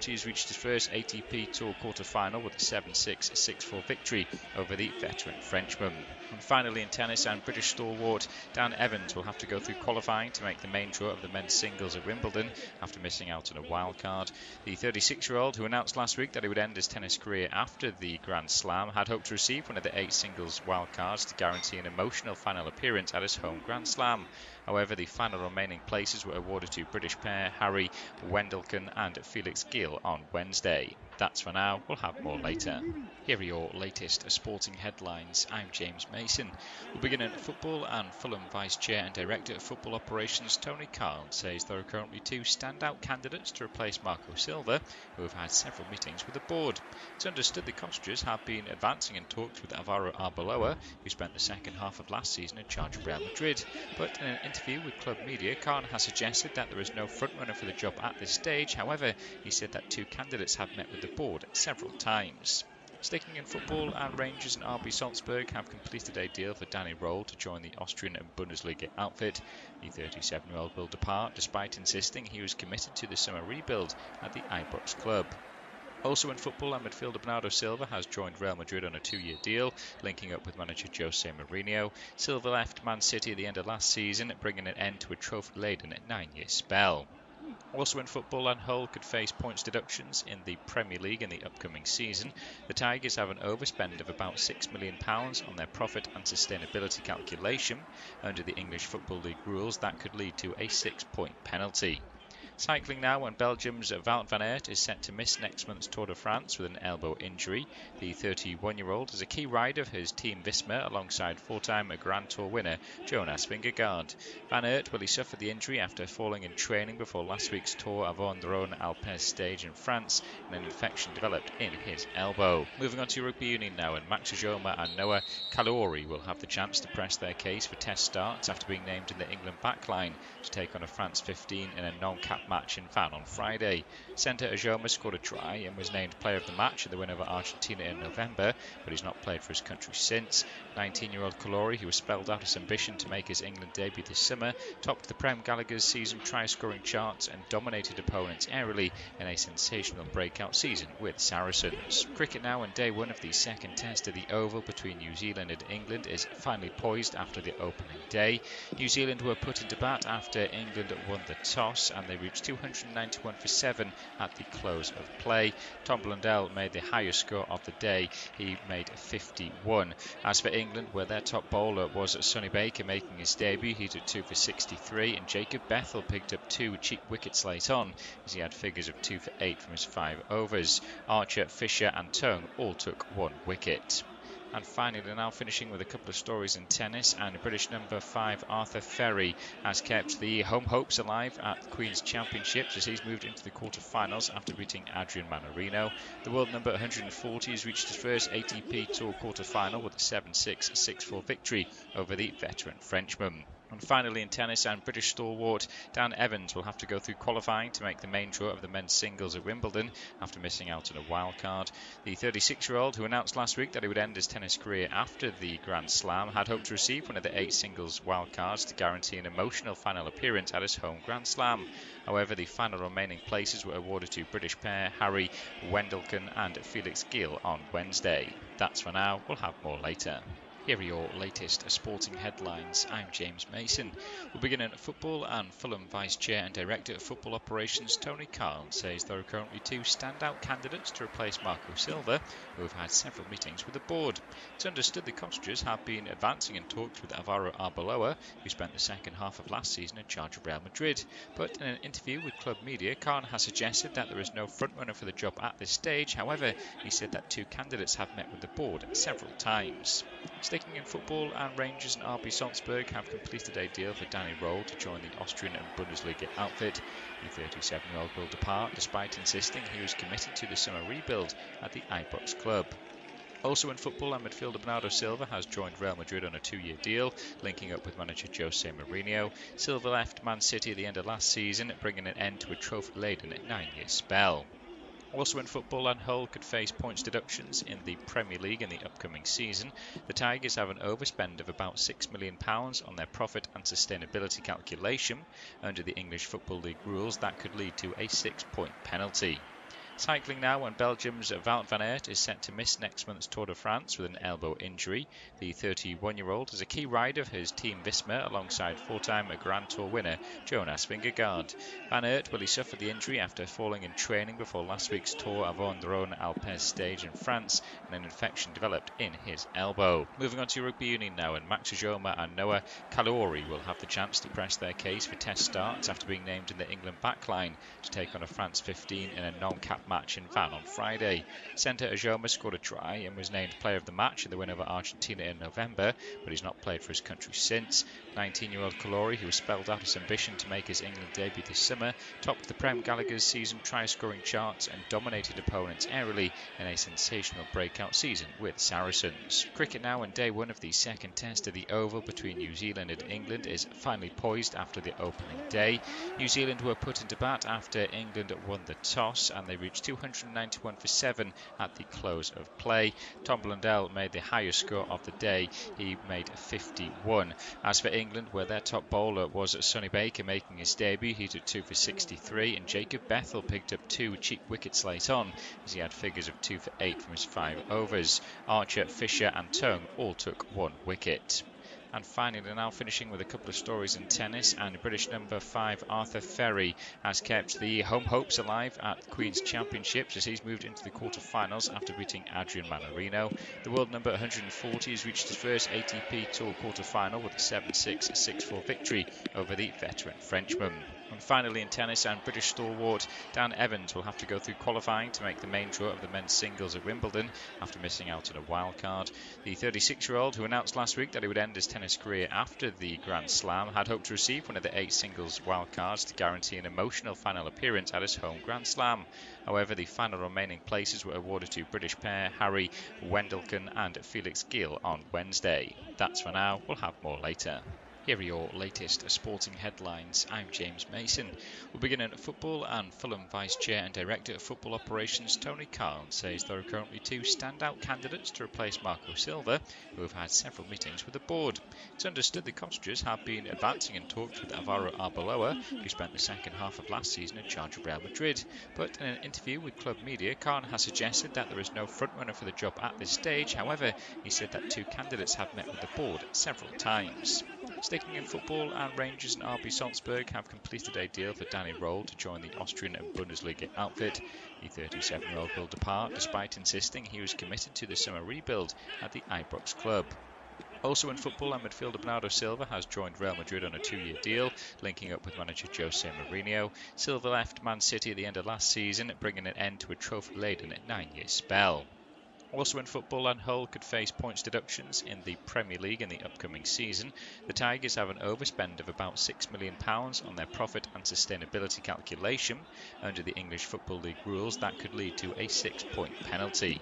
Has reached his first ATP Tour quarter-final with a 7-6, 6-4 victory over the veteran Frenchman. And finally in tennis, and British stalwart Dan Evans will have to go through qualifying to make the main draw of the men's singles at Wimbledon after missing out on a wild card. The 36-year-old, who announced last week that he would end his tennis career after the Grand Slam, had hoped to receive one of the 8 singles wild cards to guarantee an emotional final appearance at his home Grand Slam. However, the final remaining places were awarded to British pair Harry Wendelken and Felix Gill on Wednesday. That's for now, we'll have more later. Here are your latest sporting headlines. I'm James Mason. We'll begin in football, and Fulham Vice Chair and Director of Football Operations Tony Khan says there are currently 2 standout candidates to replace Marco Silva, who have had several meetings with the board. It's understood the Cottagers have been advancing in talks with Alvaro Arbeloa, who spent the second half of last season in charge of Real Madrid. But in an interview with club media, Khan has suggested that there is no frontrunner for the job at this stage. However, he said that 2 candidates have met with the board several times. Sticking in football, and Rangers and RB Salzburg have completed a deal for Danny Roll to join the Austrian Bundesliga outfit. The 37-year-old will depart despite insisting he was committed to the summer rebuild at the Ibrox club. Also in football, and midfielder Bernardo Silva has joined Real Madrid on a 2-year deal, linking up with manager Jose Mourinho. Silva left Man City at the end of last season, bringing an end to a trophy-laden 9-year spell. Also in football, and Hull could face points deductions in the Premier League in the upcoming season. The Tigers have an overspend of about £6 million on their profit and sustainability calculation. Under the English Football League rules, that could lead to a 6-point penalty. Cycling now, and Belgium's Wout van Aert is set to miss next month's Tour de France with an elbow injury. The 31-year-old is a key rider for his team Visma alongside 4-time Grand Tour winner Jonas Vingegaard. Van Aert he suffered the injury after falling in training before last week's Tour of Rhône Alpes stage in France, and an infection developed in his elbow. Moving on to rugby union now, and Max Ojoma and Noah Kalouri will have the chance to press their case for test starts after being named in the England backline to take on a France 15 in a non-cap match in Van on Friday. Centre Ojoma scored a try and was named player of the match in the win over Argentina in November, but he's not played for his country since. 19-year-old Kalouri, who was spelled out his ambition to make his England debut this summer, topped the Prem Gallagher's season try-scoring charts and dominated opponents aerially in a sensational breakout season with Saracens. Cricket now, and day 1 of the second test of the Oval between New Zealand and England is finally poised after the opening day. New Zealand were put into bat after England won the toss, and they reached 291 for 7 at the close of play. Tom Blundell made the highest score of the day. He made 51. As for England, where their top bowler was Sonny Baker making his debut, he took 2 for 63, and Jacob Bethel picked up 2 cheap wickets late on, as he had figures of 2 for 8 from his 5 overs. Archer, Fisher and Tongue all took 1 wicket. And finally, now finishing with a couple of stories in tennis, and British number 5 Arthur Ferry has kept the home hopes alive at the Queen's Championships as he's moved into the quarter-finals after beating Adrian Manarino. The world number 140 has reached his first ATP Tour quarter-final with a 7-6, 6-4 victory over the veteran Frenchman. And finally, in tennis, and British stalwart Dan Evans will have to go through qualifying to make the main draw of the men's singles at Wimbledon after missing out on a wild card. The 36-year-old, who announced last week that he would end his tennis career after the Grand Slam, had hoped to receive one of the 8 singles wildcards to guarantee an emotional final appearance at his home Grand Slam. However, the final remaining places were awarded to British pair Harry Wendelken and Felix Gill on Wednesday. That's for now. We'll have more later. Here are your latest sporting headlines. I'm James Mason. We'll begin in football, and Fulham Vice Chair and Director of Football Operations Tony Carl says there are currently 2 standout candidates to replace Marco Silva, who have had several meetings with the board. It's understood the cottagers have been advancing in talks with Alvaro Arbeloa, who spent the second half of last season in charge of Real Madrid. But in an interview with club media, Carl has suggested that there is no frontrunner for the job at this stage. However, he said that 2 candidates have met with the board several times. Sticking in football, and Rangers and RB Salzburg have completed a deal for Danny Roll to join the Austrian and Bundesliga outfit. The 37-year-old will depart despite insisting he was committed to the summer rebuild at the Ibrox club. Also in football, and midfielder Bernardo Silva has joined Real Madrid on a 2-year deal, linking up with manager Jose Mourinho. Silva left Man City at the end of last season, bringing an end to a trophy-laden 9-year spell. Also in football, and Hull could face points deductions in the Premier League in the upcoming season. The Tigers have an overspend of about £6 million on their profit and sustainability calculation. Under the English Football League rules, that could lead to a 6-point penalty. Cycling now, and Belgium's Wout van Aert is set to miss next month's Tour de France with an elbow injury. The 31-year-old is a key rider for his team Visma alongside 4-time Grand Tour winner Jonas Vingegaard. Van Aert he suffered the injury after falling in training before last week's Tour Avon-Rhône-Alpes stage in France, and an infection developed in his elbow. Moving on to rugby union now, and Max Ujoma and Noah Kalouri will have the chance to press their case for test starts after being named in the England backline to take on a France 15 in a non-cap match in Van on Friday. Centre Ujoma scored a try and was named player of the match in the win over Argentina in November, but he's not played for his country since. 19-year-old Kalouri, who has spelled out his ambition to make his England debut this summer, topped the Prem Gallagher's season try-scoring charts and dominated opponents aerially in a sensational breakout season with Saracens. Cricket now, and day 1 of the second test of the Oval between New Zealand and England is finally poised after the opening day. New Zealand were put into bat after England won the toss, and they reached 291 for 7 at the close of play. Tom Blundell made the highest score of the day. He made 51. As for England, where their top bowler was Sonny Baker making his debut, he took 2 for 63, and Jacob Bethel picked up 2 cheap wickets late on as he had figures of 2 for 8 from his 5 overs. Archer, Fisher and Tongue all took 1 wicket. And finally, now finishing with a couple of stories in tennis, and British number 5 Arthur Ferry has kept the home hopes alive at the Queen's Championships as he's moved into the quarter-finals after beating Adrian Manarino. The world number 140 has reached his first ATP Tour quarter-final with a 7-6, 6-4 victory over the veteran Frenchman. And finally in tennis, and British stalwart Dan Evans will have to go through qualifying to make the main draw of the men's singles at Wimbledon after missing out on a wild card. The 36-year-old, who announced last week that he would end his tennis career after the Grand Slam, had hoped to receive one of the 8 singles wildcards to guarantee an emotional final appearance at his home Grand Slam. However, the final remaining places were awarded to British pair Harry Wendelken and Felix Gill on Wednesday. That's for now. We'll have more later. Here are your latest sporting headlines. I'm James Mason. We'll begin in football, and Fulham Vice Chair and Director of Football Operations Tony Carl says there are currently 2 standout candidates to replace Marco Silva, who have had several meetings with the board. It's understood the cottagers have been advancing in talks with Alvaro Arbeloa, who spent the second half of last season in charge of Real Madrid. But in an interview with club media, Carl has suggested that there is no frontrunner for the job at this stage. However, he said that 2 candidates have met with the board several times. Sticking in football, and Rangers and RB Salzburg have completed a deal for Danny Roll to join the Austrian and Bundesliga outfit. The 37-year-old will depart despite insisting he was committed to the summer rebuild at the Ibrox club. Also in football, and midfielder Bernardo Silva has joined Real Madrid on a 2-year deal, linking up with manager Jose Mourinho. Silva left Man City at the end of last season, bringing an end to a trophy-laden 9-year spell. Also in football, and Hull could face points deductions in the Premier League in the upcoming season. The Tigers have an overspend of about £6 million on their profit and sustainability calculation. Under the English Football League rules, that could lead to a 6-point penalty.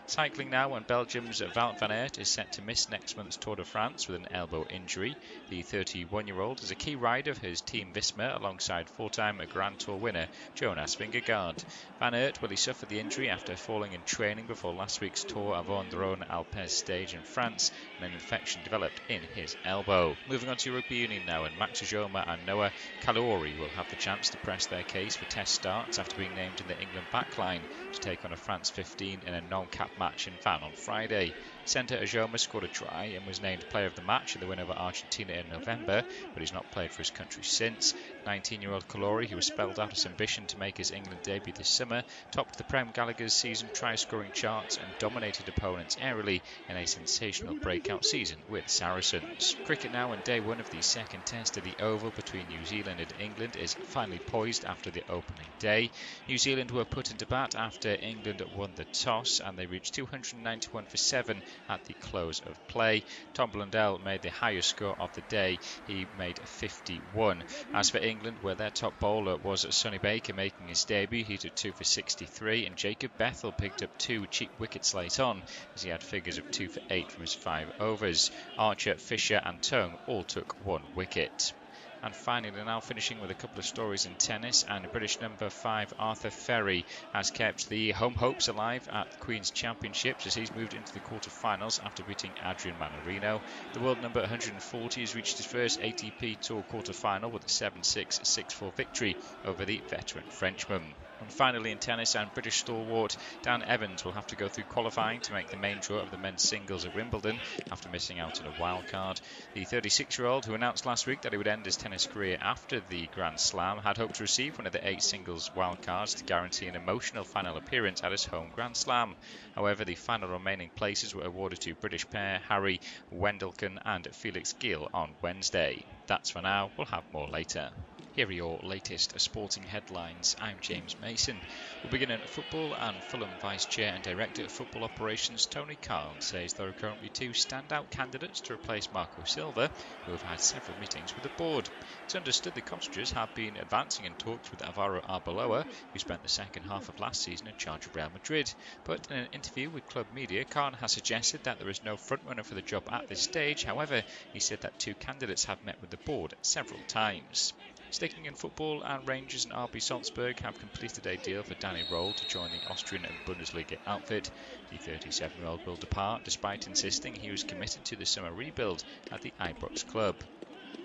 Cycling now, and Belgium's Wout van Aert is set to miss next month's Tour de France with an elbow injury. The 31-year-old is a key rider of his Team Visma alongside four-time Grand Tour winner Jonas Vingegaard. Van Aert, he suffered the injury after falling in training before last week's Tour of Rhone Alpes stage in France, and an infection developed in his elbow. Moving on to Rugby Union now, and Max Ojoma and Noah Kalouri will have the chance to press their case for test starts after being named in the England backline to take on a France 15 in a non-cap match in Van on Friday. Centre Ojoma scored a try and was named player of the match in the win over Argentina in November, but he's not played for his country since. 19-year-old Kalouri, who has spelled out his ambition to make his England debut this summer, topped the Prem Gallagher's season try-scoring charts and dominated opponents aerially in a sensational breakout season with Saracens. Cricket now, and day one of the second test of the Oval between New Zealand and England is finally poised after the opening day. New Zealand were put into bat after England won the toss, and they reached 291 for 7 at the close of play. Tom Blundell made the highest score of the day. He made 51. As for England, where their top bowler was Sonny Baker making his debut, he took 2 for 63, and Jacob Bethel picked up 2 cheap wickets late on as he had figures of 2 for 8 from his 5 overs. Archer, Fisher and Tongue all took 1 wicket. And finally, now finishing with a couple of stories in tennis, and British number 5 Arthur Ferry has kept the home hopes alive at the Queen's Championships as he's moved into the quarter-finals after beating Adrian Manarino. The world number 140 has reached his first ATP Tour quarter-final with a 7-6, 6-4 victory over the veteran Frenchman. And finally in tennis, and British stalwart Dan Evans will have to go through qualifying to make the main draw of the men's singles at Wimbledon after missing out on a wild card. The 36-year-old, who announced last week that he would end his tennis career after the Grand Slam, had hoped to receive one of the 8 singles wildcards to guarantee an emotional final appearance at his home Grand Slam. However, the final remaining places were awarded to British pair Harry Wendelken and Felix Gill on Wednesday. That's for now. We'll have more later. Here are your latest sporting headlines. I'm James Mason. We'll begin in football, and Fulham Vice Chair and Director of Football Operations Tony Khan says there are currently 2 standout candidates to replace Marco Silva, who have had several meetings with the board. It's understood the Cottagers have been advancing in talks with Alvaro Arbeloa, who spent the second half of last season in charge of Real Madrid. But in an interview with Club Media, Khan has suggested that there is no frontrunner for the job at this stage. However, he said that 2 candidates have met with the board several times. Sticking in football, and Rangers and RB Salzburg have completed a deal for Danny Roll to join the Austrian and Bundesliga outfit. The 37-year-old will depart despite insisting he was committed to the summer rebuild at the Ibrox club.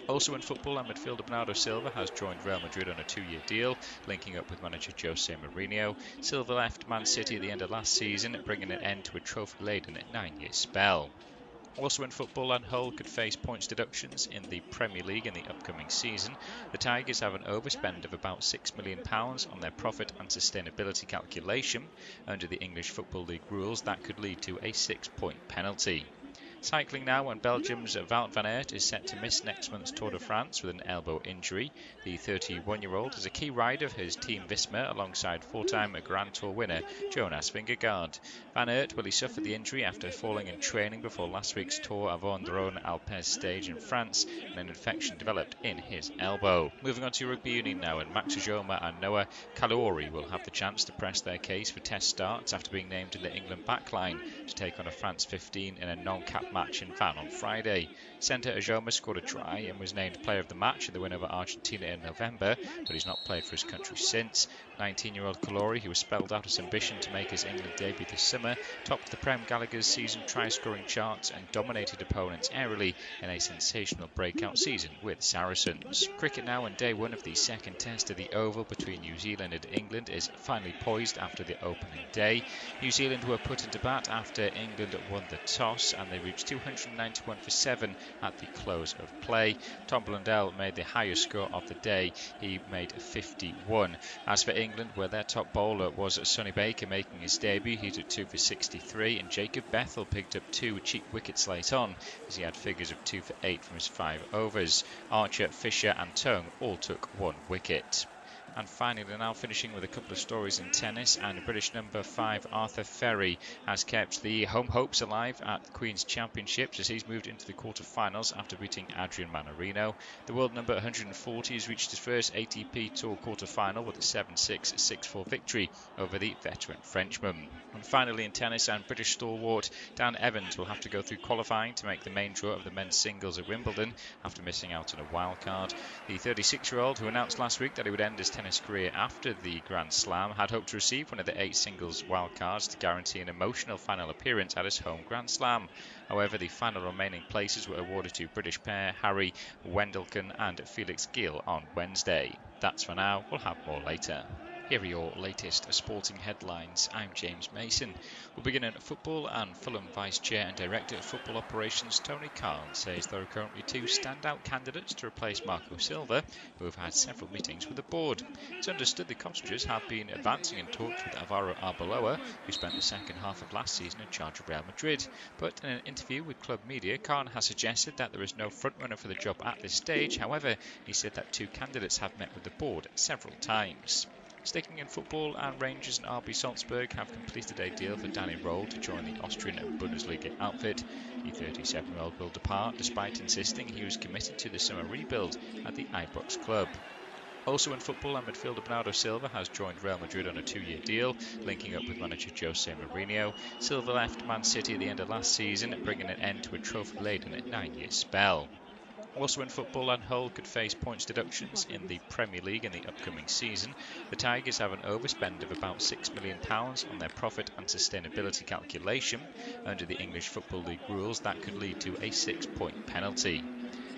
Also in football, and midfielder Bernardo Silva has joined Real Madrid on a 2-year deal, linking up with manager Jose Mourinho. Silva left Man City at the end of last season, bringing an end to a trophy-laden 9-year spell. Also in football, and Hull could face points deductions in the Premier League in the upcoming season. The Tigers have an overspend of about £6 million on their profit and sustainability calculation. Under the English Football League rules, that could lead to a 6-point penalty. Cycling now, and Belgium's Wout van Aert is set to miss next month's Tour de France with an elbow injury. The 31-year-old is a key rider of his Team Visma alongside four-time Grand Tour winner Jonas Vingegaard. Van Aert, he suffered the injury after falling in training before last week's Tour of Rhone Alpes stage in France, and an infection developed in his elbow. Moving on to Rugby Union now, and Max Ojoma and Noah Kalouri will have the chance to press their case for test starts after being named in the England backline to take on a France 15 in a non-cap match in Van on Friday. Centre Ojoma scored a try and was named player of the match in the win over Argentina in November, but he's not played for his country since. 19-year-old Kalouri, who has spelled out his ambition to make his England debut this summer, topped the Prem Gallagher's season try-scoring charts and dominated opponents aerially in a sensational breakout season with Saracens. Cricket now, and day one of the second test of the Oval between New Zealand and England is finally poised after the opening day. New Zealand were put into bat after England won the toss, and they reached 291 for 7 at the close of play. Tom Blundell made the highest score of the day. He made 51. As for England, where their top bowler was Sonny Baker making his debut, he took 2 for 63, and Jacob Bethel picked up 2 cheap wickets late on as he had figures of 2 for 8 from his 5 overs. Archer, Fisher and Tongue all took 1 wicket. And finally, now finishing with a couple of stories in tennis, and British number 5 Arthur Ferry has kept the home hopes alive at the Queen's Championships as he's moved into the quarter-finals after beating Adrian Manarino. The world number 140 has reached his first ATP Tour quarter-final with a 7-6, 6-4 victory over the veteran Frenchman. And finally in tennis, and British stalwart Dan Evans will have to go through qualifying to make the main draw of the men's singles at Wimbledon after missing out on a wild card. The 36-year-old, who announced last week that he would end his tennis career after the Grand Slam, had hoped to receive one of the 8 singles wildcards to guarantee an emotional final appearance at his home Grand Slam. However, the final remaining places were awarded to British pair Harry Wendelken and Felix Gill on Wednesday. That's for now, we'll have more later. Here are your latest sporting headlines. I'm James Mason. We'll begin at football, and Fulham Vice Chair and Director of Football Operations Tony Khan says there are currently 2 standout candidates to replace Marco Silva, who have had several meetings with the board. It's understood the Cottagers have been advancing in talks with Alvaro Arbeloa, who spent the second half of last season in charge of Real Madrid. But in an interview with Club Media, Khan has suggested that there is no frontrunner for the job at this stage. However, he said that 2 candidates have met with the board several times. Sticking in football, and Rangers and RB Salzburg have completed a deal for Danny Roll to join the Austrian Bundesliga outfit. The 37-year-old will depart despite insisting he was committed to the summer rebuild at the Ibrox club. Also in football, and midfielder Bernardo Silva has joined Real Madrid on a 2-year deal, linking up with manager Jose Mourinho. Silva left Man City at the end of last season, bringing an end to a trophy-laden 9-year spell. Also in football, and Hull could face points deductions in the Premier League in the upcoming season. The Tigers have an overspend of about £6 million on their profit and sustainability calculation. Under the English Football League rules, that could lead to a 6-point penalty.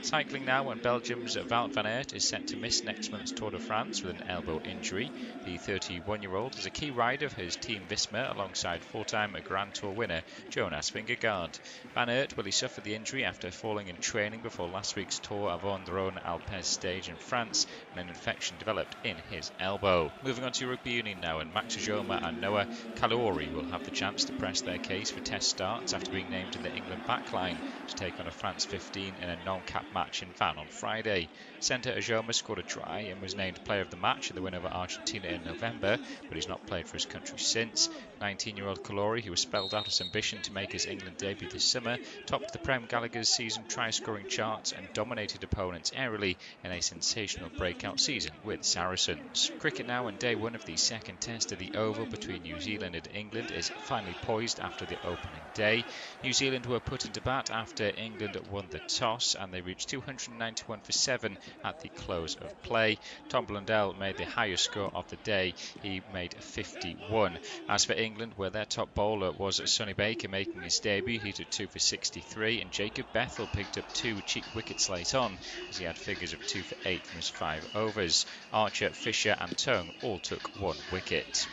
Cycling now, and Belgium's Wout van Aert is set to miss next month's Tour de France with an elbow injury. The 31-year-old is a key rider of his team Visma alongside 4-time Grand Tour winner Jonas Vingegaard. Van Aert suffered the injury after falling in training before last week's Tour of Rhône-Alpes stage in France, and an infection developed in his elbow. Moving on to rugby union now, and Max Ajoma and Noah Kalouri will have the chance to press their case for test starts after being named in the England backline to take on a France 15 in a non-cap match in Van on Friday. Centre Ajoma scored a try and was named player of the match in the win over Argentina in November, but he's not played for his country since. 19-year-old Kalouri, who has spelled out his ambition to make his England debut this summer, topped the Prem Gallagher's season try-scoring charts and dominated opponents aerially in a sensational breakout season with Saracens. Cricket now, and day 1 of the second test of the Oval between New Zealand and England is finally poised after the opening day. New Zealand were put into bat after England won the toss, and they reached 291 for 7 at the close of play. Tom Blundell made the highest score of the day. He made 51. As for England, where their top bowler was Sonny Baker making his debut, he took 2 for 63, and Jacob Bethel picked up 2 cheap wickets late on as he had figures of 2 for 8 from his 5 overs. Archer, Fisher and Tongue all took 1 wicket.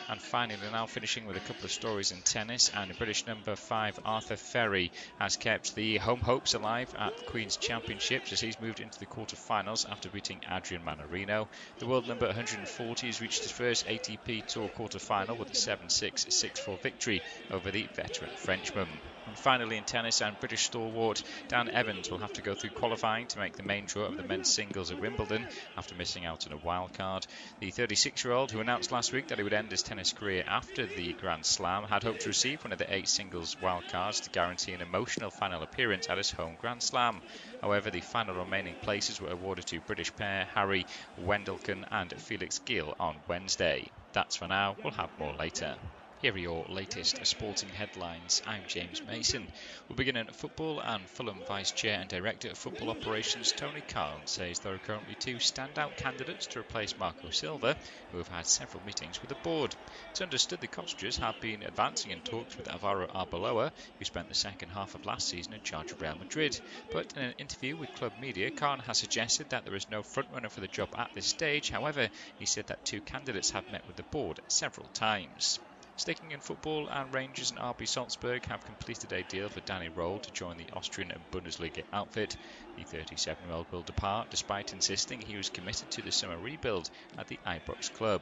And finally, now finishing with a couple of stories in tennis, and British number 5 Arthur Ferry has kept the home hopes alive at the Queen's Championships as he's moved into the quarter-finals after beating Adrian Manarino. The world number 140 has reached his first ATP Tour quarter-final with a 7-6, 6-4 victory over the veteran Frenchman. And finally in tennis, and British stalwart Dan Evans will have to go through qualifying to make the main draw of the men's singles at Wimbledon after missing out on a wild card. The 36-year-old, who announced last week that he would end his tennis career after the Grand Slam, had hoped to receive one of the 8 singles wildcards to guarantee an emotional final appearance at his home Grand Slam. However, the final remaining places were awarded to British pair Harry Wendelken and Felix Gill on Wednesday. That's for now, we'll have more later. Here are your latest sporting headlines. I'm James Mason. We'll begin at football, and Fulham Vice Chair and Director of Football Operations Tony Khan says there are currently 2 standout candidates to replace Marco Silva, who have had several meetings with the board. It's understood the Cottagers have been advancing in talks with Alvaro Arbeloa, who spent the second half of last season in charge of Real Madrid. But in an interview with Club Media, Khan has suggested that there is no frontrunner for the job at this stage. However, he said that 2 candidates have met with the board several times. Sticking in football, and Rangers and RB Salzburg have completed a deal for Danny Roll to join the Austrian Bundesliga outfit. The 37-year-old will depart despite insisting he was committed to the summer rebuild at the Ibrox club.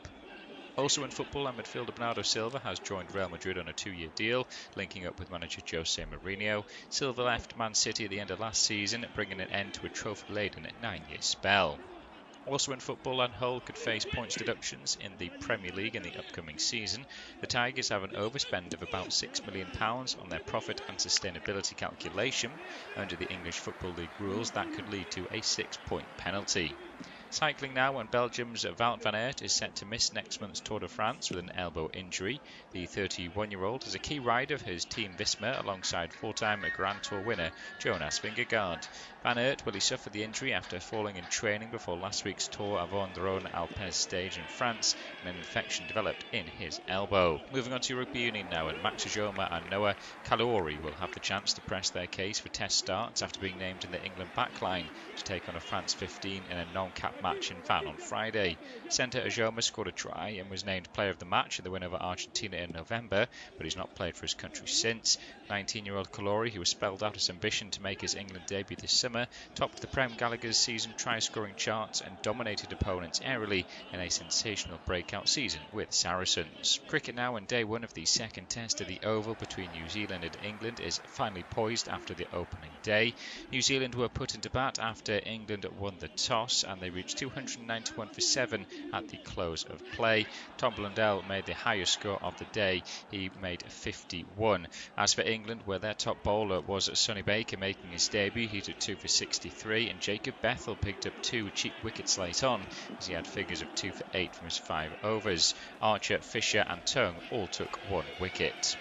Also in football, and midfielder Bernardo Silva has joined Real Madrid on a 2-year deal, linking up with manager Jose Mourinho. Silva left Man City at the end of last season, bringing an end to a trophy-laden 9-year spell. Also in football, and Hull could face points deductions in the Premier League in the upcoming season. The Tigers have an overspend of about £6 million on their profit and sustainability calculation. Under the English Football League rules, that could lead to a 6-point penalty. Cycling now, and Belgium's Wout van Aert is set to miss next month's Tour de France with an elbow injury. The 31-year-old is a key rider of his team Visma alongside four-time Grand Tour winner Jonas Vingegaard. Van Aert will suffer the injury after falling in training before last week's Tour avant the Rhône Alpes stage in France, and an infection developed in his elbow. Moving on to Rugby Union now, and Max Ajoma and Noah Kalori will have the chance to press their case for test starts after being named in the England backline to take on a France 15 in a non-cap match in Van on Friday. Centre Ajoma scored a try and was named player of the match at the win over Argentina in November, but he's not played for his country since. 19-year-old Kalori, who has spelled out his ambition to make his England debut this summer, topped the Prem Gallagher's season try-scoring charts and dominated opponents aerially in a sensational breakout season with Saracens. Cricket now, and day one of the second test of the Oval between New Zealand and England is finally poised after the opening day. New Zealand were put into bat after England won the toss, and they reached 291 for 7 at the close of play. Tom Blundell made the highest score of the day. He made 51. As for England, where their top bowler was Sonny Baker making his debut, he took 2 for 63, and Jacob Bethel picked up 2 cheap wickets late on as he had figures of 2 for 8 from his 5 overs. Archer, Fisher and Tongue all took 1 wicket.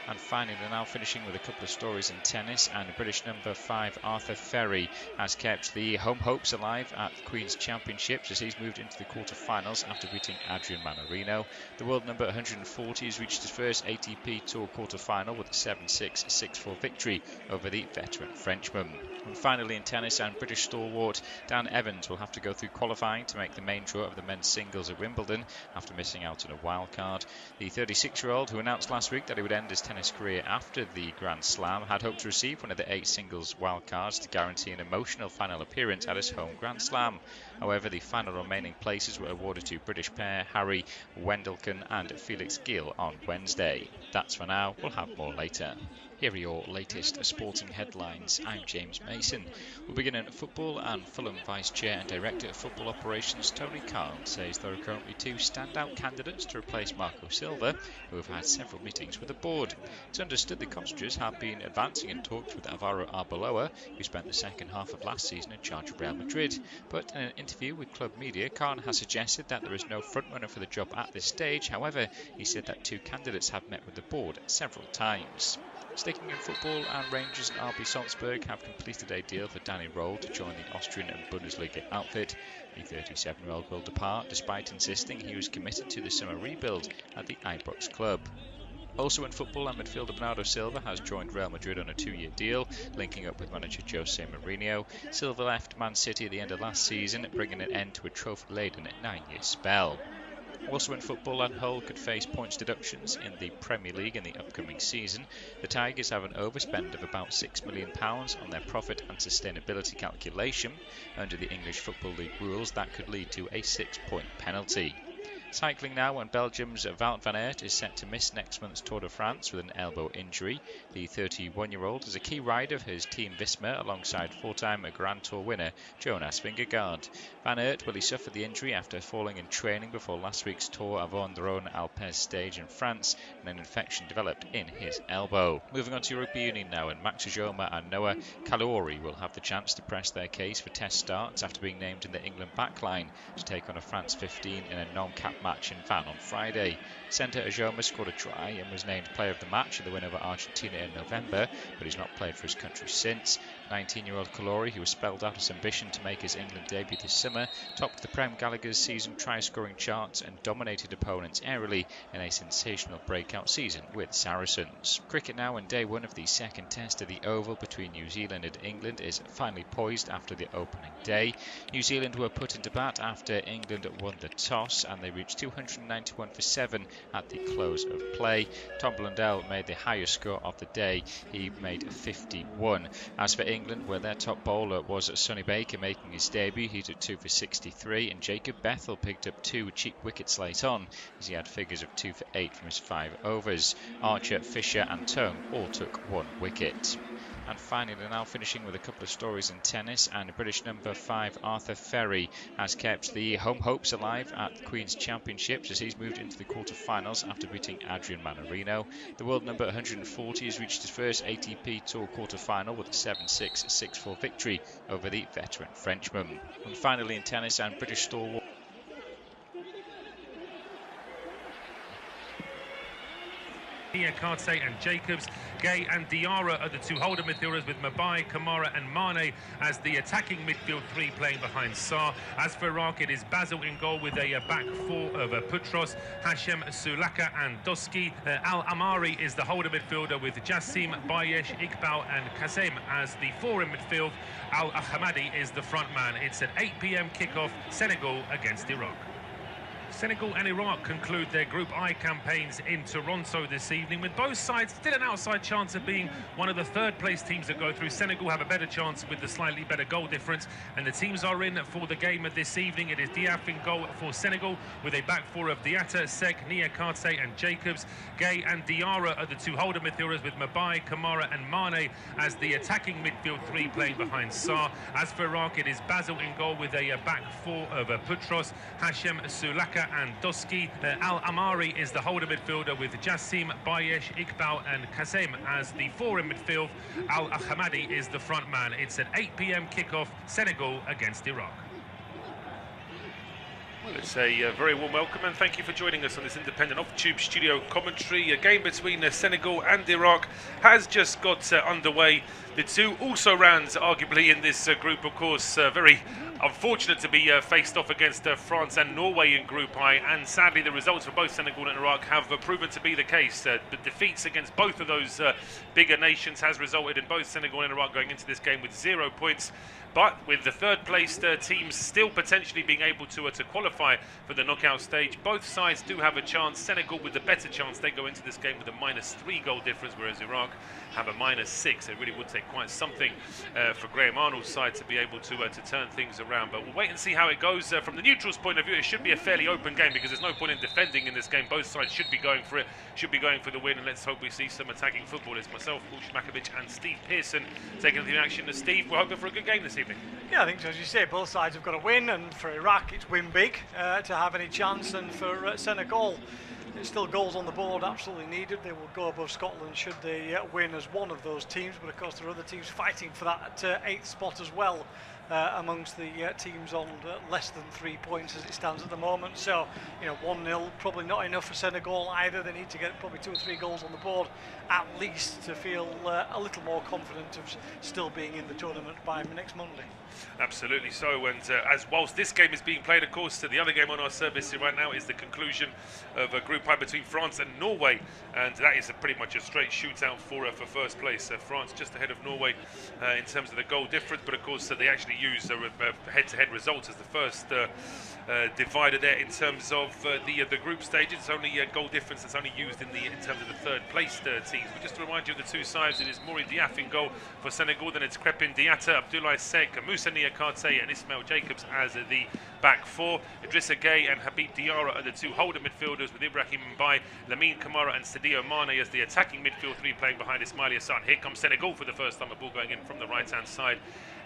And finally, they're now finishing with a couple of stories in tennis, and British number 5 Arthur Ferry has kept the home hopes alive at the Queen's Championships as he's moved into the quarter-finals after beating Adrian Manarino. The world number 140 has reached his first ATP Tour quarter-final with a 7-6, 6-4 victory over the veteran Frenchman. And finally in tennis, and British stalwart Dan Evans will have to go through qualifying to make the main draw of the men's singles at Wimbledon after missing out on a wild card. The 36-year-old, who announced last week that he would end his tennis career after the Grand Slam, had hoped to receive one of the 8 singles wildcards to guarantee an emotional final appearance at his home Grand Slam. However, the final remaining places were awarded to British pair Harry Wendelken and Felix Gill on Wednesday. That's for now. We'll have more later. Here are your latest sporting headlines. I'm James Mason. We'll begin in football, and Fulham Vice Chair and Director of Football Operations Tony Khan says there are currently 2 standout candidates to replace Marco Silva, who have had several meetings with the board. It's understood the Cottagers have been advancing in talks with Alvaro Arbeloa, who spent the second half of last season in charge of Real Madrid. But in an interview with Club Media, Khan has suggested that there is no frontrunner for the job at this stage. However, he said that 2 candidates have met with the board several times. Sticking in football, and Rangers and RB Salzburg have completed a deal for Danny Roll to join the Austrian Bundesliga outfit. The 37-year-old will depart despite insisting he was committed to the summer rebuild at the Ibrox club. Also in football, and midfielder Bernardo Silva has joined Real Madrid on a 2-year deal, linking up with manager Jose Mourinho. Silva left Man City at the end of last season, bringing an end to a trophy-laden 9-year spell. Also in football, and Hull could face points deductions in the Premier League in the upcoming season. The Tigers have an overspend of about £6 million on their profit and sustainability calculation. Under the English Football League rules, that could lead to a 6-point penalty. Cycling now, and Belgium's Wout van Aert is set to miss next month's Tour de France with an elbow injury. The 31-year-old is a key rider of his team Visma alongside four-time Grand Tour winner Jonas Vingegaard. Van Aert will suffer the injury after falling in training before last week's Tour avant the Rhône Alpes stage in France, and an infection developed in his elbow. Moving on to Rugby Union now, and Max Ajoma and Noah Kalori will have the chance to press their case for test starts after being named in the England backline to take on a France 15 in a non-cap match in Van on Friday. Centre Ajoma scored a try and was named player of the match at the win over Argentina in November, but he's not played for his country since. 19-year-old Kalori, who has spelled out his ambition to make his England debut this summer, topped the Prem Gallagher's season try-scoring charts and dominated opponents aerially in a sensational breakout season with Saracens. Cricket now, and day one of the second test of the Oval between New Zealand and England is finally poised after the opening day. New Zealand were put into bat after England won the toss, and they reached 291 for 7 at the close of play. Tom Blundell made the highest score of the day. He made 51. As for England, where their top bowler was Sonny Baker making his debut, he took 2 for 63, and Jacob Bethel picked up 2 cheap wickets late on as he had figures of 2 for 8 from his 5 overs. Archer, Fisher and Tongue all took 1 wicket. And finally, now finishing with a couple of stories in tennis, and British number 5 Arthur Ferry has kept the home hopes alive at the Queen's Championships as he's moved into the quarter-finals after beating Adrian Mannarino. The world number 140 has reached his first ATP Tour quarter-final with a 7-6, 6-4 victory over the veteran Frenchman. And finally in tennis, and British stalwart Karte and Jacobs, Gay and Diarra are the two holder midfielders, with Mabai, Kamara and Mane as the attacking midfield three playing behind Sarr. As for Iraq, it is Basil in goal with a back four of Putros, Hashem, Sulaka and Doski. Al-Amari is the holder midfielder with Jassim, Bayesh, Iqbal and Kazem as the four in midfield. Al-Ahmadi is the front man. It's at 8 p.m. kickoff, Senegal against Iraq. Senegal and Iraq conclude their Group I campaigns in Toronto this evening, with both sides still an outside chance of being one of the third-place teams that go through. Senegal have a better chance with the slightly better goal difference, and the teams are in for the game of this evening. It is Diaf in goal for Senegal, with a back four of Diatta, Sek, Karte and Jacobs. Gay and Diarra are the two holder midfielders, with Mabai, Kamara and Mane as the attacking midfield three playing behind Sarr. As for Iraq, it is Basil in goal with a back four of Putros, Hashem, Sulaka and Doski. Al-Amari is the holder midfielder with Jassim, Bayesh, Iqbal and Kazem as the four in midfield. Al-Ahmadi is the front man. It's at 8 p.m. kickoff, Senegal against Iraq. Well, it's a very warm welcome and thank you for joining us on this independent off-tube studio commentary. A game between Senegal and Iraq has just got underway. The two also-rans arguably in this group, of course, very unfortunate to be faced off against France and Norway in Group I, and sadly the results for both Senegal and Iraq have proven to be the case. The defeats against both of those bigger nations has resulted in both Senegal and Iraq going into this game with 0 points. But with the third-placed teams still potentially being able to qualify for the knockout stage, both sides do have a chance. Senegal with the better chance, they go into this game with a -3 goal difference, whereas Iraq have a -6. It really would take quite something for Graham Arnold's side to be able to turn things around. But we'll wait and see how it goes. From the neutrals' point of view, it should be a fairly open game because there's no point in defending in this game. Both sides should be going for it, should be going for the win, and let's hope we see some attacking football. It's myself, Paul Shmakovic and Steve Pearson taking the action. To Steve, we're hoping for a good game this evening. Yeah, I think, as you say, both sides have got to win, and for Iraq it's win big to have any chance, and for Senegal there's still goals on the board absolutely needed. They will go above Scotland should they win as one of those teams, but of course there are other teams fighting for that 8th spot as well amongst the teams on less than 3 points as it stands at the moment. So, 1-0 probably not enough for Senegal either. They need to get probably 2 or 3 goals on the board at least to feel a little more confident of still being in the tournament by next Monday. Absolutely so, and as whilst this game is being played, of course, the other game on our service right now is the conclusion of a Group I between France and Norway, and that is pretty much a straight shootout for first place. France just ahead of Norway in terms of the goal difference, but of course they actually use head-to-head results as the first divider there in terms of the group stage. It's only a goal difference that's only used in terms of the third-placed teams. But just to remind you of the two sides, it is Mory Diaf in goal for Senegal, then it's Crepin Diatta, Abdoulaye Sek, Moussa Karte and Ismail Jacobs as the back four. Idrissa Gay and Habib Diarra are the two holder midfielders, with Ibrahim Mbaye, Lamine Kamara and Sadio Mane as the attacking midfield three playing behind Ismail Assane. Here comes Senegal for the first time, a ball going in from the right-hand side.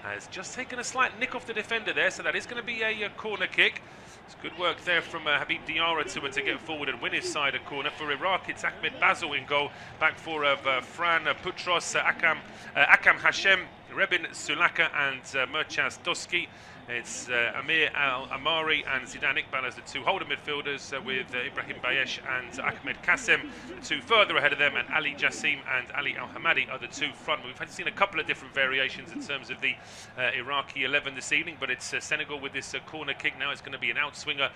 Has just taken a slight nick off the defender there, so that is going to be a corner kick. It's good work there from Habib Diarra to get forward and win his side a corner. For Iraq, it's Ahmed Basil in goal. Back four of Fran Putros, Akam Hashem, Rebin Sulaka and Merchaz Doski. It's Amir Al-Amari and Zidane Iqbal as the two holder midfielders, with Ibrahim Bayesh and Ahmed Kassem, the two further ahead of them, and Ali Jassim and Ali Al-Hamadi are the two front. We've seen a couple of different variations in terms of the Iraqi 11 this evening, but it's Senegal with this corner kick now. It's going to be an outswinger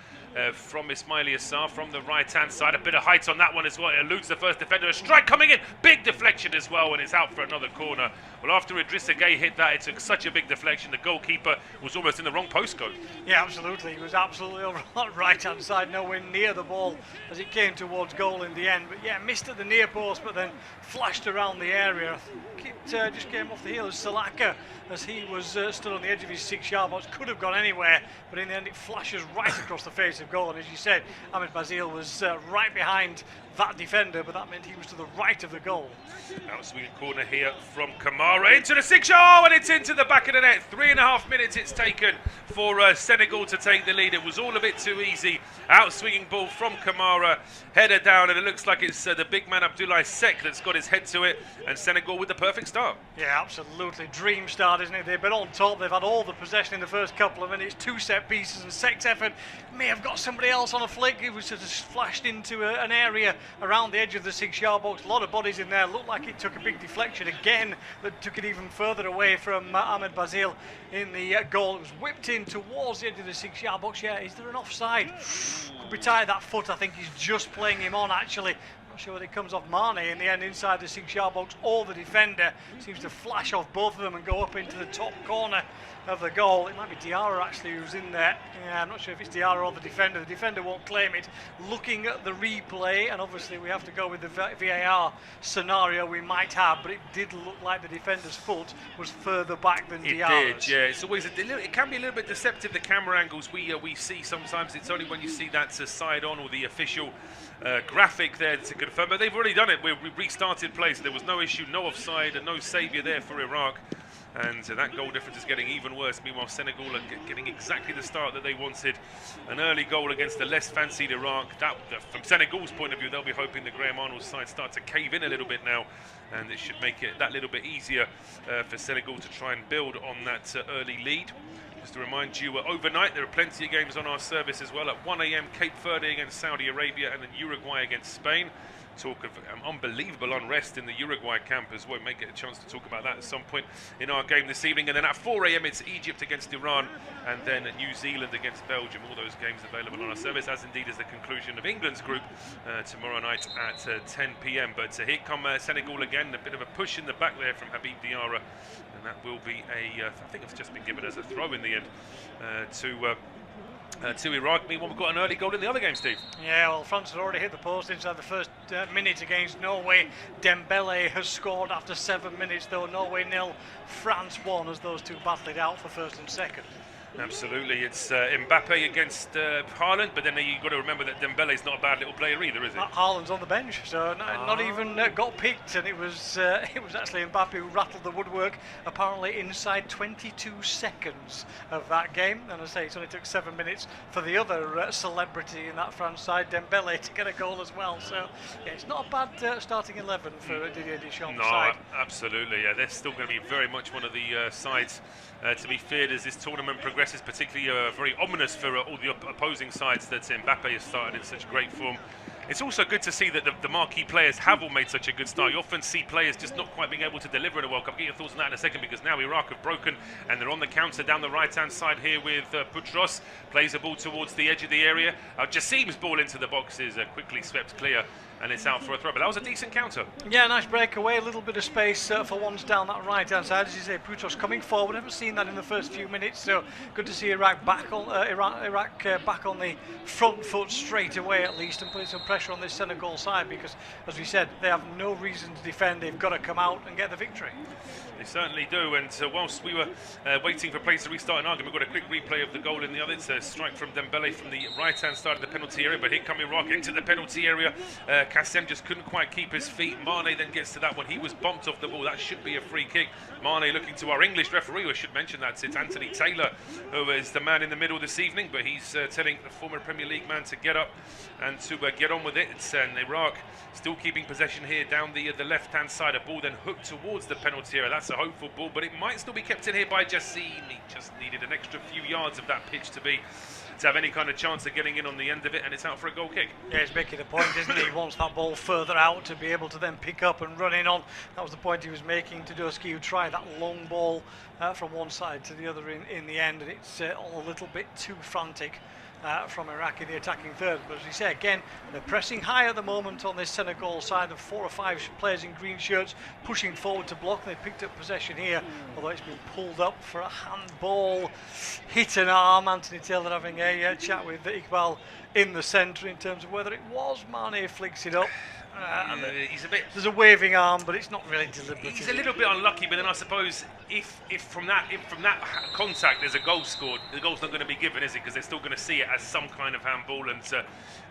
from Ismail Assane from the right-hand side. A bit of height on that one as well. It eludes the first defender. A strike coming in. Big deflection as well, and it's out for another corner. Well, after Idrissa Gay hit that, it took such a big deflection. The goalkeeper was almost in the wrong postcode. Yeah, absolutely. He was absolutely over on the right-hand side, nowhere near the ball as it came towards goal in the end. But yeah, missed at the near post, but then flashed around the area. I think it just came off the heel of Salaka as he was stood on the edge of his 6-yard box. Could have gone anywhere, but in the end it flashes right across the face of goal. And as you said, Ahmed Basil was right behind that defender, but that meant he was to the right of the goal. Outswinging corner here from Kamara into the 6. Oh, and it's into the back of the net. 3.5 minutes it's taken for Senegal to take the lead. It was all a bit too easy. Outswinging ball from Kamara, header down, and it looks like it's the big man Abdoulaye Seck that's got his head to it, and Senegal with the perfect start. Yeah, absolutely. Dream start, isn't it? They've been on top. They've had all the possession in the first couple of minutes. 2 set pieces, and Seck's effort may have got somebody else on a flick. It was just flashed into an area around the edge of the 6-yard box. A lot of bodies in there. Looked like it took a big deflection again that took it even further away from Ahmed Bazil in the goal. It was whipped in towards the edge of the 6-yard box. Yeah, is there an offside? Could be tied that foot. I think he's just playing him on, actually. Not sure whether it comes off Mane in the end inside the 6-yard box or the defender. Seems to flash off both of them and go up into the top corner of the goal. It might be Diarra actually who's in there. Yeah, I'm not sure if it's Diarra or the defender. The defender won't claim it. Looking at the replay, and obviously we have to go with the VAR scenario we might have, but it did look like the defender's foot was further back than Diarra's. It did, yeah. It's always it can be a little bit deceptive, the camera angles we see sometimes. It's only when you see that side on or the official graphic there to confirm, but they've already done it. We restarted play, so there was no issue, no offside, and no saviour there for Iraq. And that goal difference is getting even worse. Meanwhile, Senegal are getting exactly the start that they wanted. An early goal against the less fancied Iraq. From Senegal's point of view, they'll be hoping the Graham Arnold's side start to cave in a little bit now, and it should make it that little bit easier for Senegal to try and build on that early lead. Just to remind you, overnight there are plenty of games on our service as well. At 1 a.m, Cape Verde against Saudi Arabia, and then Uruguay against Spain. Talk of unbelievable unrest in the Uruguay camp as well. We may get a chance to talk about that at some point in our game this evening. And then at 4 a.m, it's Egypt against Iran, and then New Zealand against Belgium. All those games available on our service, as indeed is the conclusion of England's group tomorrow night at 10 p.m. But here come Senegal again. A bit of a push in the back there from Habib Diarra, and that will be I think it's just been given as a throw in the end to Iraq. Meanwhile, we've got an early goal in the other game, Steve. Yeah, well, France had already hit the post inside the first minute against Norway. Dembele has scored after 7 minutes, though. Norway 0, France 1, as those two battled it out for first and second. Absolutely, it's Mbappe against Haaland, but then you've got to remember that Dembele's not a bad little player either, is it? Haaland's on the bench, so not even got picked, and it was actually Mbappe who rattled the woodwork, apparently inside 22 seconds of that game. And I say it only took 7 minutes for the other celebrity in that France side, Dembele, to get a goal as well. So yeah, it's not a bad starting 11 for Didier Deschamps' side. Absolutely, yeah, they're still going to be very much one of the sides to be feared as this tournament progresses, particularly very ominous for all the opposing sides that Mbappe has started in such great form. It's also good to see that the marquee players have all made such a good start. You often see players just not quite being able to deliver in a World Cup. Get your thoughts on that in a second, because now Iraq have broken and they're on the counter down the right-hand side here with Boutros. Plays the ball towards the edge of the area. Jassim's ball into the box is quickly swept clear, and it's out for a throw. But that was a decent counter. Yeah, nice breakaway, a little bit of space for once down that right-hand side. As you say, Boutros coming forward. Haven't seen that in the first few minutes, so good to see Iraq back on back on the front foot straight away at least, and putting some pressure on this Senegal side, because, as we said, they have no reason to defend. They've got to come out and get the victory. They certainly do, and whilst we were waiting for plays to restart an argument, we've got a quick replay of the goal in the other. It's a strike from Dembele from the right-hand side of the penalty area, but here come Iraq into the penalty area. Kassem just couldn't quite keep his feet. Mane then gets to that one. He was bumped off the ball. That should be a free kick. Mane looking to our English referee, who should mention that it's Anthony Taylor, who is the man in the middle this evening, but he's telling the former Premier League man to get up and to get on with it. And Iraq still keeping possession here down the left-hand side. A ball then hooked towards the penalty area. That's a hopeful ball, but it might still be kept in here by Jassim. He just needed an extra few yards of that pitch to have any kind of chance of getting in on the end of it, and it's out for a goal kick. Yeah, he's making a point, isn't he? He wants that ball further out to be able to then pick up and run in on. That was the point he was making to Doski, who tried that long ball from one side to the other in the end, and it's all a little bit too frantic from Iraq in the attacking third. But as we say, again, they're pressing high at the moment on this Senegal side of 4 or 5 players in green shirts pushing forward to block. They picked up possession here, although it's been pulled up for a handball, hit an arm. Anthony Taylor having a chat with Iqbal in the centre in terms of whether it was Mane flicks it up. He's a bit. There's a waving arm, but it's not really deliberate. He's a little bit unlucky, but then I suppose if from that contact there's a goal scored, the goal's not going to be given, is it? Because they're still going to see it as some kind of handball. And to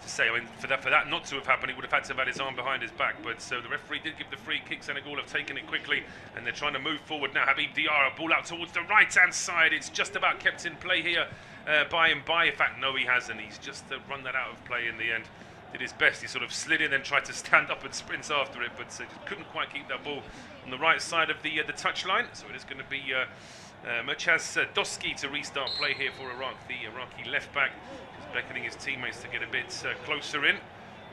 say, I mean, for that not to have happened, he would have had to have had his arm behind his back. But so the referee did give the free kick. Senegal have taken it quickly, and they're trying to move forward now. Habib Diarra, ball out towards the right-hand side. It's just about kept in play here by and by. In fact, no, he hasn't. He's just run that out of play in the end. Did his best. He sort of slid in and tried to stand up and sprints after it, but couldn't quite keep that ball on the right side of the touchline. So it is going to be Murchaz Doski to restart play here for Iraq, the Iraqi left back, just beckoning his teammates to get a bit closer in.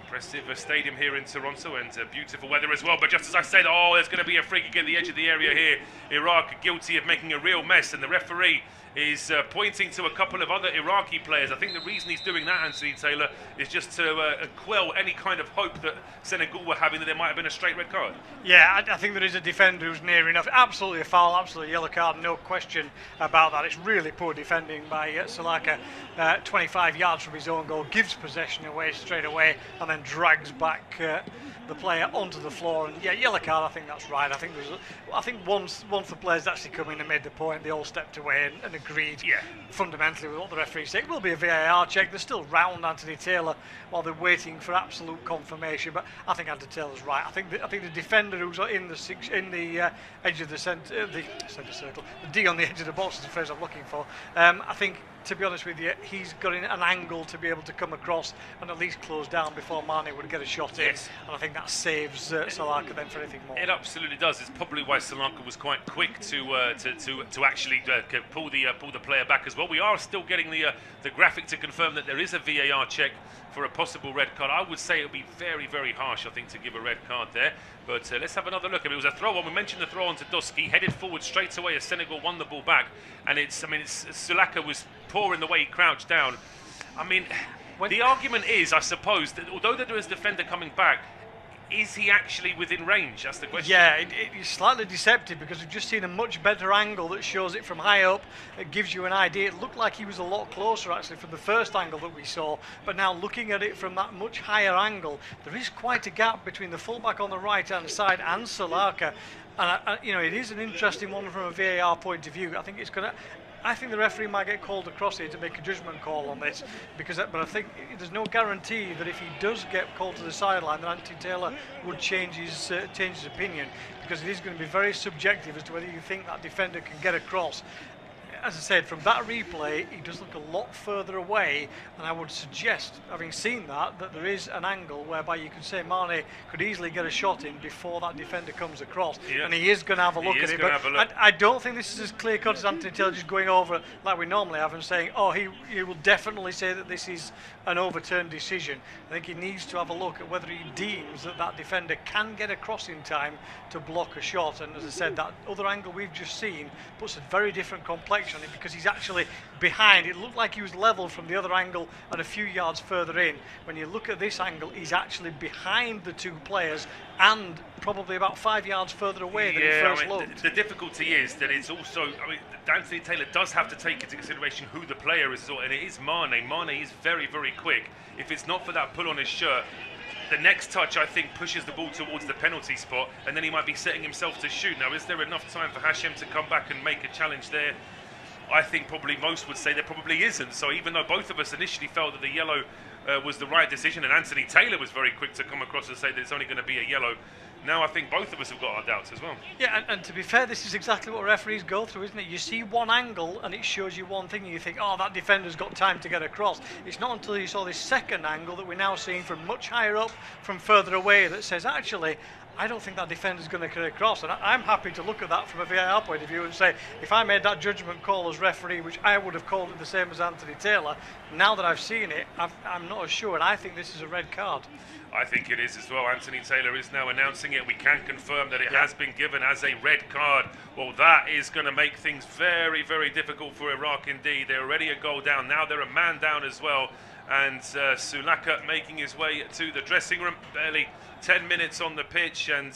Impressive stadium here in Toronto, and beautiful weather as well. But just as I said, there's going to be a free kick at the edge of the area here. Iraq guilty of making a real mess, and the referee is pointing to a couple of other Iraqi players. I think the reason he's doing that, Anthony Taylor, is just to quell any kind of hope that Senegal were having that there might have been a straight red card. Yeah, I think there is a defender who's near enough. Absolutely a foul, absolutely a yellow card, no question about that. It's really poor defending by Salaka. 25 yards from his own goal, gives possession away straight away, and then drags back the player onto the floor. And yeah, yellow card, I think that's right. I think once the players actually come in and made the point, they all stepped away and agreed fundamentally with what the referee said. It will be a VAR check. They're still round Anthony Taylor while they're waiting for absolute confirmation. But I think Anthony Taylor's right. I think the defender who's in the edge of the centre circle, the D on the edge of the box is the phrase I'm looking for. I think, to be honest with you, he's got an angle to be able to come across and at least close down before Mane would get a shot in. And I think that saves Salaka then for anything more. It absolutely does. It's probably why Salaka was quite quick to actually pull the player back as well. We are still getting the graphic to confirm that there is a VAR check for a possible red card. I would say it would be very, very harsh, I think, to give a red card there. But let's have another look. I mean, it was a throw on. We mentioned the throw on to Doski, headed forward straight away as Senegal won the ball back. And Sulaka was poor in the way he crouched down. I mean, the argument is, I suppose, that although there is a defender coming back, is he actually within range? That's the question. Yeah, it's slightly deceptive because we've just seen a much better angle that shows it from high up. It gives you an idea. It looked like he was a lot closer actually from the first angle that we saw, but now looking at it from that much higher angle, there is quite a gap between the fullback on the right hand side and Salaka. And it is an interesting one from a VAR point of view. I think the referee might get called across here to make a judgment call on this, but I think there's no guarantee that if he does get called to the sideline, that Anthony Taylor would change his opinion, because it is going to be very subjective as to whether you think that defender can get across. As I said, from that replay, he does look a lot further away, and I would suggest, having seen that there is an angle whereby you could say Mane could easily get a shot in before that defender comes across, and he is going to have a look at it. But I don't think this is as clear-cut as Anthony Taylor just going over like we normally have and saying, he will definitely say that this is an overturned decision. I think he needs to have a look at whether he deems that defender can get across in time to block a shot. And as I said, that other angle we've just seen puts a very different complexion on it, because he's actually behind. It looked like he was level from the other angle and a few yards further in. When you look at this angle, he's actually behind the two players and probably about 5 yards further away than he first looked. The difficulty is that it's also, Anthony Taylor does have to take into consideration who the player is, and it is Mane. Mane is very, very quick. If it's not for that pull on his shirt, the next touch, I think, pushes the ball towards the penalty spot, and then he might be setting himself to shoot. Now, is there enough time for Hashem to come back and make a challenge there? I think probably most would say there probably isn't. So even though both of us initially felt that the yellow was the right decision, and Anthony Taylor was very quick to come across and say that it's only going to be a yellow, now I think both of us have got our doubts as well. Yeah, and to be fair, this is exactly what referees go through, isn't it? You see one angle and it shows you one thing and you think, that defender's got time to get across. It's not until you saw this second angle that we're now seeing from much higher up, from further away, that says, actually, I don't think that defender's going to get across. And I'm happy to look at that from a VAR point of view and say, if I made that judgment call as referee, which I would have called it the same as Anthony Taylor, now that I've seen it, I'm not as sure, and I think this is a red card. I think it is as well. Anthony Taylor is now announcing it. We can confirm that it has been given as a red card. Well, that is going to make things very, very difficult for Iraq indeed. They're already a goal down. Now they're a man down as well. And Sulaka making his way to the dressing room. Barely 10 minutes on the pitch, and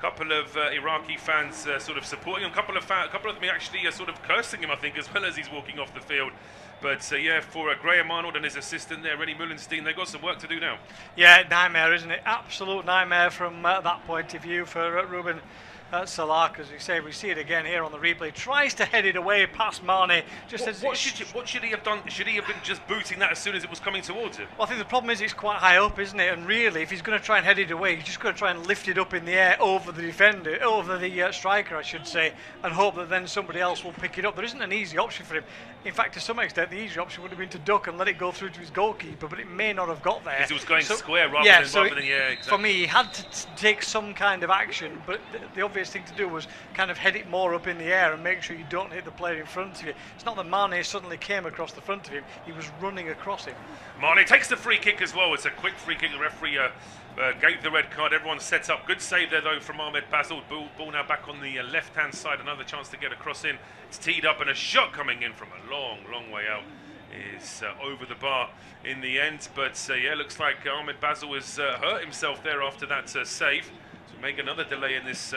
couple of Iraqi fans sort of supporting him. A couple of them actually sort of cursing him, I think, as well as he's walking off the field. But yeah, for Graham Arnold and his assistant there, Rennie Mullenstein, they've got some work to do now. Yeah, nightmare, isn't it? Absolute nightmare from that point of view for Ruben Salah. As you say, we see it again here on the replay. Tries to head it away past Mane. What should he have done? Should he have been just booting that as soon as it was coming towards him? Well, I think the problem is it's quite high up, isn't it? And really, if he's going to try and head it away, he's just going to try and lift it up in the air over the defender, over the striker, I should say, and hope that then somebody else will pick it up. There isn't an easy option for him. In fact, to some extent, the easy option would have been to duck and let it go through to his goalkeeper, but it may not have got there. Because it was going square rather than exactly. For me, he had to take some kind of action, but the obvious thing to do was kind of head it more up in the air and make sure you don't hit the player in front of you. It's not that Mane suddenly came across the front of him, he was running across him. Mane takes the free kick as well. It's a quick free kick. The referee gave the red card. Everyone's set up. Good save there though from Ahmed Basil. Ball now back on the left hand side. Another chance to get a cross in. It's teed up and a shot coming in from a long way out is over the bar in the end. But yeah, looks like Ahmed Basil has hurt himself there after that save. Make another delay in this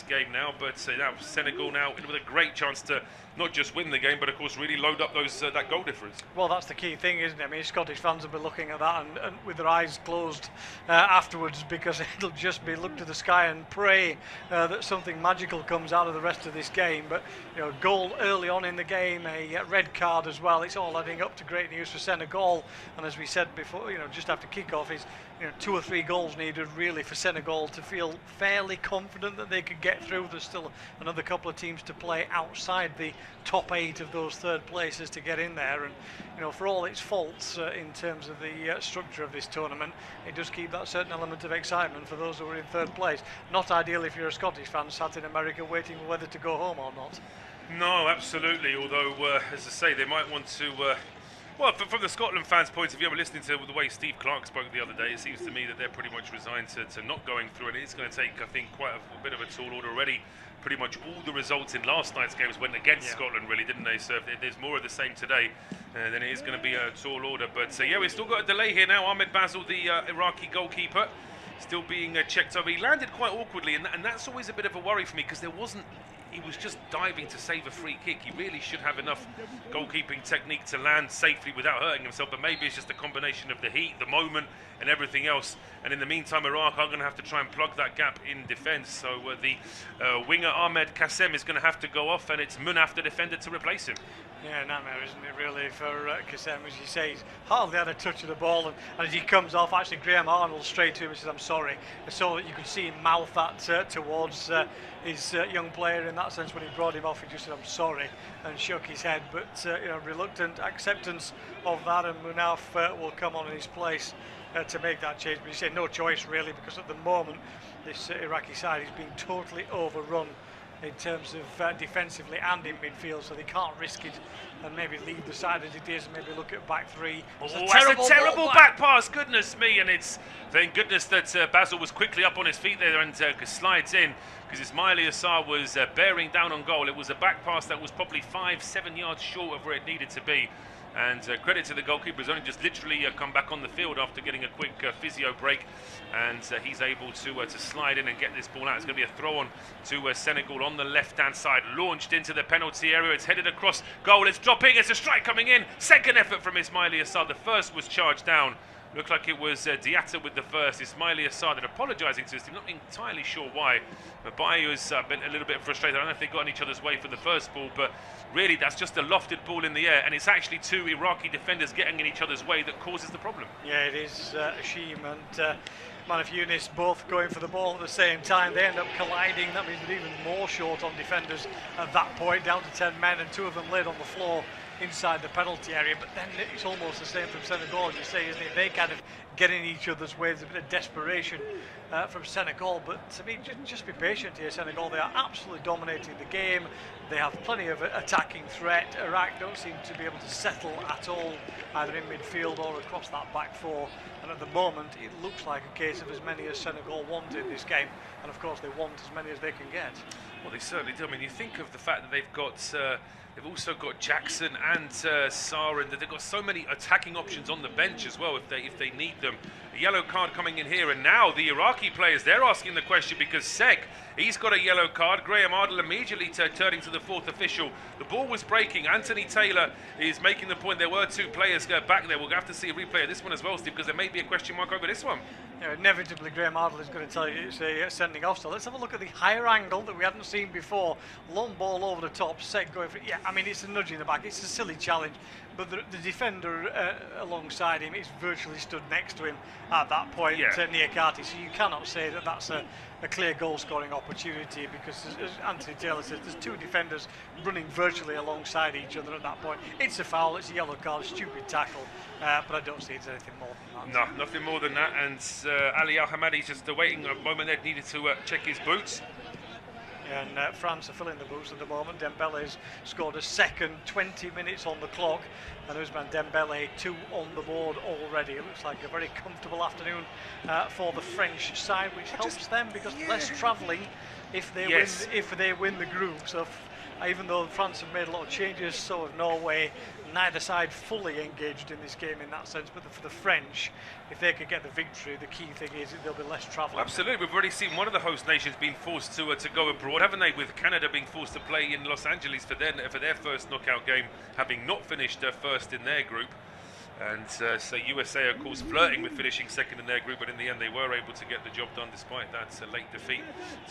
game now, but now Senegal now with a great chance to not just win the game, but of course really load up those that goal difference. Well, that's the key thing, isn't it? I mean, Scottish fans will be looking at that and with their eyes closed afterwards, because it'll just be look to the sky and pray that something magical comes out of the rest of this game. But you know, goal early on in the game, a red card as well. It's all adding up to great news for Senegal. And as we said before, you know, just after kick-off is 2 or 3 goals needed really for Senegal to feel fairly confident that they could get through. There's still another couple of teams to play outside the top 8 of those third places to get in there, and you know, for all its faults in terms of the structure of this tournament, it does keep that certain element of excitement for those who are in third place. Not ideal if you're a Scottish fan sat in America waiting for whether to go home or not. No, absolutely, although as I say, they might want to well, from the Scotland fans' point of view, I'm listening to the way Steve Clarke spoke the other day. It seems to me that they're pretty much resigned to not going through, and it's going to take, I think, quite a bit of a tall order already. Pretty much all the results in last night's games went against Scotland, really, didn't they? So if there's more of the same today, then it is going to be a tall order. But yeah, we've still got a delay here now. Ahmed Basil, the Iraqi goalkeeper, still being checked over. He landed quite awkwardly, and that's always a bit of a worry for me, because he was just diving to save a free kick. He really should have enough goalkeeping technique to land safely without hurting himself, but maybe it's just a combination of the heat, the moment, and everything else. And in the meantime, Iraq are going to have to try and plug that gap in defence. So the winger Ahmed Kassem is going to have to go off, and it's Munaf, the defender, to replace him. Yeah, nightmare, isn't it, really, for Kassem? As you say, he's hardly had a touch of the ball, and as he comes off, actually Graham Arnold straight to him and says, "I'm sorry." So that you could see him mouth that towards his young player. In that sense, when he brought him off, he just said, "I'm sorry," and shook his head. But you know, reluctant acceptance of that, and Munaf will come on in his place to make that change. But you say no choice really, because at the moment this Iraqi side is being totally overrun in terms of defensively and in midfield, so they can't risk it and maybe leave the side as it is and maybe look at back three. It's a terrible back pass, goodness me, and it's thank goodness that Basil was quickly up on his feet there and slides in, because Ismaili Assar was bearing down on goal. It was a back pass that was probably 5-7 yards short of where it needed to be. And credit to the goalkeeper, who's only just literally come back on the field after getting a quick physio break, and he's able to slide in and get this ball out. It's going to be a throw on to Senegal on the left-hand side, launched into the penalty area. It's headed across goal. It's dropping. It's a strike coming in. Second effort from Ismaili Assar. The first was charged down. Looked like it was Diatta with the first. Ismaili Assar apologising to his team, not entirely sure why. But Baye was a little bit frustrated. I don't know if they got in each other's way for the first ball, but really that's just a lofted ball in the air, and it's actually 2 Iraqi defenders getting in each other's way that causes the problem. Yeah, it is Hashim and Manaf Yunus both going for the ball at the same time. They end up colliding. That means they're even more short on defenders at that point, down to 10 men, and 2 of them laid on the floor inside the penalty area. But then it's almost the same from Senegal, as you say, isn't it? They kind of get in each other's way. There's a bit of desperation from Senegal, but to me, just be patient here, Senegal. They are absolutely dominating the game. They have plenty of attacking threat. Iraq don't seem to be able to settle at all, either in midfield or across that back four. And at the moment, it looks like a case of as many as Senegal want in this game. And of course, they want as many as they can get. Well, they certainly do. I mean, you think of the fact that they've got... they've also got Jackson and Sarr, and they've got so many attacking options on the bench as well if they need them. yellow card coming in here, and now the Iraqi players, they're asking the question because Sk, he's got a yellow card. Graham Ardle immediately turning to the fourth official. The ball was breaking. Anthony Taylor is making the point there were two players back there. We'll have to see a replay of this one as well, Steve, because there may be a question mark over this one. Yeah, inevitably Graham Ardle is going to tell you it's a sending off. So let's have a look at the higher angle that we hadn't seen before. Long ball over the top, Sk going for it. Yeah, I mean, it's a nudge in the back. It's a silly challenge. But the defender alongside him is virtually stood next to him at that point, near Carty. So you cannot say that that's a clear goal-scoring opportunity, because, as Anthony Taylor says, there's two defenders running virtually alongside each other at that point. It's a foul, it's a yellow card, stupid tackle, but I don't see it's anything more than that. No, nothing more than that. And Ali Al-Hamadi's just waiting a moment there, needed to check his boots. And France are filling the boots at the moment. Dembele's scored a second, 20 minutes on the clock, and Ousmane Dembele 2 on the board already. It looks like a very comfortable afternoon for the French side, which helps them because less travelling if they win the group. So even though France have made a lot of changes, so have Norway. Neither side fully engaged in this game in that sense, but for the French, if they could get the victory, the key thing is that there'll be less travel. Absolutely, we've already seen one of the host nations being forced to go abroad, haven't they? With Canada being forced to play in Los Angeles for their first knockout game, having not finished first in their group. And so USA, of course, flirting with finishing second in their group, but in the end they were able to get the job done despite that late defeat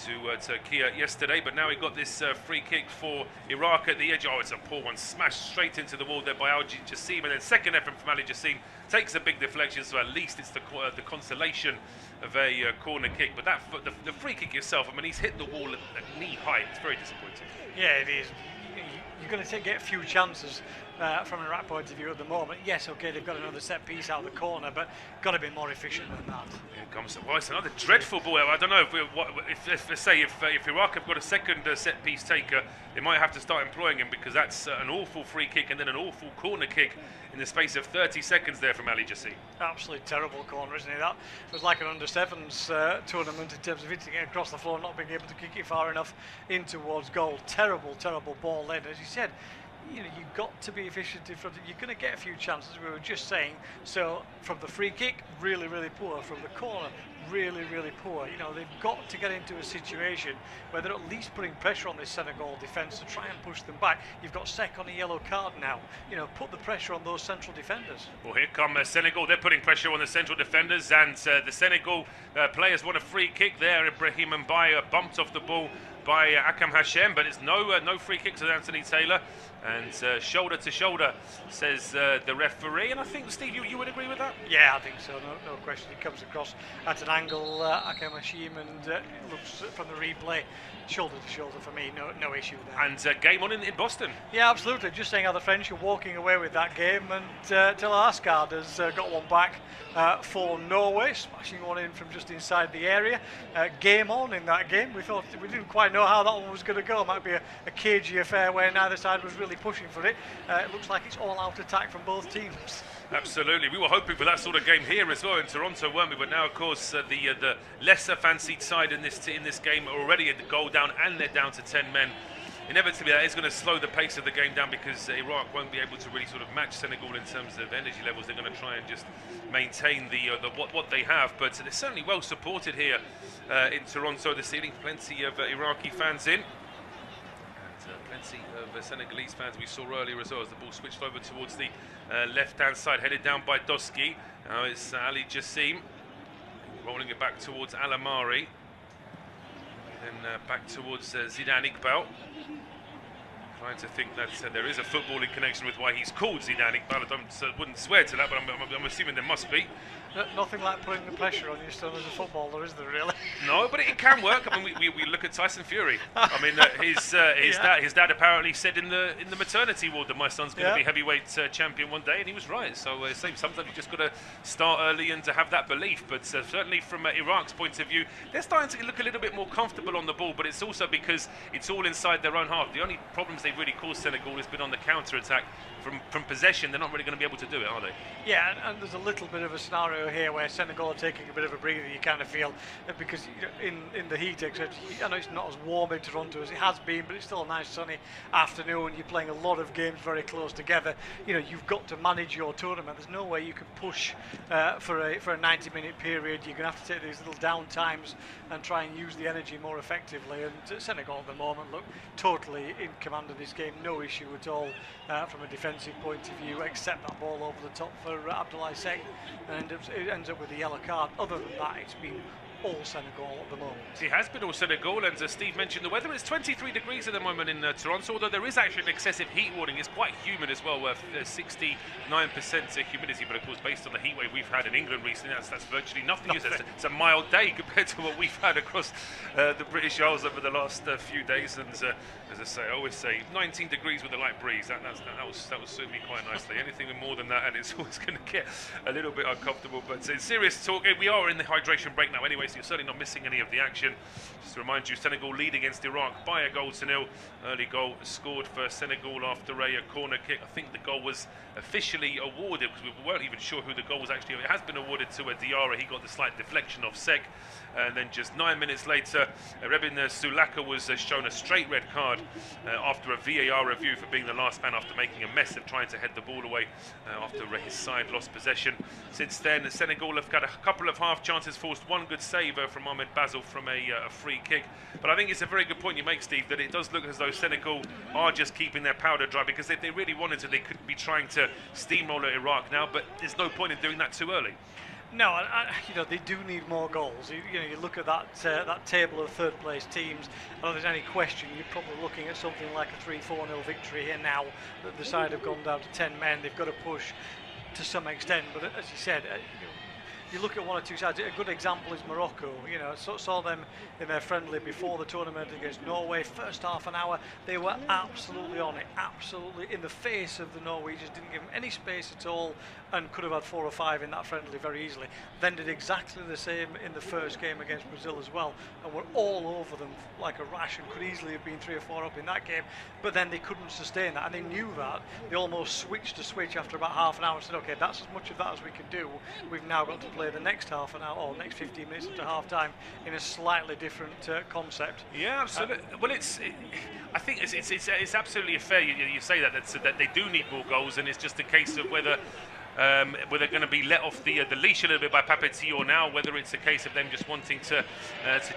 to Turkey yesterday. But now we got this free kick for Iraq at the edge. Oh, it's a poor one, smashed straight into the wall there by Al Jassim, and then second effort from Ali Jassim takes a big deflection, so at least it's the consolation of a corner kick. But that the free kick itself, I mean, he's hit the wall at knee height. It's very disappointing. Yeah, it is. You're going to get a few chances from an Iraq point of view at the moment. Yes, okay, they've got another set piece out of the corner, but got to be more efficient than that. Here comes it's another dreadful ball. I don't know if Iraq have got a second set piece taker, they might have to start employing him, because that's an awful free kick and then an awful corner kick in the space of 30 seconds there from Ali Jassim. Absolutely terrible corner, isn't it? That was like an under-sevens tournament in terms of hitting it across the floor, not being able to kick it far enough in towards goal. Terrible, terrible ball led. As you said, you know, you've got to be efficient in front of you. You're going to get a few chances, we were just saying. So from the free kick, really, really poor. From the corner, really, really poor. You know, they've got to get into a situation where they're at least putting pressure on this Senegal defence to try and push them back. You've got Sk on a yellow card now. You know, put the pressure on those central defenders. Well, here come Senegal. They're putting pressure on the central defenders, and the Senegal players want a free kick there. Ibrahim Mbaye bumped off the ball by Akam Hashem, but it's no free kick to Anthony Taylor, and shoulder to shoulder, says the referee. And I think, Steve, you would agree with that? Yeah, I think so, no question. He comes across at an angle, Akam Hashem, and it looks from the replay, shoulder to shoulder for me, no issue there. And game on in Boston. Yeah, absolutely. Just saying how the French are walking away with that game, and Tela Asgard has got one back for Norway, smashing one in from just inside the area. Game on in that game. We didn't quite know how that one was going to go. It might be a cagey affair where neither side was really pushing for it. It looks like it's all-out attack from both teams. Absolutely, we were hoping for that sort of game here as well in Toronto, weren't we? But now, of course, the lesser fancied side in this game are already at the goal down, and they're down to 10 men. Inevitably, that is going to slow the pace of the game down, because Iraq won't be able to really sort of match Senegal in terms of energy levels. They're going to try and just maintain what they have, but they're certainly well supported here in Toronto this evening. Plenty of Iraqi fans in. Plenty of Senegalese fans we saw earlier as well, as the ball switched over towards the left-hand side, headed down by Doski. Now it's Ali Jassim rolling it back towards Alamari, then back towards Zidane Iqbal. Trying to think that there is a footballing connection with why he's called Zidane Iqbal. I wouldn't swear to that, but I'm assuming there must be. Nothing like putting the pressure on your son as a footballer, is there really? No, but it can work. I mean, we look at Tyson Fury. I mean, his dad apparently said in the maternity ward that my son's going to be heavyweight champion one day, and he was right. So sometimes you just got to start early and to have that belief. But certainly from Iraq's point of view, they're starting to look a little bit more comfortable on the ball. But it's also because it's all inside their own half. The only problems they they've really caused Senegal has been on the counter-attack. From possession, they're not really going to be able to do it, are they? Yeah, and there's a little bit of a scenario here where Senegal are taking a bit of a breather, you kind of feel, because in the heat, etc. I know it's not as warm in Toronto as it has been, but it's still a nice sunny afternoon. You're playing a lot of games very close together. You've got to manage your tournament. There's no way you can push for a 90-minute period. You're going to have to take these little down times and try and use the energy more effectively. And Senegal at the moment look totally in command of this game, no issue at all from a defensive point of view, except that ball over the top for Abdoulaye Seck, and it ends up with a yellow card. Other than that, it's been all Senegal at the moment. It has been all Senegal, and as Steve mentioned, the weather is 23 degrees at the moment in Toronto, although there is actually an excessive heat warning. It's quite humid as well, 69% humidity, but of course based on the heat wave we've had in England recently, that's virtually nothing. It's a mild day compared to what we've had across the British Isles over the last few days, and as I always say, 19 degrees with a light breeze, that will suit me quite nicely. Anything more than that and it's always going to get a little bit uncomfortable. But in serious talk, we are in the hydration break now anyway, so you're certainly not missing any of the action. Just to remind you, Senegal lead against Iraq by 1-0. Early goal scored for Senegal after a corner kick. I think the goal was officially awarded, because we weren't even sure who the goal was actually. It has been awarded to Diarra. He got the slight deflection of Sek. And then just 9 minutes later, Rebin Sulaka was shown a straight red card after a VAR review for being the last man after making a mess of trying to head the ball away after his side lost possession. Since then, Senegal have got a couple of half chances, forced one good save from Ahmed Basil from a free kick. But I think it's a very good point you make, Steve, that it does look as though Senegal are just keeping their powder dry, because if they really wanted to, they could be trying to steamroller Iraq now, but there's no point in doing that too early. No, they do need more goals. You look at that table of third-place teams. I don't think there's any question you're probably looking at something like a 3-4-0 victory here now. That the side have gone down to 10 men. They've got to push to some extent. But as you said, you look at one or two sides. A good example is Morocco. Saw them in their friendly before the tournament against Norway. First half an hour, they were absolutely on it, absolutely in the face of the Norwegians. Didn't give them any space at all, and could have had 4 or 5 in that friendly very easily. Then did exactly the same in the first game against Brazil as well, and were all over them like a rash, and could easily have been 3 or 4 up in that game. But then they couldn't sustain that, and they knew that. They almost switched a switch after about half an hour and said, okay, that's as much of that as we can do. We've now got to play the next half an hour or next 15 minutes into half time in a slightly different concept. Yeah, absolutely. Well, I think it's absolutely fair. You say that they do need more goals, and it's just a case of whether they're going to be let off the leash a little bit by Papeti, or now whether it's a case of them just wanting to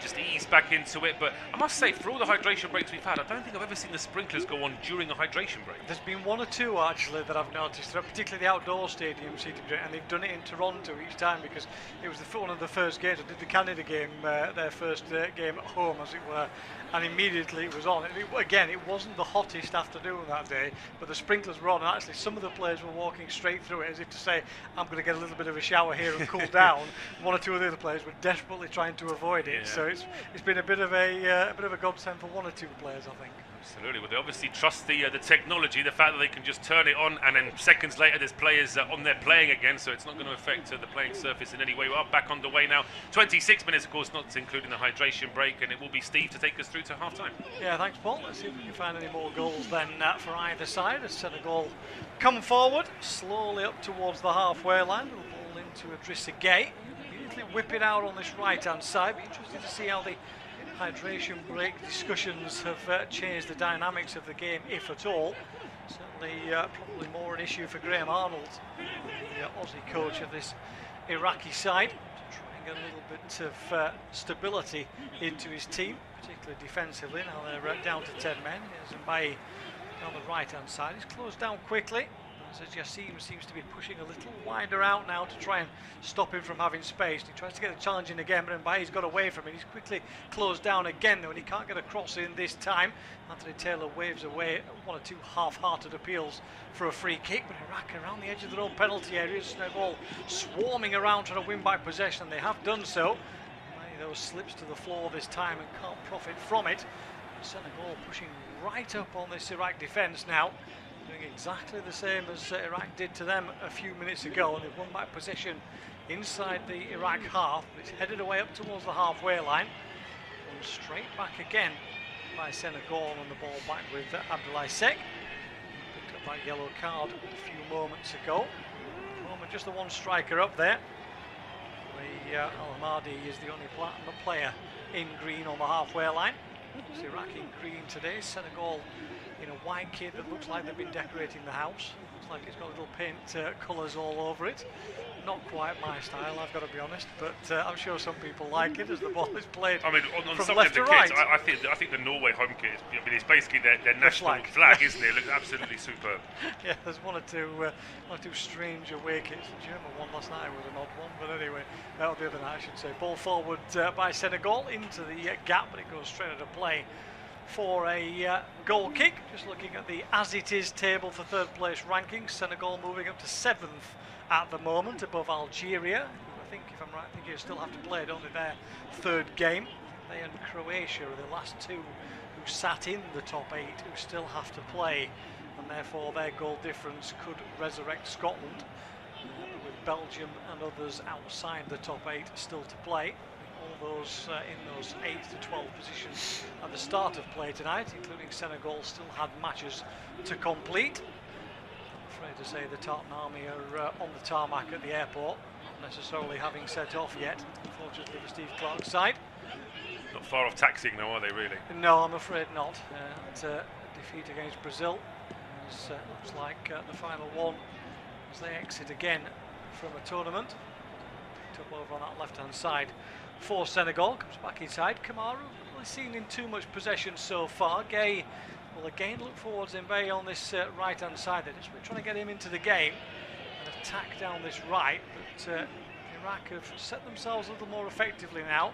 just ease back into it. But I must say, for all the hydration breaks we've had, I don't think I've ever seen the sprinklers go on during a hydration break. There's been 1 or 2 actually that I've noticed, particularly the outdoor stadiums seem to be, and they've done it in Toronto each time, because it was one of the first games. I did the Canada game, their first game at home, as it were, and immediately it was on. Again, it wasn't the hottest afternoon that day, but the sprinklers were on, and actually some of the players were walking straight through it as if to say, I'm going to get a little bit of a shower here and cool down. 1 or 2 of the other players were desperately trying to avoid it. Yeah. So it's been a bit of a godsend for 1 or 2 players, I think. Absolutely. Well, they obviously trust the technology, the fact that they can just turn it on, and then seconds later there's players on there playing again, so it's not going to affect the playing surface in any way. We are back on the way now. 26 minutes, of course, not including the hydration break, and it will be Steve to take us through to half-time. Yeah, thanks, Paul. Let's see if we can find any more goals then for either side, as Senegal come forward slowly up towards the halfway line. We'll ball into Idrissa Gueye. Immediately whip it out on this right-hand side. Be interested to see how the hydration break discussions have changed the dynamics of the game, if at all. Certainly probably more an issue for Graham Arnold, the Aussie coach of this Iraqi side, to try and get a little bit of stability into his team, particularly defensively. Now they're down to 10 men. Here's Mbaye down the right hand side. He's closed down quickly, as Yassim seems to be pushing a little wider out now to try and stop him from having space. He tries to get the challenge in again, but Mbaye's got away from it. He's quickly closed down again though, and he can't get a cross in this time. Anthony Taylor waves away 1 or 2 half-hearted appeals for a free kick, but Iraq around the edge of their own penalty areas, all swarming around trying to win back possession. They have done so. Mbaye though slips to the floor this time and can't profit from it. Senegal pushing right up on this Iraq defence now, doing exactly the same as Iraq did to them a few minutes ago, and they've won back possession inside the Iraq half. It's headed away up towards the halfway line and straight back again by Senegal, and the ball back with Abdoulaye Sek. Picked up that yellow card a few moments ago. At the moment, just the one striker up there. Al-Mahdi is the only player in green on the halfway line. It's Iraq in green today. Senegal in a white kit that looks like they've been decorating the house. Looks like it's got little paint colours all over it. Not quite my style, I've got to be honest, but I'm sure some people like it as the ball is played. I mean, on from some left of the to kits, right. I think the Norway home kit, it's basically their national flag, isn't it? It looks absolutely superb. Yeah, there's one or two strange away kits. The German one last night was an odd one, but anyway, the other night I should say. Ball forward by Senegal into the gap, but it goes straight into play for a goal kick. Just looking at the as it is table for third place rankings, Senegal moving up to 7th at the moment, above Algeria, who I think, if I'm right, I think you still have to play, don't they, their third game. They and Croatia are the last two who sat in the top 8 who still have to play, and therefore their goal difference could resurrect Scotland, with Belgium and others outside the top 8 still to play. All those in those 8 to 12 positions at the start of play tonight, including Senegal, still had matches to complete. I'm afraid to say the Tartan Army are on the tarmac at the airport, not necessarily having set off yet, unfortunately for Steve Clarke's side. Not far off taxiing though, are they really? No, I'm afraid not. Defeat against Brazil looks like the final one as they exit again from a tournament. Picked up over on that left-hand side for Senegal, comes back inside. Kamaru, not really seen in too much possession so far. Gay will again look forwards in Bay on this right-hand side. They're just trying to get him into the game and attack down this right, but Iraq have set themselves a little more effectively now,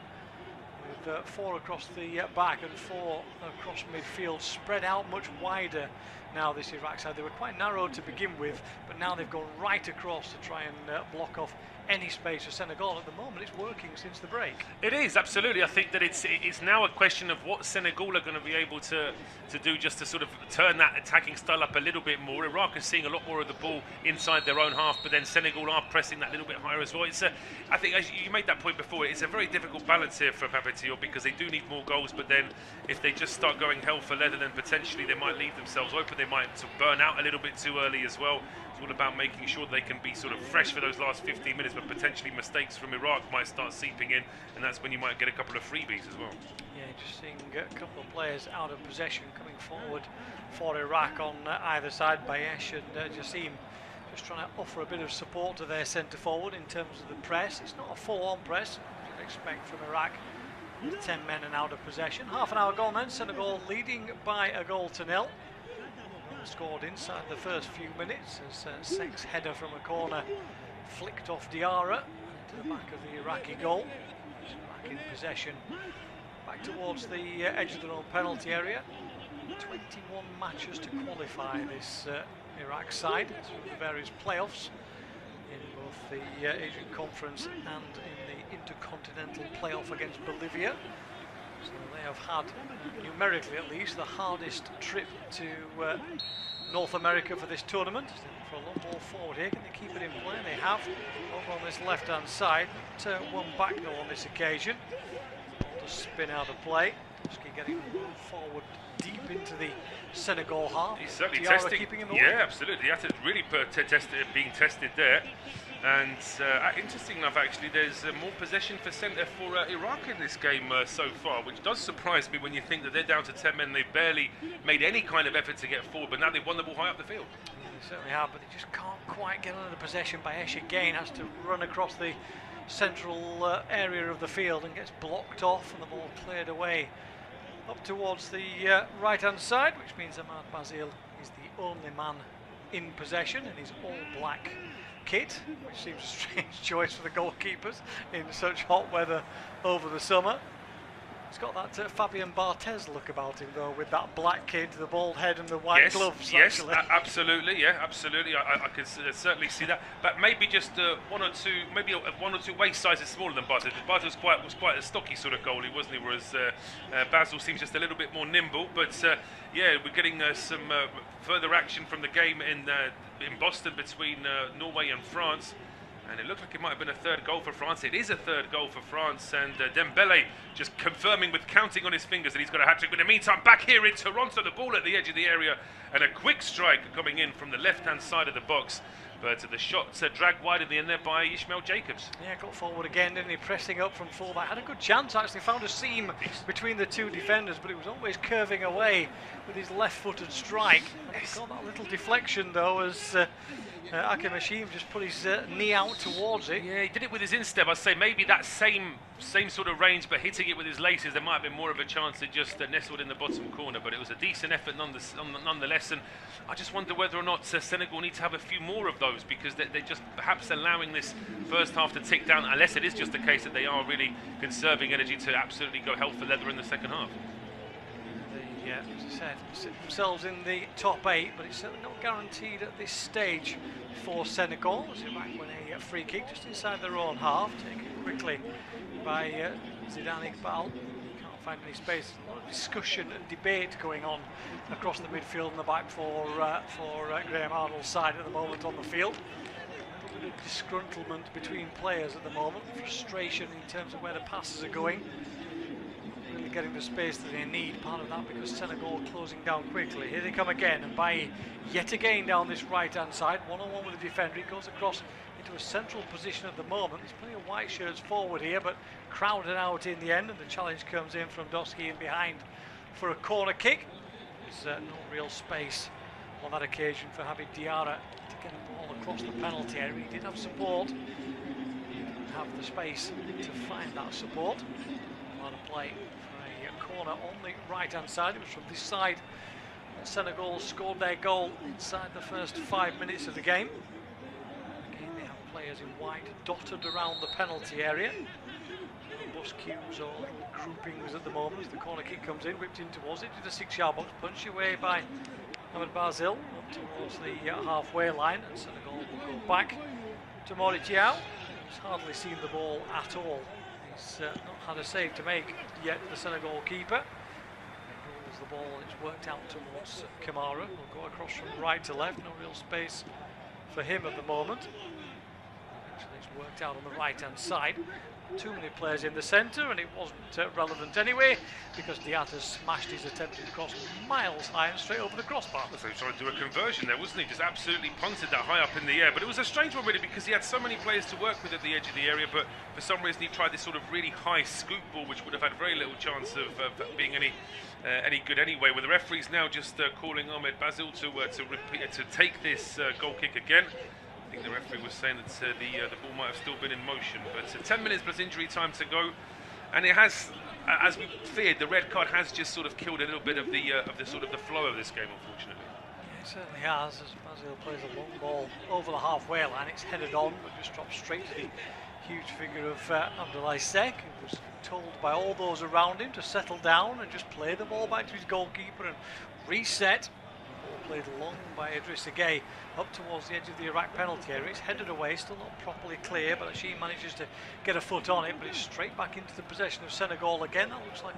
with 4 across the back and 4 across midfield, spread out much wider now this Iraq side. They were quite narrow to begin with, but now they've gone right across to try and block off any space for Senegal. At the moment it's working since the break. It is, absolutely. I think that it's now a question of what Senegal are going to be able to do just to sort of turn that attacking style up a little bit more. Iraq is seeing a lot more of the ball inside their own half, but then Senegal are pressing that little bit higher as well. It's I think, as you made that point before, it's a very difficult balance here for Papetior, because they do need more goals, but then if they just start going hell for leather, then potentially they might leave themselves open. They might sort of burn out a little bit too early as well. It's all about making sure they can be sort of fresh for those last 15 minutes, but potentially mistakes from Iraq might start seeping in, and that's when you might get a couple of freebies as well. Yeah, just seeing a couple of players out of possession coming forward for Iraq on either side. Bayesh and Jassim just trying to offer a bit of support to their centre forward in terms of the press. It's not a full-on press, as you'd expect from Iraq, with 10 men and out of possession. Half an hour gone then, Senegal leading by a goal to nil. Scored inside the first few minutes as Sek's header from a corner flicked off Diarra into the back of the Iraqi goal. Back in possession, back towards the edge of their own penalty area. 21 matches to qualify this Iraq side through the various playoffs in both the Asian Conference and in the Intercontinental playoff against Bolivia. So they have had, numerically at least, the hardest trip to North America for this tournament. For a long ball forward here, can they keep it in play? They have, over on this left-hand side. But, one back though on this occasion. Ball to spin out of play. Sk getting forward deep into the Senegal half. He's certainly Diarra testing. keeping him away. Yeah, absolutely. He had to really being tested there. And interesting enough, actually, there's more possession for Iraq in this game so far, which does surprise me when you think that they're down to 10 men. They've barely made any kind of effort to get forward, but now they've won the ball high up the field. Yeah, they certainly have, but they just can't quite get under the possession. Bayesh again has to run across the central area of the field and gets blocked off, and the ball cleared away up towards the right-hand side, which means Ahmad Bazil is the only man in possession in his all-black kit, which seems a strange choice for the goalkeepers in such hot weather over the summer. He's got that Fabien Barthez look about him though, with that black kit, the bald head and the white gloves. Yes, actually. absolutely, yeah, absolutely. I could certainly see that, but maybe just one or two waist sizes smaller than Barthez. Barthez was quite a stocky sort of goalie, wasn't he? Whereas Basil seems just a little bit more nimble. But yeah, we're getting some further action from the game in Boston between Norway and France. And it looked like it might have been a third goal for France. It is a third goal for France, and Dembele just confirming with counting on his fingers that he's got a hat-trick. But in the meantime, back here in Toronto, the ball at the edge of the area, and a quick strike coming in from the left-hand side of the box. But the shot's dragged wide in the end there by Ishmael Jacobs. Yeah, got forward again, didn't he? Pressing up from fullback. Had a good chance, actually. Found a seam between the two defenders, but he was always curving away with his left-footed strike. Got that little deflection, though, as Hakim Hashim just put his knee out towards it. Yeah, he did it with his instep. I'd say maybe that same sort of range, but hitting it with his laces, there might have been more of a chance. It just nestled in the bottom corner, but it was a decent effort nonetheless. And I just wonder whether or not Senegal need to have a few more of those, because they're just perhaps allowing this first half to tick down, unless it is just the case that they are really conserving energy to absolutely go hell for leather in the second half. As I said, sit themselves in the top 8, but it's certainly not guaranteed at this stage for Senegal. As Iraq win a free kick just inside their own half, taken quickly by Zidane Iqbal. Can't find any space. A lot of discussion and debate going on across the midfield and the back for Graham Arnold's side at the moment on the field. A little bit of disgruntlement between players at the moment, frustration in terms of where the passes are going. Really getting the space that they need, part of that because Senegal closing down quickly. Here they come again, and Bailly yet again down this right hand side, one-on-one with the defender. He goes across into a central position at the moment. There's plenty of white shirts forward here, but crowded out in the end, and the challenge comes in from Doski in behind for a corner kick. There's no real space on that occasion for Habib Diarra to get a ball across the penalty area. He did have support, he didn't have the space to find that support. On a play for a corner on the right hand side. It was from this side that Senegal scored their goal inside the first 5 minutes of the game. Again, they have players in white dotted around the penalty area. Bus cubes or little groupings at the moment as the corner kick comes in, whipped in towards it to the 6-yard box, punched away by Ahmed Bazil up towards the halfway line, and Senegal will go back to Moric Diaw, who's hardly seen the ball at all. He's not had a save to make yet, the Senegal keeper. He rolls the ball, it's worked out towards Kamara. Will go across from right to left, no real space for him at the moment. Actually, it's worked out on the right hand side. Too many players in the centre, and it wasn't relevant anyway because Diatta smashed his attempted cross miles high and straight over the crossbar. So he was trying to do a conversion there, wasn't he? Just absolutely punted that high up in the air. But it was a strange one really, because he had so many players to work with at the edge of the area, but for some reason he tried this sort of really high scoop ball, which would have had very little chance of being any good anyway. With the referees now just calling Ahmed Bazil to take this goal kick again. I think the referee was saying that the ball might have still been in motion, but 10 minutes plus injury time to go, and it has, as we feared, the red card has just sort of killed a little bit of the sort of the flow of this game, unfortunately. Yeah, it certainly has, as Bazil plays a long ball over the halfway line. It's headed on, but just drops straight to the huge figure of Abdoulaye Seck, who was told by all those around him to settle down and just play the ball back to his goalkeeper and reset. Played long by Idrissa Gueye up towards the edge of the Iraq penalty area. It's headed away, still not properly clear, but Hashim manages to get a foot on it, but it's straight back into the possession of Senegal again. That looks like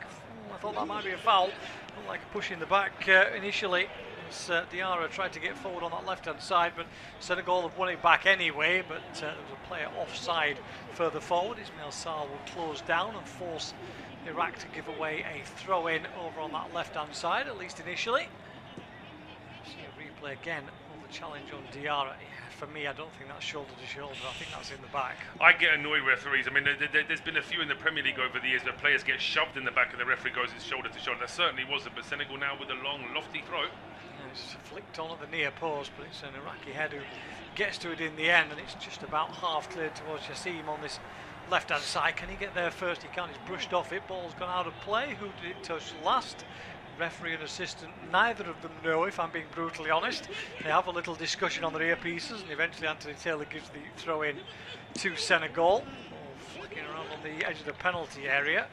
I thought that might be a foul. Looked like a push in the back initially as Diarra tried to get forward on that left hand side, but Senegal have won it back anyway. But there was a player offside further forward. Ismail Sarr will close down and force Iraq to give away a throw in over on that left hand side, at least initially. Again on the challenge on Diarra. For me, I don't think that's shoulder to shoulder. I think that's in the back. I get annoyed with referees. I mean, there's been a few in the Premier League over the years where players get shoved in the back and the referee goes it's shoulder to shoulder. That certainly wasn't, but Senegal now with a long, lofty throw. Yeah, it's flicked on at the near post, but it's an Iraqi head who gets to it in the end, and it's just about half cleared towards Yassim on this left-hand side. Can he get there first? He can't. He's brushed off it. Ball's gone out of play. Who did it touch last? Referee and assistant, neither of them know, if I'm being brutally honest. They have a little discussion on their earpieces, and eventually Anthony Taylor gives the throw in to Senegal. Flicking around on the edge of the penalty area.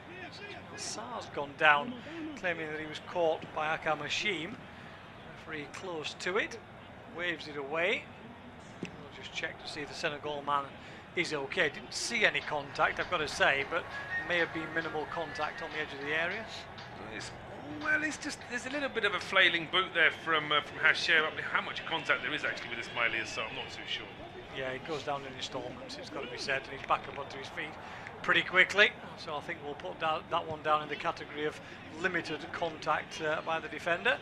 Sarr's gone down, claiming that he was caught by Hakim Hashim. Referee close to it, waves it away. We'll just check to see if the Senegal man is okay. Didn't see any contact, I've got to say, but may have been minimal contact on the edge of the area. It's Well, it's just there's a little bit of a flailing boot there from Hashem. I mean, how much contact there is actually with Ismaili Assar, I'm not too sure. Yeah, it goes down in installments, it's got to be said, and he's back up onto his feet pretty quickly. So I think we'll put that one down in the category of limited contact by the defender.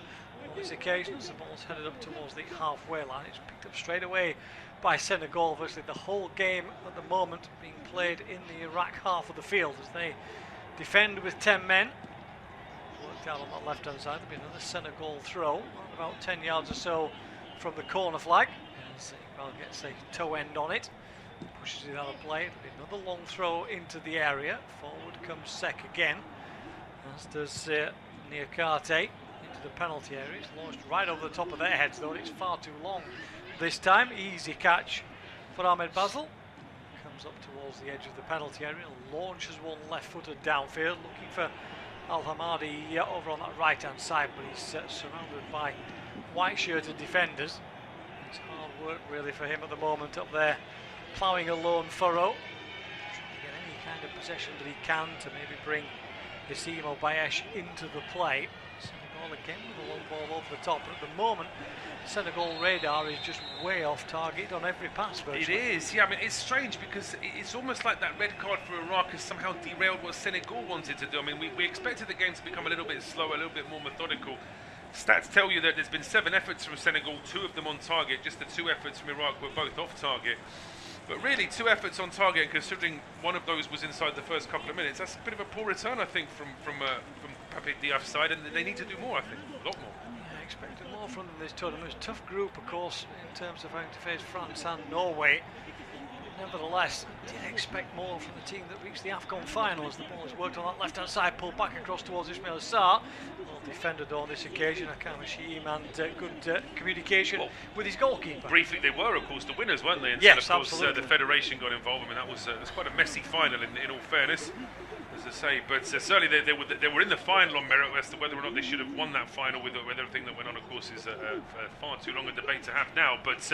On this occasion, the ball's headed up towards the halfway line. It's picked up straight away by Senegal. Obviously, the whole game at the moment being played in the Iraq half of the field as they defend with 10 men. Worked out on that left-hand side. There'll be another Senegal throw, about 10 yards or so from the corner flag. Senegal gets a toe end on it, pushes it out of play. There'll be another long throw into the area. Forward comes Sk again, as does Niakate. The penalty area. It's launched right over the top of their heads, though. It's far too long this time. Easy catch for Ahmed Basel. Comes up towards the edge of the penalty area, launches one left-footed downfield, looking for Al Hamadi over on that right-hand side, but he's surrounded by white-shirted defenders. It's hard work really for him at the moment up there, ploughing a lone furrow, trying to get any kind of possession that he can to maybe bring Yassimo Bayesh into the play. Senegal again with a long ball over the top, but at the moment Senegal radar is just way off target on every pass virtually. It is, yeah. I mean, it's strange because it's almost like that red card for Iraq has somehow derailed what Senegal wanted to do. I mean, we expected the game to become a little bit slower, a little bit more methodical. Stats tell you that there's been 7 efforts from Senegal, 2 of them on target. Just the 2 efforts from Iraq were both off target. But really, 2 efforts on target, and considering one of those was inside the first couple of minutes, that's a bit of a poor return, I think, from Pape Diaf's side, and they need to do more, I think, a lot more. Yeah, expected more from them this tournament. It's a tough group, of course, in terms of having to face France and Norway. Nevertheless, did expect more from the team that reached the AFCON final as the ball has worked on that left-hand side, pulled back across towards Ismail Assar. Well defended on this occasion, Akama Sheem, and good communication with his goalkeeper. Briefly, they were, of course, the winners, weren't they? And yes, then, of course, absolutely. The Federation got involved. I mean, that was quite a messy final, in all fairness, as I say. But certainly they were in the final on merit. As to whether or not they should have won that final with everything that went on, of course, is a far too long a debate to have now. But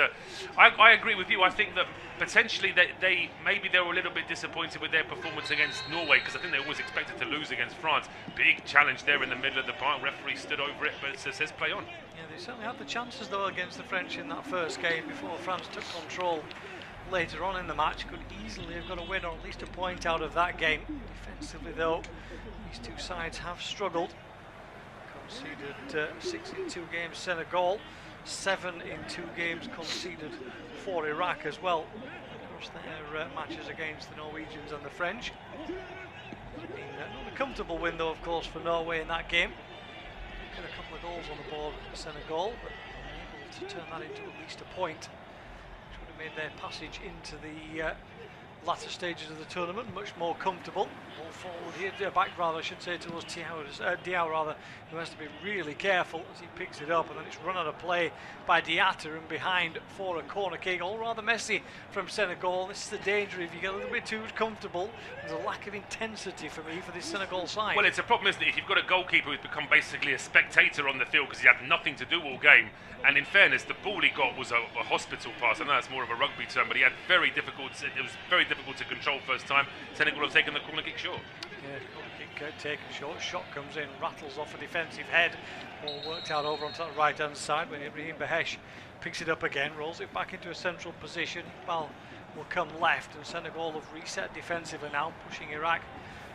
I agree with you. I think that potentially they were a little bit disappointed with their performance against Norway, because I think they always expected to lose against France. Big challenge there in the middle of the park. Referee stood over it, but it says play on. Yeah, they certainly had the chances though against the French in that first game before France took control later on in the match. Could easily have got a win or at least a point out of that game. Defensively though, these two sides have struggled. Conceded 6 in 2 games Senegal, 7 in 2 games conceded for Iraq as well across their matches against the Norwegians and the French. Not a comfortable win though, of course, for Norway in that game. Got a couple of goals on the board for Senegal, but able to turn that into at least a point, which would have made their passage into the latter stages of the tournament much more comfortable. Ball forward here, back rather, I should say, towards Diao rather, who has to be really careful as he picks it up, and then it's run out of play by Diatta and behind for a corner kick. All rather messy from Senegal. This is the danger if you get a little bit too comfortable. There's a lack of intensity for me for this Senegal side. Well, it's a problem, isn't it? If you've got a goalkeeper who's become basically a spectator on the field because he had nothing to do all game, and in fairness, the ball he got was a hospital pass. I know that's more of a rugby term, but it was very difficult to control first time. Senegal have taken the corner kick short. Yeah, corner kick taken short. Shot comes in, rattles off a defensive head. Ball worked out over onto the right hand side when Ibrahim Bahesh picks it up again, rolls it back into a central position. Ball will come left, and Senegal have reset defensively now, pushing Iraq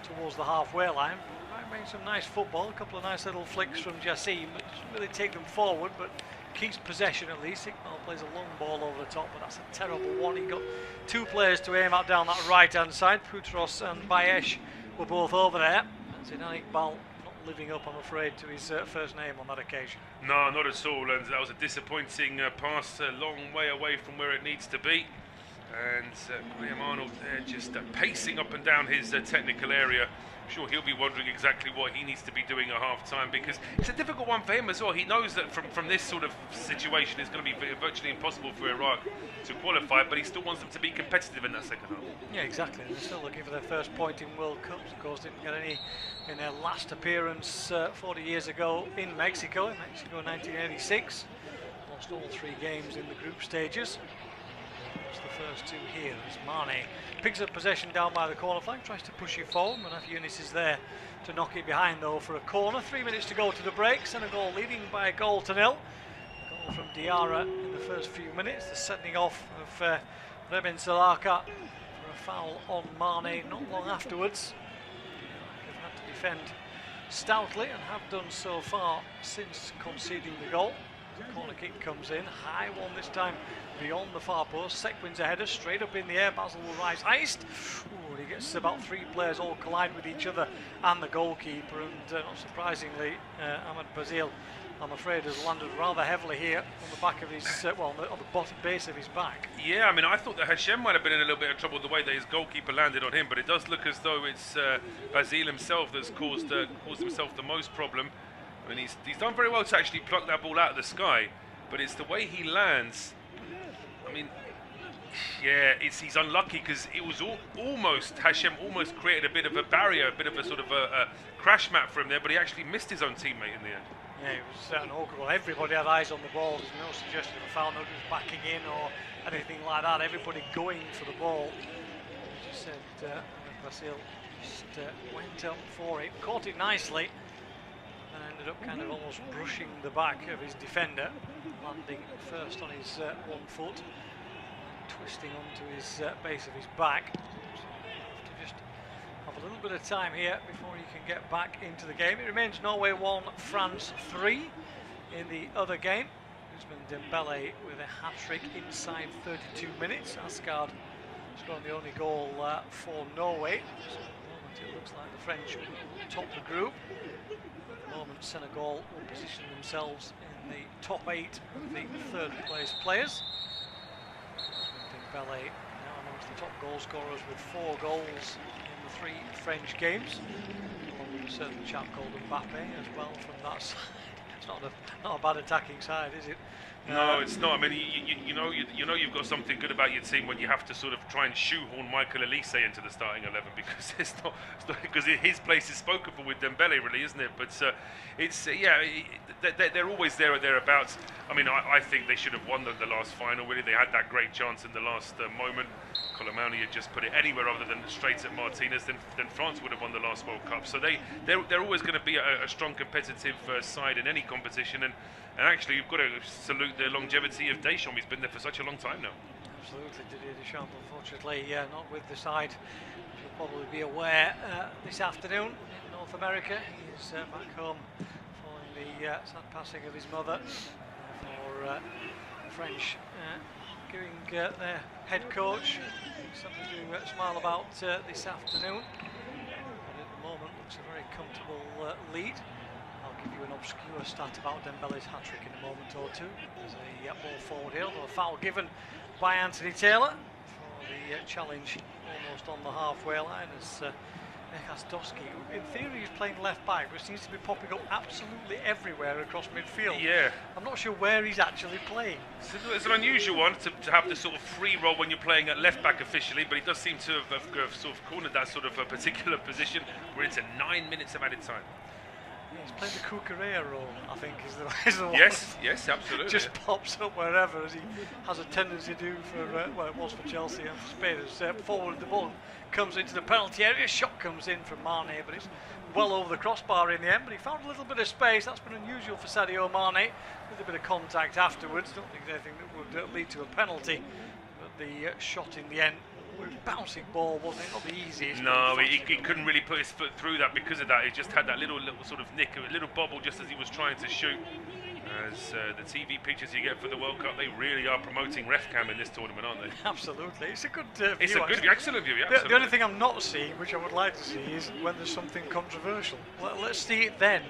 towards the halfway line. Iraq made some nice football, a couple of nice little flicks from Jassim, but doesn't really take them forward, but keeps possession at least. Iqbal plays a long ball over the top, but that's a terrible one. He got 2 players to aim at down that right hand side. Poutros and Bayesh were both over there. Zidane Iqbal not living up, I'm afraid, to his first name on that occasion. No, not at all, and that was a disappointing pass, a long way away from where it needs to be. And Graham Arnold there just pacing up and down his technical area. I'm sure he'll be wondering exactly what he needs to be doing at half-time, because it's a difficult one for him as well. He knows that from this sort of situation it's going to be virtually impossible for Iraq to qualify, but he still wants them to be competitive in that second half. Yeah, exactly. They're still looking for their first point in World Cups. Of course, didn't get any in their last appearance 40 years ago in Mexico 1986. Lost all 3 games in the group stages. Lost the first two here as Mane picks up possession down by the corner flag, tries to push it forward. Manaf Younis is there to knock it behind though for a corner. 3 minutes to go to the break. Senegal leading by a goal to nil. A goal from Diarra in the first few minutes. The setting off of Rebin Salaka for a foul on Mane not long afterwards. They've had to defend stoutly and have done so far since conceding the goal. The corner kick comes in, high one this time beyond the far post. Sk wins a header straight up in the air. Basel will rise highest. He gets about 3 players all collide with each other and the goalkeeper, and not surprisingly Ahmed Bazil, I'm afraid, has landed rather heavily here on the back of his, on the bottom base of his back. Yeah, I mean, I thought that Hashem might have been in a little bit of trouble the way that his goalkeeper landed on him, but it does look as though it's Bazil himself that's caused himself the most problem. I mean, he's done very well to actually pluck that ball out of the sky, but it's the way he lands. I mean, yeah, he's unlucky because it was almost, Hashem almost created a bit of a barrier, a bit of a sort of a crash mat for him there, but he actually missed his own teammate in the end. Yeah, it was an awkward one. Everybody had eyes on the ball. There's no suggestion of a foul, nobody was backing in or anything like that. Everybody going for the ball. As you said, Basil just went up for it, caught it nicely, and ended up kind of almost brushing the back of his defender, landing first on his one foot, twisting onto his base of his back. So have to just have a little bit of time here before he can get back into the game. It remains Norway 1, France 3 in the other game. Usman Dembele with a hat-trick inside 32 minutes. Asgard scoring the only goal for Norway. So at the moment it looks like the French will top the group. At the moment Senegal will position themselves in the top 8 of the third place players. Dembele now amongst the top goal scorers with 4 goals in the 3 French games. Along with a certain chap called Mbappe as well from that side. It's not a bad attacking side, is it? No, it's not. I mean, you know you've got something good about your team when you have to sort of try and shoehorn Michael Elise into the starting 11, because it's not because his place is spoken for with Dembele, really, isn't it? But they're always there or thereabouts. I mean, I think they should have won the last final. Really, they had that great chance in the last moment. Colomani had just put it anywhere other than straight at Martinez, then France would have won the last World Cup. So they're always going to be a strong competitive side in any competition, and actually you've got to salute the longevity of Deschamps. He's been there for such a long time now. Absolutely, Didier Deschamps, unfortunately not with the side. You'll probably be aware this afternoon in North America he's back home following the sad passing of his mother. For French giving their head coach something to smile about this afternoon. But at the moment looks a very comfortable lead. I'll give you an obscure stat about Dembele's hat-trick in a moment or two. There's a ball forward here, a foul given by Anthony Taylor for the challenge almost on the halfway line as Doski, in theory he's playing left back, but seems to be popping up absolutely everywhere across midfield. Yeah. I'm not sure where he's actually playing. It's an unusual one to have the sort of free role when you're playing at left back officially, but he does seem to have sort of cornered that sort of a particular position. We're into 9 minutes of added time. Yeah, he's playing the Cucurella role, I think, is the one. Yes, absolutely. Just pops up wherever, as he has a tendency to do for, well, it was for Chelsea and for Spain. As forward the ball comes into the penalty area, shot comes in from Mane, but it's well over the crossbar in the end. But he found a little bit of space. That's been unusual for Sadio Mane, with a bit of contact afterwards. Don't think there's anything that would lead to a penalty, but the shot in the end, bouncing ball, wasn't it? Not the easiest. No, he couldn't really put his foot through that because of that. He just had that little sort of nick, a little bobble just as he was trying to shoot. As the TV pictures you get for the World Cup, they really are promoting ref cam in this tournament, aren't they? Absolutely, it's a good view. It's a good, excellent view. Yeah, the only thing I'm not seeing, which I would like to see, is when there's something controversial. Let's see it then.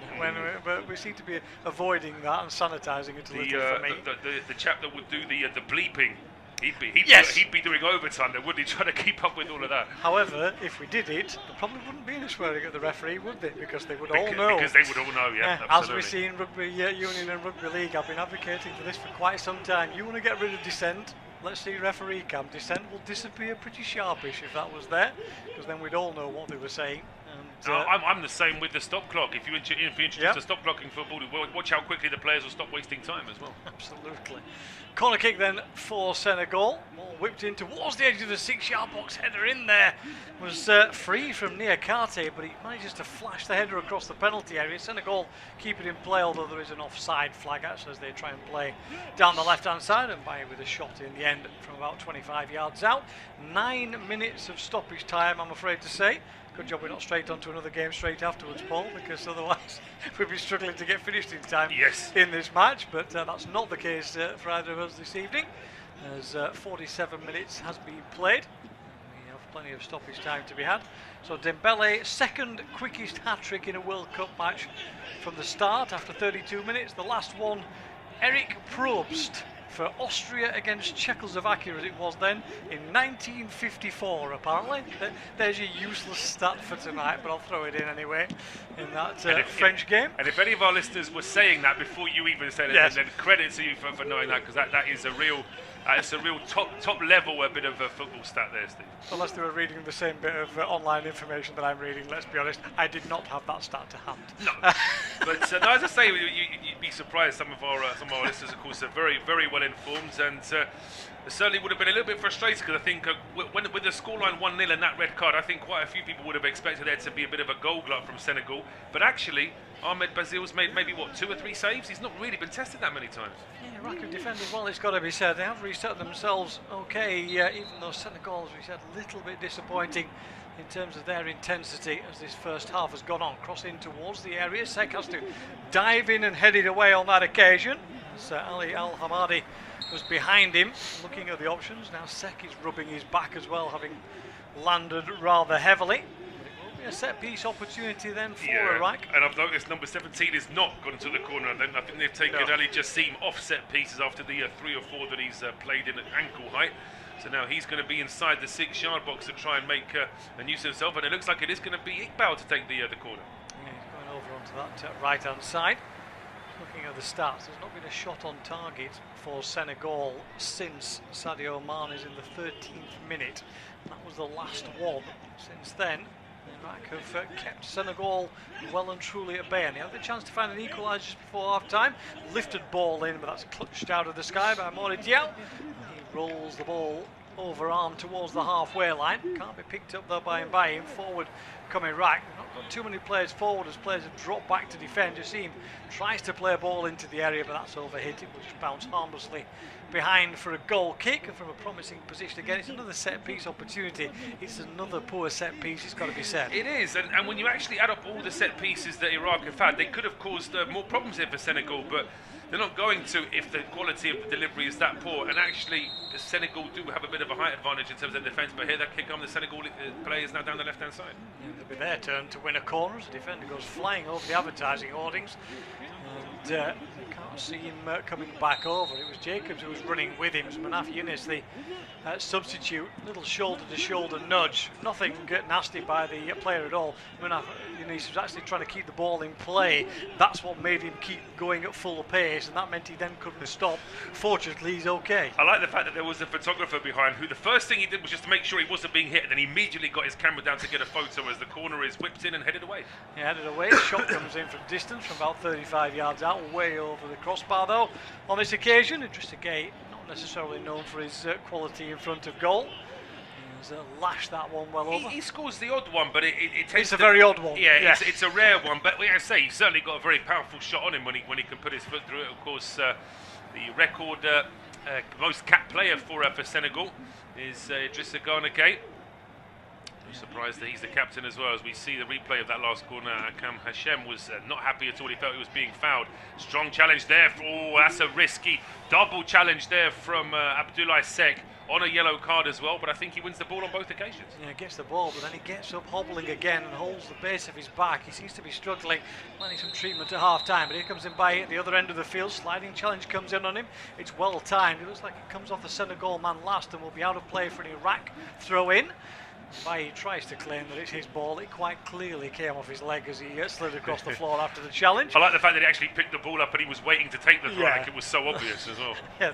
But we seem to be avoiding that and sanitising it a little for me. The chap that would do the bleeping. He'd be doing overtime there, wouldn't he, trying to keep up with all of that. However, if we did it, there probably wouldn't be any swearing at the referee, would they? Because they would all know. Because they would all know, yeah, as we see in Rugby Union and Rugby League, I've been advocating for this for quite some time. You want to get rid of dissent? Let's see referee cam. Dissent will disappear pretty sharpish if that was there, because then we'd all know what they were saying. And, I'm the same with the stop clock. If you introduce a stop clock in football, watch how quickly the players will stop wasting time as well. Absolutely. Corner kick then for Senegal. Ball whipped in towards the edge of the 6-yard box. Header in there was free from Niakate, but he manages to flash the header across the penalty area. Senegal keep it in play, although there is an offside flag as they try and play down the left-hand side, and by with a shot in the end from about 25 yards out. 9 minutes of stoppage time, I'm afraid to say. Good job we're not straight onto another game straight afterwards, Paul, because otherwise we'd be struggling to get finished in time in this match. But that's not the case for either of us this evening, as 47 minutes has been played. We have plenty of stoppage time to be had. So Dembele, second quickest hat-trick in a World Cup match from the start after 32 minutes. The last one, Eric Probst, for Austria against Czechoslovakia as it was then in 1954 apparently. There's your useless stat for tonight, but I'll throw it in anyway in that French game. And if any of our listeners were saying that before you even said it, then credit to you for knowing that, because that is a real top level a bit of a football stat there, Steve. Unless they were reading the same bit of online information that I'm reading, let's be honest, I did not have that stat to hand. No, but no, as I say, you'd be surprised. Some of our listeners, of course, are very, very well informed, and certainly would have been a little bit frustrated, because I think with the scoreline 1-0 and that red card, I think quite a few people would have expected there to be a bit of a goal glut from Senegal. But actually, Ahmed Bazil's made maybe 2 or 3 saves. He's not really been tested that many times. Yeah, Iraq have defended well, it's got to be said. They have reset themselves okay, even though Senegal, as we said, a little bit disappointing in terms of their intensity as this first half has gone on. Cross in towards the area. Sek has to dive in and head it away on that occasion, as Ali Al-Hamadi was behind him looking at the options. Now Sek is rubbing his back as well, having landed rather heavily. A set piece opportunity then for Iraq. And I've noticed number 17 has not gone into the corner. I think they've taken Ali Jassim off set pieces after the 3 or 4 that he's played in at ankle height. So now he's going to be inside the 6-yard box to try and make a use of himself. And it looks like it is going to be Iqbal to take the corner. Yeah, he's going over onto that right-hand side. Looking at the stats, there's not been a shot on target for Senegal since Sadio Mane is in the 13th minute. That was the last one. Since then, Iraq have kept Senegal well and truly at bay, and they had the chance to find an equaliser just before half-time. Lifted ball in, but that's clutched out of the sky by Mori Diaw. He rolls the ball overarm towards the halfway line. Can't be picked up though by him. Forward coming Iraq. Not got too many players forward as players have dropped back to defend. Jassim tries to play a ball into the area, but that's overhit. It will just bounce harmlessly behind for a goal kick, and from a promising position again. It's another set piece opportunity. It's another poor set piece, it's got to be said. It is, and when you actually add up all the set pieces that Iraq have had, they could have caused more problems here for Senegal, but they're not going to if the quality of the delivery is that poor. And actually, the Senegal do have a bit of a height advantage in terms of defence, but here that kick on the Senegal players now down the left-hand side. Yeah, it'll be their turn to win a corner as the defender goes flying over the advertising hoardings. And can't see him coming back over. It was Jacobs who was running with him. So Manaf Yunus, the substitute, little shoulder-to-shoulder nudge. Nothing nasty by the player at all. Manaf Yunus was actually trying to keep the ball in play. That's what made him keep going at full pace, and that meant he then couldn't stop. Fortunately, he's okay. I like the fact that there was a photographer behind who the first thing he did was just to make sure he wasn't being hit, and then he immediately got his camera down to get a photo as the corner is whipped in and headed away. He headed away. Shot comes in from distance, from about 35 yards out, way over the crossbar though. On this occasion, Idrissa Gueye, not necessarily known for his quality in front of goal. He's lashed that one well over. He scores the odd one, but it's a very odd one. Yeah, it's a rare one. But like I say, he's certainly got a very powerful shot on him when he can put his foot through it. Of course, the record most capped player for Senegal is Idrissa Gueye. I'm surprised that he's the captain as well. As we see the replay of that last corner, Akam Hashem was not happy at all. He felt he was being fouled. Strong challenge there. That's a risky double challenge there from Abdoulaye Sek on a yellow card as well. But I think he wins the ball on both occasions. Yeah, he gets the ball, but then he gets up hobbling again and holds the base of his back. He seems to be struggling, planning some treatment at half-time. But here comes Mbaye at the other end of the field. Sliding challenge comes in on him. It's well timed. It looks like it comes off the Senegal man last and will be out of play for an Iraq throw-in. Mbaye tries to claim that it's his ball. It quite clearly came off his leg as he slid across the floor after the challenge. I like the fact that he actually picked the ball up and he was waiting to take the throw. Like it was so obvious as well. Yeah,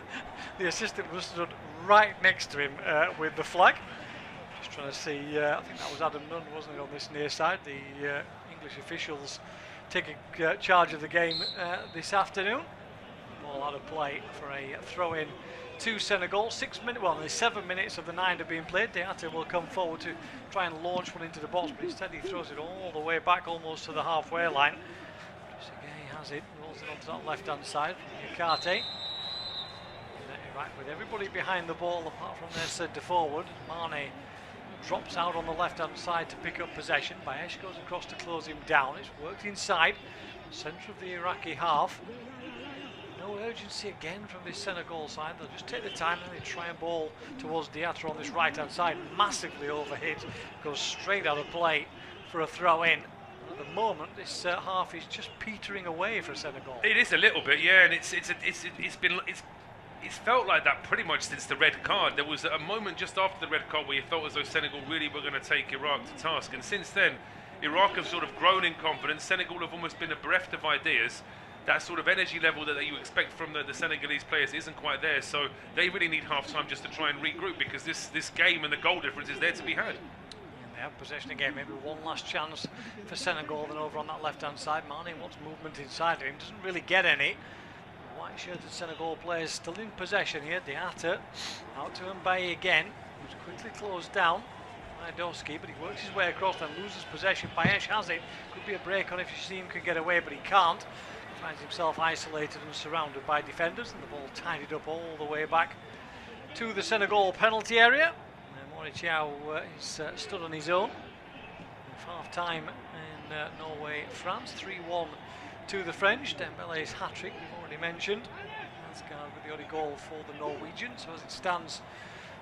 the assistant was stood right next to him with the flag. Just trying to see, I think that was Adam Nunn, wasn't it, on this near side? The English officials taking charge of the game this afternoon. Ball out of play for a throw-in to Senegal. 7 minutes of the 9 have been played. Diatta will come forward to try and launch one into the box, but instead he throws it all the way back almost to the halfway line. He has it, rolls it onto that left-hand side from Yakate. Iraq with everybody behind the ball apart from their centre forward. Mane drops out on the left-hand side to pick up possession. Bayesh goes across to close him down. It's worked inside, centre of the Iraqi half. No urgency again from this Senegal side. They'll just take the time and they try and ball towards Diatta on this right-hand side. Massively overhit, goes straight out of play for a throw-in. At the moment, this half is just petering away for Senegal. It is a little bit, yeah, and it's felt like that pretty much since the red card. There was a moment just after the red card where you felt as though Senegal really were going to take Iraq to task, and since then, Iraq have sort of grown in confidence. Senegal have almost been bereft of ideas. That sort of energy level that you expect from the Senegalese players isn't quite there, so they really need half-time just to try and regroup, because this game and the goal difference is there to be had. They have possession again, maybe one last chance for Senegal. Then over on that left-hand side, Mane wants movement inside of him, doesn't really get any. White-shirted Senegal players still in possession here. Diatta out to Mbaye again, who's quickly closed down by Doski, but he works his way across and loses possession. Bayesh has it, could be a break on if you see him can get away, but he can't. Finds himself isolated and surrounded by defenders, and the ball tidied up all the way back to the Senegal penalty area. Morichiao is stood on his own. Half-time in Norway, France, 3-1 to the French. Dembele's hat-trick, we've already mentioned. Asgard with the only goal for the Norwegians. So as it stands,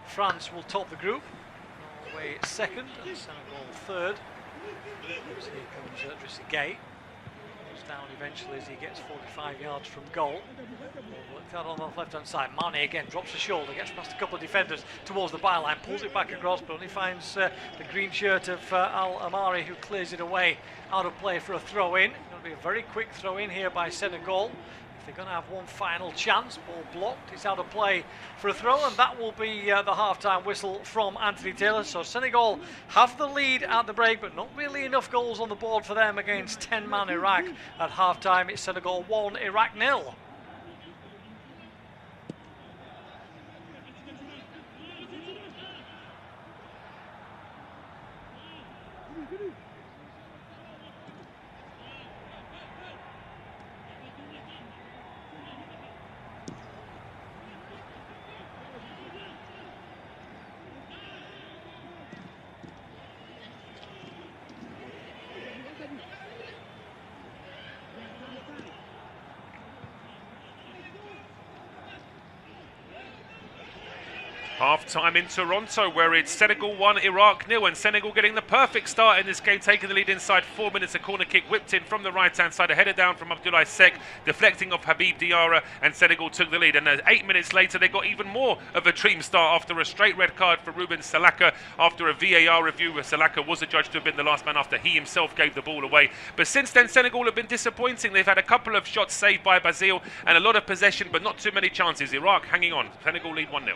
France will top the group. Norway second and Senegal third. So here comes Drissé down eventually as he gets 45 yards from goal. Worked out on the left-hand side. Mane again drops the shoulder, gets past a couple of defenders towards the byline, pulls it back across, but only finds the green shirt of Al Amari, who clears it away out of play for a throw-in. Going to be a very quick throw-in here by Senegal. If they're going to have one final chance, ball blocked, it's out of play for a throw, and that will be the half-time whistle from Anthony Taylor. So Senegal have the lead at the break, but not really enough goals on the board for them against 10-man Iraq. At half-time, it's Senegal 1, Iraq 0. Half-time in Toronto, where it's Senegal 1, Iraq 0, and Senegal getting the perfect start in this game, taking the lead inside 4 minutes. A corner kick whipped in from the right-hand side, a header down from Abdoulaye Seck, deflecting off Habib Diarra, and Senegal took the lead. And 8 minutes later, they got even more of a dream start after a straight red card for Ruben Salaka. After a VAR review, where Salaka was adjudged to have been the last man after he himself gave the ball away. But since then, Senegal have been disappointing. They've had a couple of shots saved by Basile and a lot of possession, but not too many chances. Iraq hanging on. Senegal lead 1-0.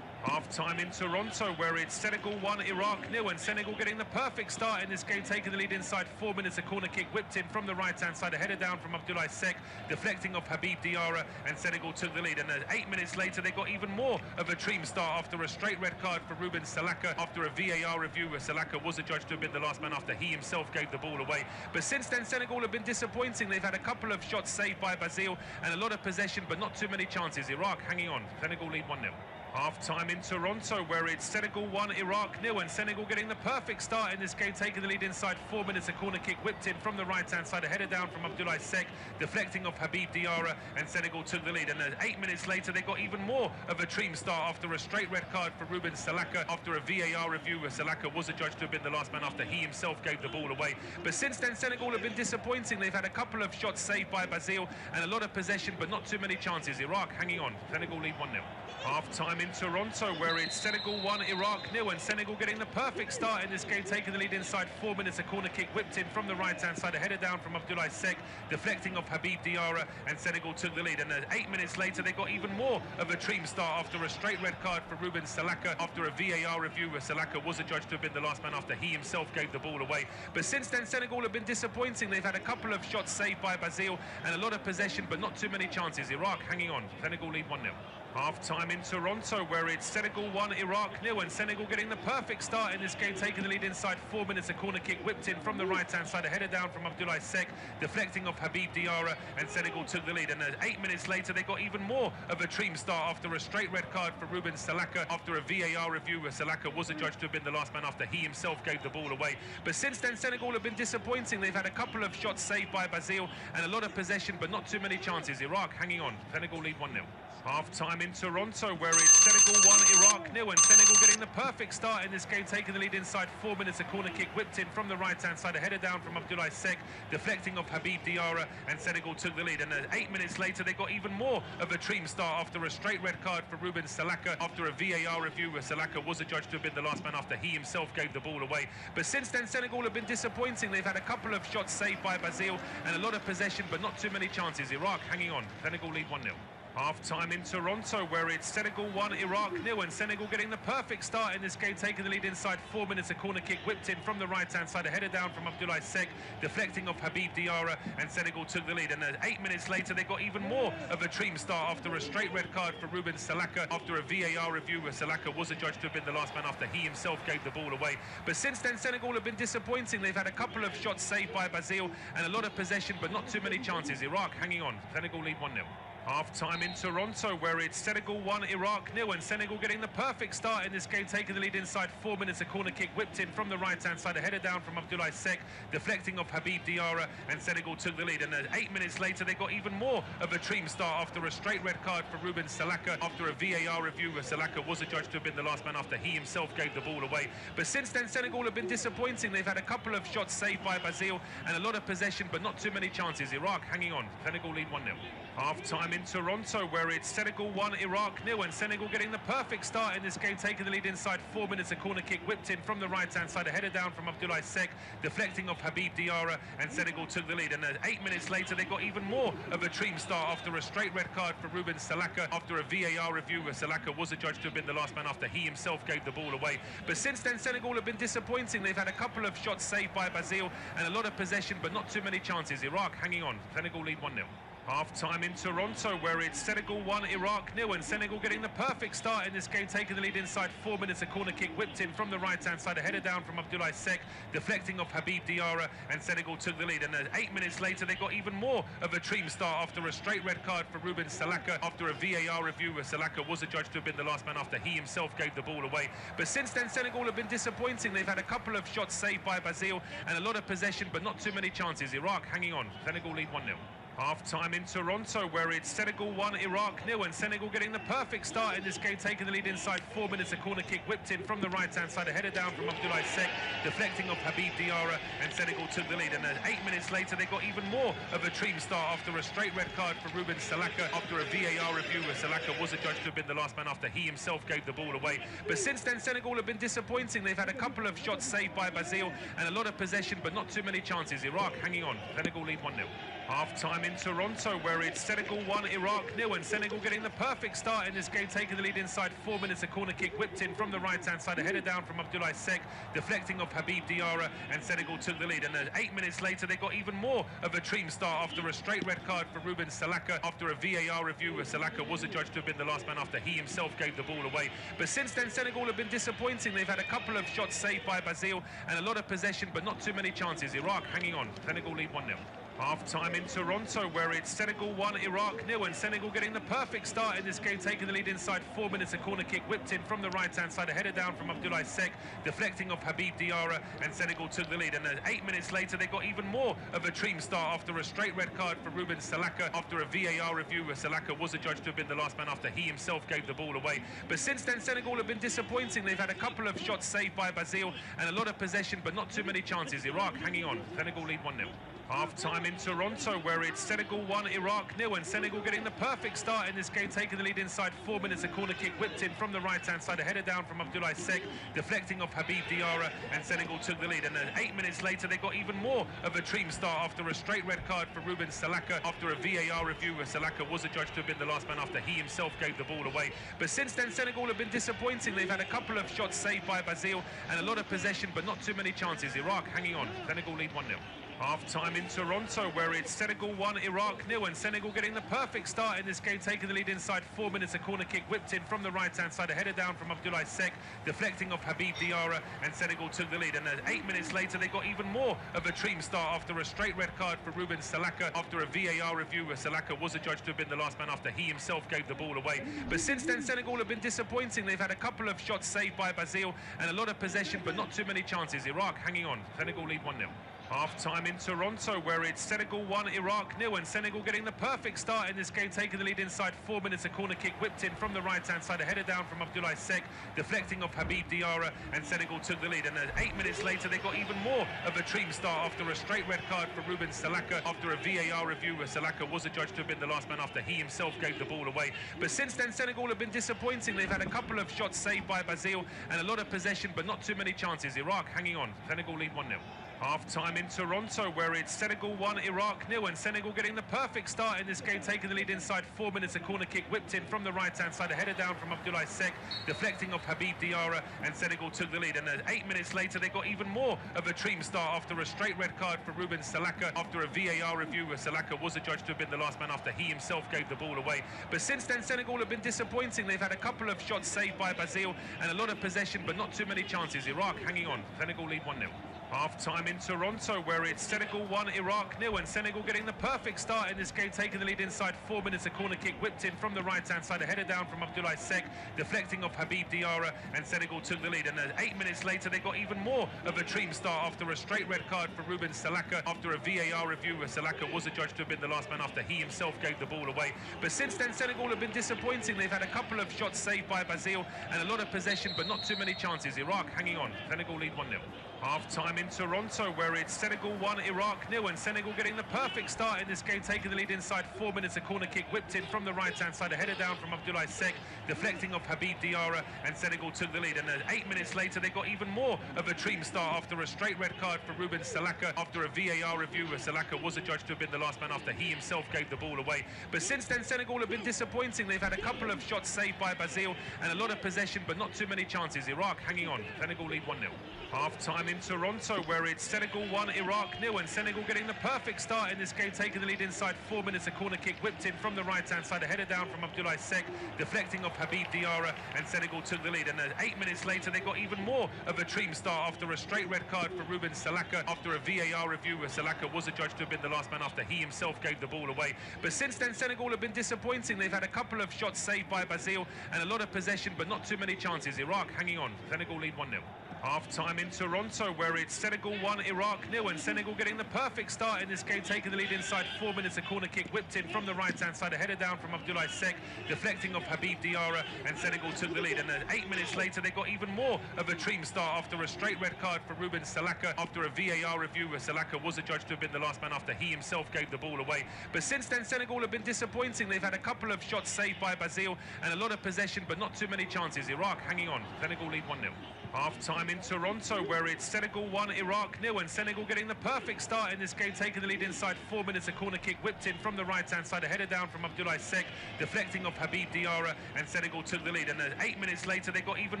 Half-time in Toronto, where it's Senegal 1, Iraq 0, and Senegal getting the perfect start in this game, taking the lead inside 4 minutes. A corner kick whipped in from the right-hand side, a header down from Abdoulaye Seck, deflecting off Habib Diarra, and Senegal took the lead. And 8 minutes later, they got even more of a dream start after a straight red card for Ruben Salaka. After a VAR review, where Salaka was adjudged to have been the last man after he himself gave the ball away. But since then, Senegal have been disappointing. They've had a couple of shots saved by Basile and a lot of possession, but not too many chances. Iraq hanging on. Senegal lead 1-0. Half-time in Toronto, where it's Senegal 1, Iraq 0, and Senegal getting the perfect start in this game, taking the lead inside 4 minutes. A corner kick whipped in from the right-hand side, a header down from Abdoulaye Seck, deflecting off Habib Diarra, and Senegal took the lead. And 8 minutes later, they got even more of a dream start after a straight red card for Ruben Salaka. After a VAR review, where Salaka was adjudged to have been the last man after he himself gave the ball away. But since then, Senegal have been disappointing. They've had a couple of shots saved by Basile and a lot of possession, but not too many chances. Iraq hanging on. Senegal lead 1-0. Half-time in in Toronto, where it's Senegal 1, Iraq 0, and Senegal getting the perfect start in this game, taking the lead inside 4 minutes. A corner kick whipped in from the right-hand side, a header down from Sk, deflecting off Habib Diarra, and Senegal took the lead. And 8 minutes later, they got even more of a dream start after a straight red card for Ruben Salaka. After a VAR review, where Salaka was adjudged to have been the last man after he himself gave the ball away. But since then, Senegal have been disappointing. They've had a couple of shots saved by Basile and a lot of possession, but not too many chances. Iraq hanging on. Senegal lead 1-0. Half-time in Toronto, where it's Senegal 1, Iraq 0, and Senegal getting the perfect start in this game, taking the lead inside 4 minutes. A corner kick whipped in from the right-hand side, a header down from Sk, deflecting off Habib Diarra, and Senegal took the lead. And 8 minutes later, they got even more of a dream start after a straight red card for Ruben Salaka. After a VAR review, where Salaka was adjudged to have been the last man after he himself gave the ball away. But since then, Senegal have been disappointing. They've had a couple of shots saved by Basile and a lot of possession, but not too many chances. Iraq hanging on. Senegal lead 1-0. Half-time in Toronto, where it's Senegal 1, Iraq 0, and Senegal getting the perfect start in this game, taking the lead inside 4 minutes. A corner kick whipped in from the right-hand side, a header down from Sk, deflecting off Habib Diarra, and Senegal took the lead. And 8 minutes later, they got even more of a dream start after a straight red card for Ruben Salaka. After a VAR review, where Salaka was adjudged to have been the last man after he himself gave the ball away. But since then, Senegal have been disappointing. They've had a couple of shots saved by Basile and a lot of possession, but not too many chances. Iraq hanging on. Senegal lead 1-0. Half-time in Toronto, where it's Senegal 1, Iraq 0, and Senegal getting the perfect start in this game, taking the lead inside 4 minutes. A corner kick whipped in from the right-hand side, a header down from Sk, deflecting off Habib Diarra, and Senegal took the lead. And 8 minutes later, they got even more of a dream start after a straight red card for Ruben Salaka. After a VAR review, where Salaka was adjudged to have been the last man after he himself gave the ball away. But since then, Senegal have been disappointing. They've had a couple of shots saved by Basile and a lot of possession, but not too many chances. Iraq hanging on. Senegal lead 1-0. Half-time in Toronto, where it's Senegal 1, Iraq 0, and Senegal getting the perfect start in this game, taking the lead inside 4 minutes. A corner kick whipped in from the right-hand side, a header down from Sk, deflecting off Habib Diarra, and Senegal took the lead. And 8 minutes later, they got even more of a dream start after a straight red card for Ruben Salaka. After a VAR review, where Salaka was adjudged to have been the last man after he himself gave the ball away. But since then, Senegal have been disappointing. They've had a couple of shots saved by Basile and a lot of possession, but not too many chances. Iraq hanging on. Senegal lead 1-0. Half-time in Toronto, where it's Senegal 1, Iraq 0, and Senegal getting the perfect start in this game, taking the lead inside 4 minutes. A corner kick whipped in from the right-hand side, a header down from Sk, deflecting off Habib Diarra, and Senegal took the lead. And 8 minutes later, they got even more of a dream start after a straight red card for Ruben Salaka. After a VAR review, where Salaka was adjudged to have been the last man after he himself gave the ball away. But since then, Senegal have been disappointing. They've had a couple of shots saved by Basile and a lot of possession, but not too many chances. Iraq hanging on. Senegal lead 1-0. Half-time in Toronto, where it's Senegal 1, Iraq 0, and Senegal getting the perfect start in this game, taking the lead inside 4 minutes. A corner kick whipped in from the right-hand side, a header down from Sk, deflecting off Habib Diarra, and Senegal took the lead. And 8 minutes later, they got even more of a dream start after a straight red card for Ruben Salaka. After a VAR review, where Salaka was adjudged to have been the last man after he himself gave the ball away. But since then, Senegal have been disappointing. They've had a couple of shots saved by Basile and a lot of possession, but not too many chances. Iraq hanging on. Senegal lead 1-0. Half-time in Toronto, where it's Senegal 1, Iraq 0, and Senegal getting the perfect start in this game, taking the lead inside 4 minutes. A corner kick whipped in from the right-hand side, a header down from Sk, deflecting off Habib Diarra, and Senegal took the lead. And 8 minutes later, they got even more of a dream start after a straight red card for Ruben Salaka. After a VAR review, where Salaka was adjudged to have been the last man after he himself gave the ball away. But since then, Senegal have been disappointing. They've had a couple of shots saved by Basile and a lot of possession, but not too many chances. Iraq hanging on. Senegal lead 1-0. Half-time in Toronto, where it's Senegal 1, Iraq 0, and Senegal getting the perfect start in this game, taking the lead inside 4 minutes. A corner kick whipped in from the right-hand side, a header down from Sk, deflecting off Habib Diarra, and Senegal took the lead. And 8 minutes later, they got even more of a dream start after a straight red card for Ruben Salaka. After a VAR review, where Salaka was adjudged to have been the last man after he himself gave the ball away. But since then, Senegal have been disappointing. They've had a couple of shots saved by Basile and a lot of possession, but not too many chances. Iraq hanging on. Senegal lead 1-0. Half-time in Toronto, where it's Senegal 1, Iraq 0, and Senegal getting the perfect start in this game, taking the lead inside 4 minutes. A corner kick whipped in from the right-hand side, a header down from Sk, deflecting off Habib Diarra, and Senegal took the lead. And 8 minutes later, they got even more of a dream start after a straight red card for Ruben Salaka. After a VAR review, where Salaka was adjudged to have been the last man after he himself gave the ball away. But since then, Senegal have been disappointing. They've had a couple of shots saved by Basile and a lot of possession, but not too many chances. Iraq hanging on. Senegal lead 1-0. Half-time in Toronto, where it's Senegal 1, Iraq 0, and Senegal getting the perfect start in this game, taking the lead inside 4 minutes. A corner kick whipped in from the right-hand side, a header down from Seck, deflecting off Habib Diarra, and Senegal took the lead. And then 8 minutes later, they got even more of a dream start after a straight red card for Ruben Salaka. After a VAR review, where Salaka was adjudged to have been the last man after he himself gave the ball away. But since then, Senegal have been disappointing. They've had a couple of shots saved by Basile and a lot of possession, but not too many chances. Iraq hanging on. Senegal lead 1-0. Half-time in Toronto, where it's Senegal 1, Iraq 0, and Senegal getting the perfect start in this game, taking the lead inside 4 minutes. A corner kick whipped in from the right-hand side, a header down from Seck, deflecting off Habib Diarra, and Senegal took the lead. And then 8 minutes later, they got even more of a dream start after a straight red card for Ruben Salaka. After a VAR review, where Salaka was adjudged to have been the last man after he himself gave the ball away. But since then, Senegal have been disappointing. They've had a couple of shots saved by Basile and a lot of possession, but not too many chances. Iraq hanging on. Senegal lead 1-0. Half-time in Toronto, where it's Senegal 1, Iraq 0, and Senegal getting the perfect start in this game, taking the lead inside 4 minutes. A corner kick whipped in from the right-hand side, a header down from Seck, deflecting off Habib Diarra, and Senegal took the lead. And then 8 minutes later, they got even more of a dream start after a straight red card for Ruben Salaka. After a VAR review, where Salaka was adjudged to have been the last man after he himself gave the ball away. But since then, Senegal have been disappointing. They've had a couple of shots saved by Basile and a lot of possession, but not too many chances. Iraq hanging on. Senegal lead 1-0. Half-time in Toronto, where it's Senegal 1, Iraq 0, and Senegal getting the perfect start in this game, taking the lead inside 4 minutes. A corner kick whipped in from the right-hand side, a header down from Seck, deflecting off Habib Diarra, and Senegal took the lead. And then 8 minutes later, they got even more of a dream start after a straight red card for Ruben Salaka. After a VAR review, where Salaka was adjudged to have been the last man after he himself gave the ball away. But since then, Senegal have been disappointing. They've had a couple of shots saved by Basile and a lot of possession, but not too many chances. Iraq hanging on. Senegal lead 1-0. Half-time in Toronto, where it's Senegal 1, Iraq 0, and Senegal getting the perfect start in this game, taking the lead inside 4 minutes. A corner kick whipped in from the right-hand side, a header down from Seck, deflecting off Habib Diarra, and Senegal took the lead. And then 8 minutes later, they got even more of a dream start after a straight red card for Ruben Salaka. After a VAR review, where Salaka was adjudged to have been the last man after he himself gave the ball away. But since then, Senegal have been disappointing. They've had a couple of shots saved by Basile and a lot of possession, but not too many chances. Iraq hanging on. Senegal lead 1-0. Half-time in Toronto, where it's Senegal 1, Iraq 0, and Senegal getting the perfect start in this game, taking the lead inside 4 minutes. A corner kick whipped in from the right-hand side, a header down from Seck, deflecting off Habib Diarra, and Senegal took the lead. And then 8 minutes later, they got even more of a dream start after a straight red card for Ruben Salaka. After a VAR review, where Salaka was adjudged to have been the last man after he himself gave the ball away. But since then, Senegal have been disappointing. They've had a couple of shots saved by Basile and a lot of possession, but not too many chances. Iraq hanging on. Senegal lead 1-0. Half-time in Toronto, where it's Senegal 1, Iraq 0, and Senegal getting the perfect start in this game, taking the lead inside 4 minutes. A corner kick whipped in from the right-hand side, a header down from Seck, deflecting off Habib Diarra, and Senegal took the lead. And then 8 minutes later, they got even more of a dream start after a straight red card for Ruben Salaka. After a VAR review, where Salaka was adjudged to have been the last man after he himself gave the ball away. But since then, Senegal have been disappointing. They've had a couple of shots saved by Basile and a lot of possession, but not too many chances. Iraq hanging on. Senegal lead 1-0. Half-time in Toronto, where it's Senegal 1, Iraq 0, and Senegal getting the perfect start in this game, taking the lead inside 4 minutes. A corner kick whipped in from the right-hand side, a header down from Seck, deflecting off Habib Diarra, and Senegal took the lead. And then 8 minutes later, they got even more of a dream start after a straight red card for Ruben Salaka. After a VAR review, where Salaka was adjudged to have been the last man after he himself gave the ball away. But since then, Senegal have been disappointing. They've had a couple of shots saved by Basile and a lot of possession, but not too many chances. Iraq hanging on. Senegal lead 1-0. Half-time in Toronto, where it's Senegal 1, Iraq 0, and Senegal getting the perfect start in this game, taking the lead inside 4 minutes. A corner kick whipped in from the right-hand side, a header down from Seck, deflecting off Habib Diarra, and Senegal took the lead. And then 8 minutes later, they got even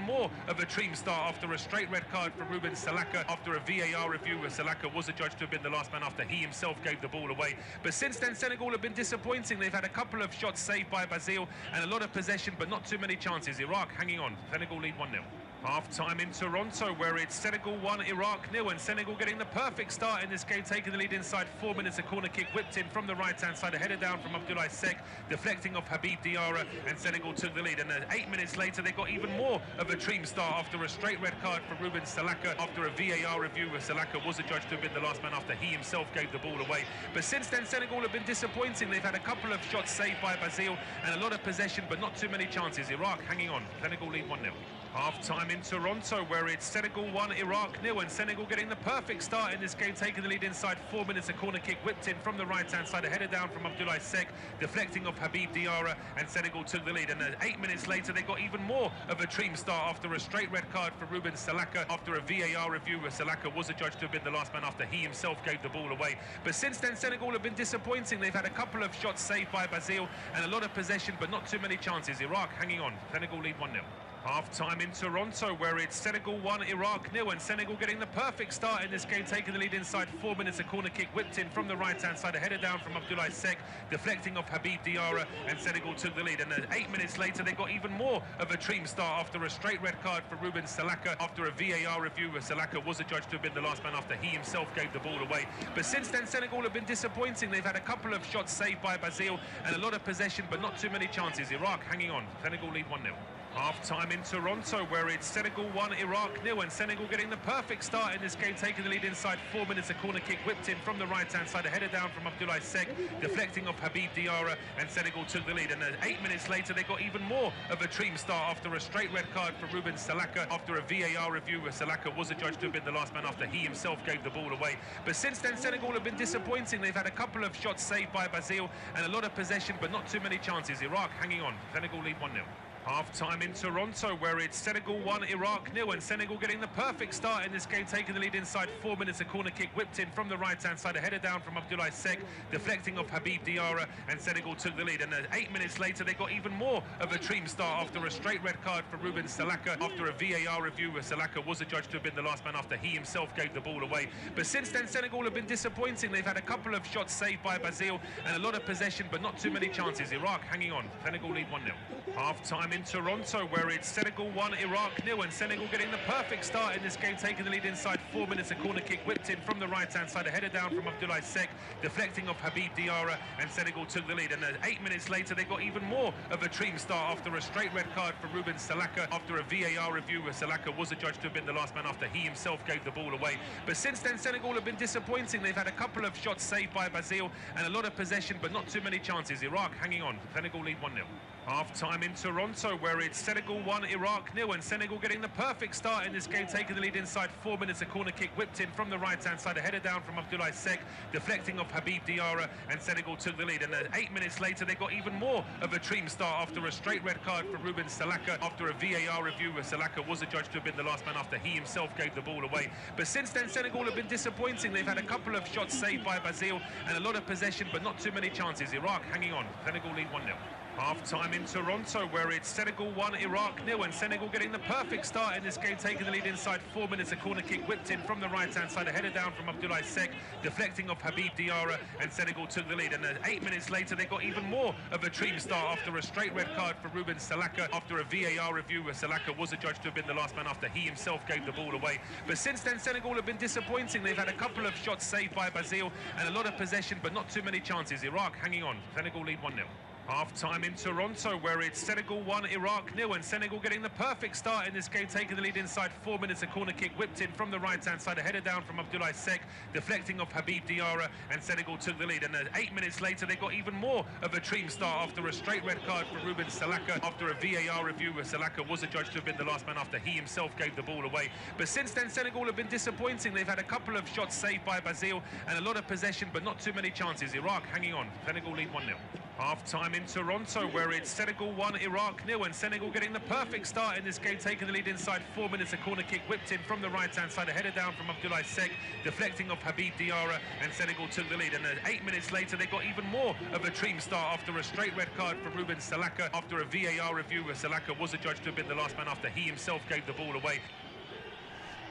more of a dream start after a straight red card for Ruben Salaka. After a VAR review, where Salaka was adjudged to have been the last man after he himself gave the ball away. But since then, Senegal have been disappointing. They've had a couple of shots saved by Basile and a lot of possession, but not too many chances. Iraq hanging on. Senegal lead 1-0. Half-time in Toronto, where it's Senegal 1, Iraq 0, and Senegal getting the perfect start in this game, taking the lead inside 4 minutes. A corner kick whipped in from the right-hand side, a header down from Seck, deflecting off Habib Diarra, and Senegal took the lead. And then 8 minutes later, they got even more of a dream start after a straight red card for Ruben Salaka. After a VAR review, where Salaka was adjudged to have been the last man after he himself gave the ball away. But since then, Senegal have been disappointing. They've had a couple of shots saved by Basile and a lot of possession, but not too many chances. Iraq hanging on. Senegal lead 1-0. Half-time in Toronto, where it's Senegal 1, Iraq 0, and Senegal getting the perfect start in this game, taking the lead inside 4 minutes. A corner kick whipped in from the right-hand side, a header down from Abdoulaye Seck, deflecting off Habib Diarra, and Senegal took the lead. And 8 minutes later, they got even more of a dream start after a straight red card for Ruben Salaka. After a VAR review, Salaka was adjudged to have been the last man after he himself gave the ball away. But since then, Senegal have been disappointing. They've had a couple of shots saved by Basile and a lot of possession, but not too many chances. Iraq hanging on. Senegal lead 1-0. Half-time in Toronto, where it's Senegal 1, Iraq 0, and Senegal getting the perfect start in this game, taking the lead inside 4 minutes. A corner kick whipped in from the right-hand side, a header down from Abdoulaye Seck, deflecting off Habib Diarra, and Senegal took the lead. And 8 minutes later, they got even more of a dream start after a straight red card for Ruben Salaka. After a VAR review, Salaka was adjudged to have been the last man after he himself gave the ball away. But since then, Senegal have been disappointing. They've had a couple of shots saved by Basile and a lot of possession, but not too many chances. Iraq hanging on. Senegal lead 1-0. Half-time in Toronto, where it's Senegal 1, Iraq 0, and Senegal getting the perfect start in this game, taking the lead inside 4 minutes. A corner kick whipped in from the right-hand side, a header down from Abdoulaye Seck, deflecting off Habib Diarra, and Senegal took the lead. And 8 minutes later, they got even more of a dream start after a straight red card for Ruben Salaka. After a VAR review, Salaka was adjudged to have been the last man after he himself gave the ball away. But since then, Senegal have been disappointing. They've had a couple of shots saved by Basile and a lot of possession, but not too many chances. Iraq hanging on. Senegal lead 1-0. Half-time in Toronto, where it's Senegal 1, Iraq 0, and Senegal getting the perfect start in this game, taking the lead inside 4 minutes. A corner kick whipped in from the right-hand side, a header down from Abdoulaye Seck, deflecting off Habib Diarra, and Senegal took the lead. And 8 minutes later, they got even more of a dream start after a straight red card for Ruben Salaka. After a VAR review, Salaka was adjudged to have been the last man after he himself gave the ball away. But since then, Senegal have been disappointing. They've had a couple of shots saved by Basile and a lot of possession, but not too many chances. Iraq hanging on. Senegal lead 1-0. Half-time in Toronto, where it's Senegal 1, Iraq 0, and Senegal getting the perfect start in this game, taking the lead inside 4 minutes. A corner kick whipped in from the right-hand side, a header down from Abdoulaye Seck, deflecting off Habib Diarra, and Senegal took the lead. And 8 minutes later, they got even more of a dream start after a straight red card for Ruben Salaka. After a VAR review, Salaka was adjudged to have been the last man after he himself gave the ball away. But since then, Senegal have been disappointing. They've had a couple of shots saved by Basile and a lot of possession, but not too many chances. Iraq hanging on. Senegal lead 1-0. Half-time in Toronto, where it's Senegal 1, Iraq 0, and Senegal getting the perfect start in this game, taking the lead inside 4 minutes. A corner kick whipped in from the right-hand side, a header down from Abdoulaye Seck, deflecting off Habib Diarra, and Senegal took the lead. And 8 minutes later, they got even more of a dream start after a straight red card for Ruben Salaka. After a VAR review, Salaka was adjudged to have been the last man after he himself gave the ball away. But since then, Senegal have been disappointing. They've had a couple of shots saved by Basile and a lot of possession, but not too many chances. Iraq hanging on. Senegal lead 1-0. Half-time in Toronto, where it's Senegal 1, Iraq 0, and Senegal getting the perfect start in this game, taking the lead inside 4 minutes. A corner kick whipped in from the right-hand side, a header down from Abdoulaye Seck, deflecting off Habib Diarra, and Senegal took the lead. And 8 minutes later, they got even more of a dream start after a straight red card for Ruben Salaka. After a VAR review, Salaka was adjudged to have been the last man after he himself gave the ball away. But since then, Senegal have been disappointing. They've had a couple of shots saved by Basile and a lot of possession, but not too many chances. Iraq hanging on. Senegal lead 1-0. Half-time in Toronto, where it's Senegal 1, Iraq 0, and Senegal getting the perfect start in this game, taking the lead inside 4 minutes. A corner kick whipped in from the right-hand side, a header down from Abdoulaye Seck, deflecting off Habib Diarra, and Senegal took the lead. And 8 minutes later, they got even more of a dream start after a straight red card for Ruben Salaka. After a VAR review, Salaka was adjudged to have been the last man after he himself gave the ball away. But since then, Senegal have been disappointing. They've had a couple of shots saved by Basile and a lot of possession, but not too many chances. Iraq hanging on. Senegal lead 1-0. Half-time in Toronto, where it's Senegal 1, Iraq 0, and Senegal getting the perfect start in this game, taking the lead inside 4 minutes. A corner kick whipped in from the right-hand side, a header down from Abdoulaye Seck, deflecting off Habib Diarra, and Senegal took the lead. And 8 minutes later, they got even more of a dream start after a straight red card for Ruben Salaka. After a VAR review, Salaka was adjudged to have been the last man after he himself gave the ball away.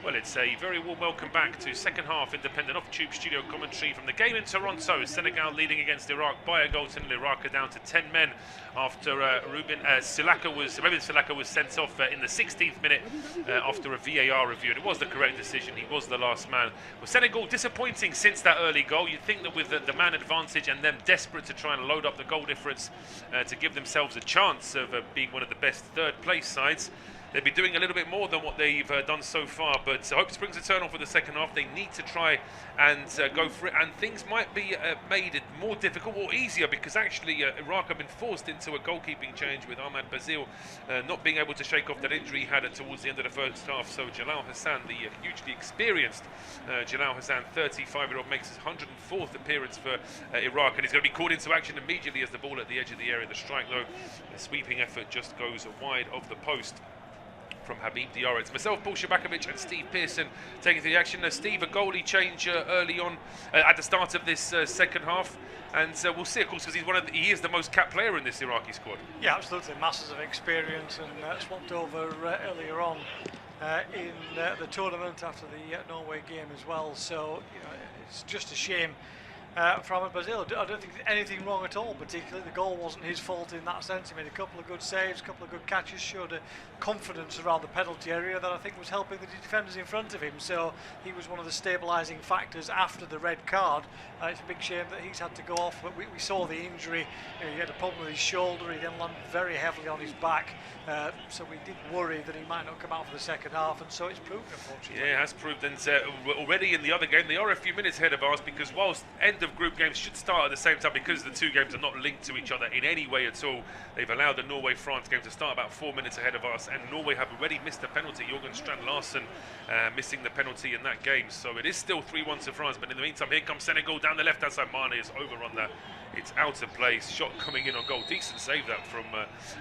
Well, it's a very warm welcome back to second half independent off-tube studio commentary from the game in Toronto. Senegal leading against Iraq by a goal to nil. Iraq are down to 10 men after Ruben Salaka was sent off in the 16th minute after a VAR review. And it was the correct decision. He was the last man. Well, Senegal disappointing since that early goal. You'd think that with the man advantage and them desperate to try and load up the goal difference to give themselves a chance of being one of the best third place sides, they'll be doing a little bit more than what they've done so far. But hope springs eternal for the second half. They need to try and go for it, and things might be made more difficult or easier, because actually Iraq have been forced into a goalkeeping change with Ahmad Bazil not being able to shake off that injury he had towards the end of the first half. So Jalal Hassan, the hugely experienced Jalal Hassan, 35-year-old, makes his 104th appearance for Iraq, and he's going to be called into action immediately as the ball at the edge of the area. The strike, though, the sweeping effort just goes wide of the post from Habib Diarra. It's myself, Paul Shabakovic, and Steve Pearson taking the action. Steve, a goalie change early on at the start of this second half, and we'll see, of course, because he is the most capped player in this Iraqi squad. Yeah, absolutely, masses of experience, and swapped over earlier on in the tournament after the Norway game as well. So it's just a shame for Ahmed Bazil. I don't think anything wrong at all, particularly the goal wasn't his fault in that sense. He made a couple of good saves, a couple of good catches, showed a confidence around the penalty area that I think was helping the defenders in front of him. So he was one of the stabilising factors after the red card. It's a big shame that he's had to go off, but we saw the injury. He had a problem with his shoulder, he then landed very heavily on his back, so we did worry that he might not come out for the second half, and so it's proved, unfortunately. Yeah, it has proved, and already in the other game, they are a few minutes ahead of ours, because whilst end of group games should start at the same time, because the two games are not linked to each other in any way at all, they've allowed the Norway-France game to start about 4 minutes ahead of us, and Norway have already missed a penalty. Jorgen Strand Larsen missing the penalty in that game, so it is still 3-1 to France. But in the meantime, here comes Senegal down the left-hand side. Mane is over on that. It's out of place. Shot coming in on goal. Decent save that from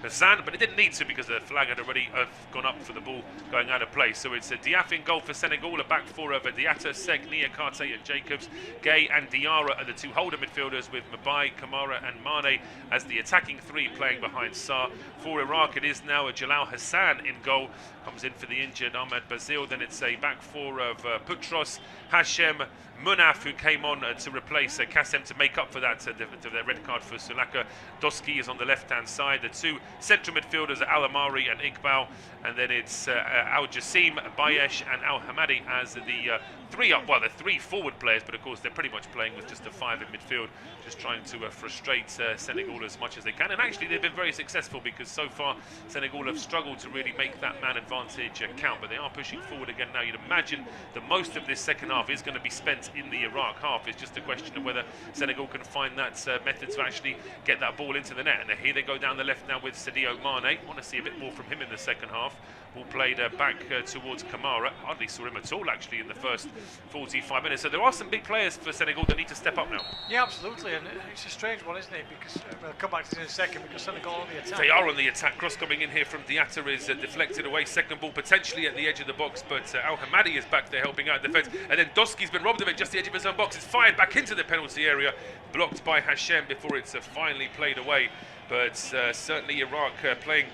Hassan, but it didn't need to, because the flag had already gone up for the ball going out of play. So it's a Diaf in goal for Senegal. A back four of Diatta, Sek, Niakate and Jacobs. Gay and Diarra are the two holder midfielders, with Mabai, Kamara and Mane as the attacking three playing behind Sarr. For Iraq, it is now a Jalal Hassan in goal. Comes in for the injured Ahmad Bazil. Then it's a back four of Putros, Hashem, Munaf, who came on to replace Kassem to make up for that the red card for Sulaka. Doski is on the left-hand side. The two central midfielders are Al Amari and Iqbal, and then it's Al Jassim, Bayesh and Al Hamadi as the the three forward players, but of course they're pretty much playing with just a five in midfield, just trying to frustrate Senegal as much as they can. And actually they've been very successful, because so far Senegal have struggled to really make that man advantage count, but they are pushing forward again now. You'd imagine the most of this second half is going to be spent in the Iraq half. It's just a question of whether Senegal can find that method to actually get that ball into the net. And here they go down the left now with Sadio Mane. Want to see a bit more from him in the second half. Ball played back towards Kamara. Hardly saw him at all actually in the first 45 minutes. So there are some big players for Senegal that need to step up now. Yeah, absolutely, and it's a strange one, isn't it? Because we'll come back to this in a second, because Senegal on the attack. They are on the attack. Cross coming in here from Diatta is deflected away. Second ball potentially at the edge of the box, but Al Hamadi is back there helping out defence. And then Doski's been robbed of it just the edge of his own box. It's fired back into the penalty area, blocked by Hashem before it's finally played away. But certainly Iraq playing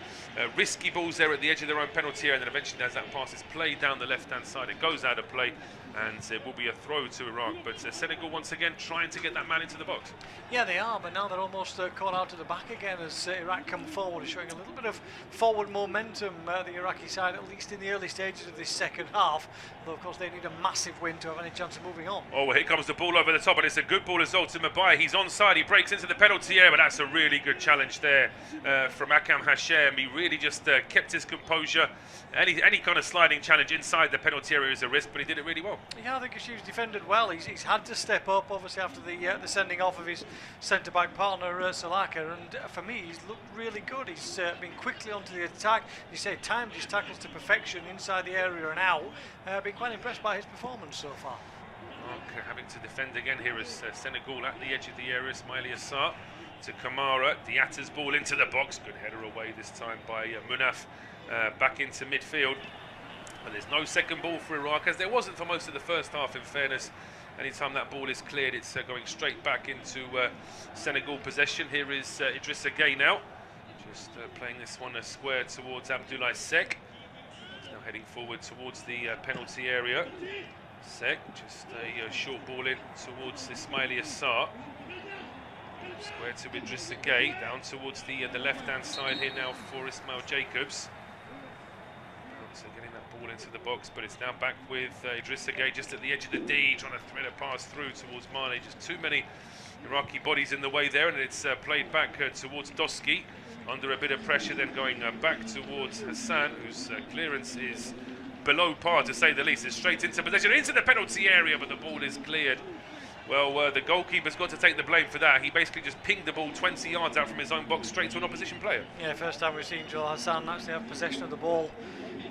risky balls there at the edge of their own penalty area, and then eventually as that pass is played down the left-hand side, it goes out of play, and it will be a throw to Iraq. But Senegal once again trying to get that man into the box. Yeah, they are, but now they're almost caught out to the back again as Iraq come forward, showing a little bit of forward momentum, the Iraqi side, at least in the early stages of this second half. Although, of course, they need a massive win to have any chance of moving on. Oh, well, here comes the ball over the top, and it's a good ball as well to Mabai. He's onside, he breaks into the penalty area, but that's a really good challenge there from Akam Hashem. He really just kept his composure. Any kind of sliding challenge inside the penalty area is a risk, but he did it really well. Yeah, I think he's defended well. He's had to step up, obviously, after the sending off of his centre-back partner, Salaka, and for me, he's looked really good. He's been quickly onto the attack. You say timed his tackles to perfection inside the area and out. Been quite impressed by his performance so far. Okay, having to defend again here is Senegal at the edge of the area. Ismail Assar to Kamara. Diatta's ball into the box. Good header away this time by Munaf. Back into midfield. But there's no second ball for Iraq, as there wasn't for most of the first half, in fairness. Anytime that ball is cleared, it's going straight back into Senegal possession. Here is Idrissa Gueye now. Just playing this one square towards Abdoulaye Sek. He's now heading forward towards the penalty area. Sek, just a short ball in towards Ismail Assar. Square to Idrissa Gueye, down towards the left-hand side here now for Ismail Jacobs. So getting that ball ball into the box, but it's now back with Idrissa Gueye just at the edge of the D, trying to thread a pass through towards Mane. Just too many Iraqi bodies in the way there, and it's played back towards Doski under a bit of pressure, then going back towards Hassan, whose clearance is below par to say the least. It's straight into possession, into the penalty area, but the ball is cleared. Well, the goalkeeper's got to take the blame for that. He basically just pinged the ball 20 yards out from his own box straight to an opposition player. Yeah, first time we've seen Joel Hassan actually have possession of the ball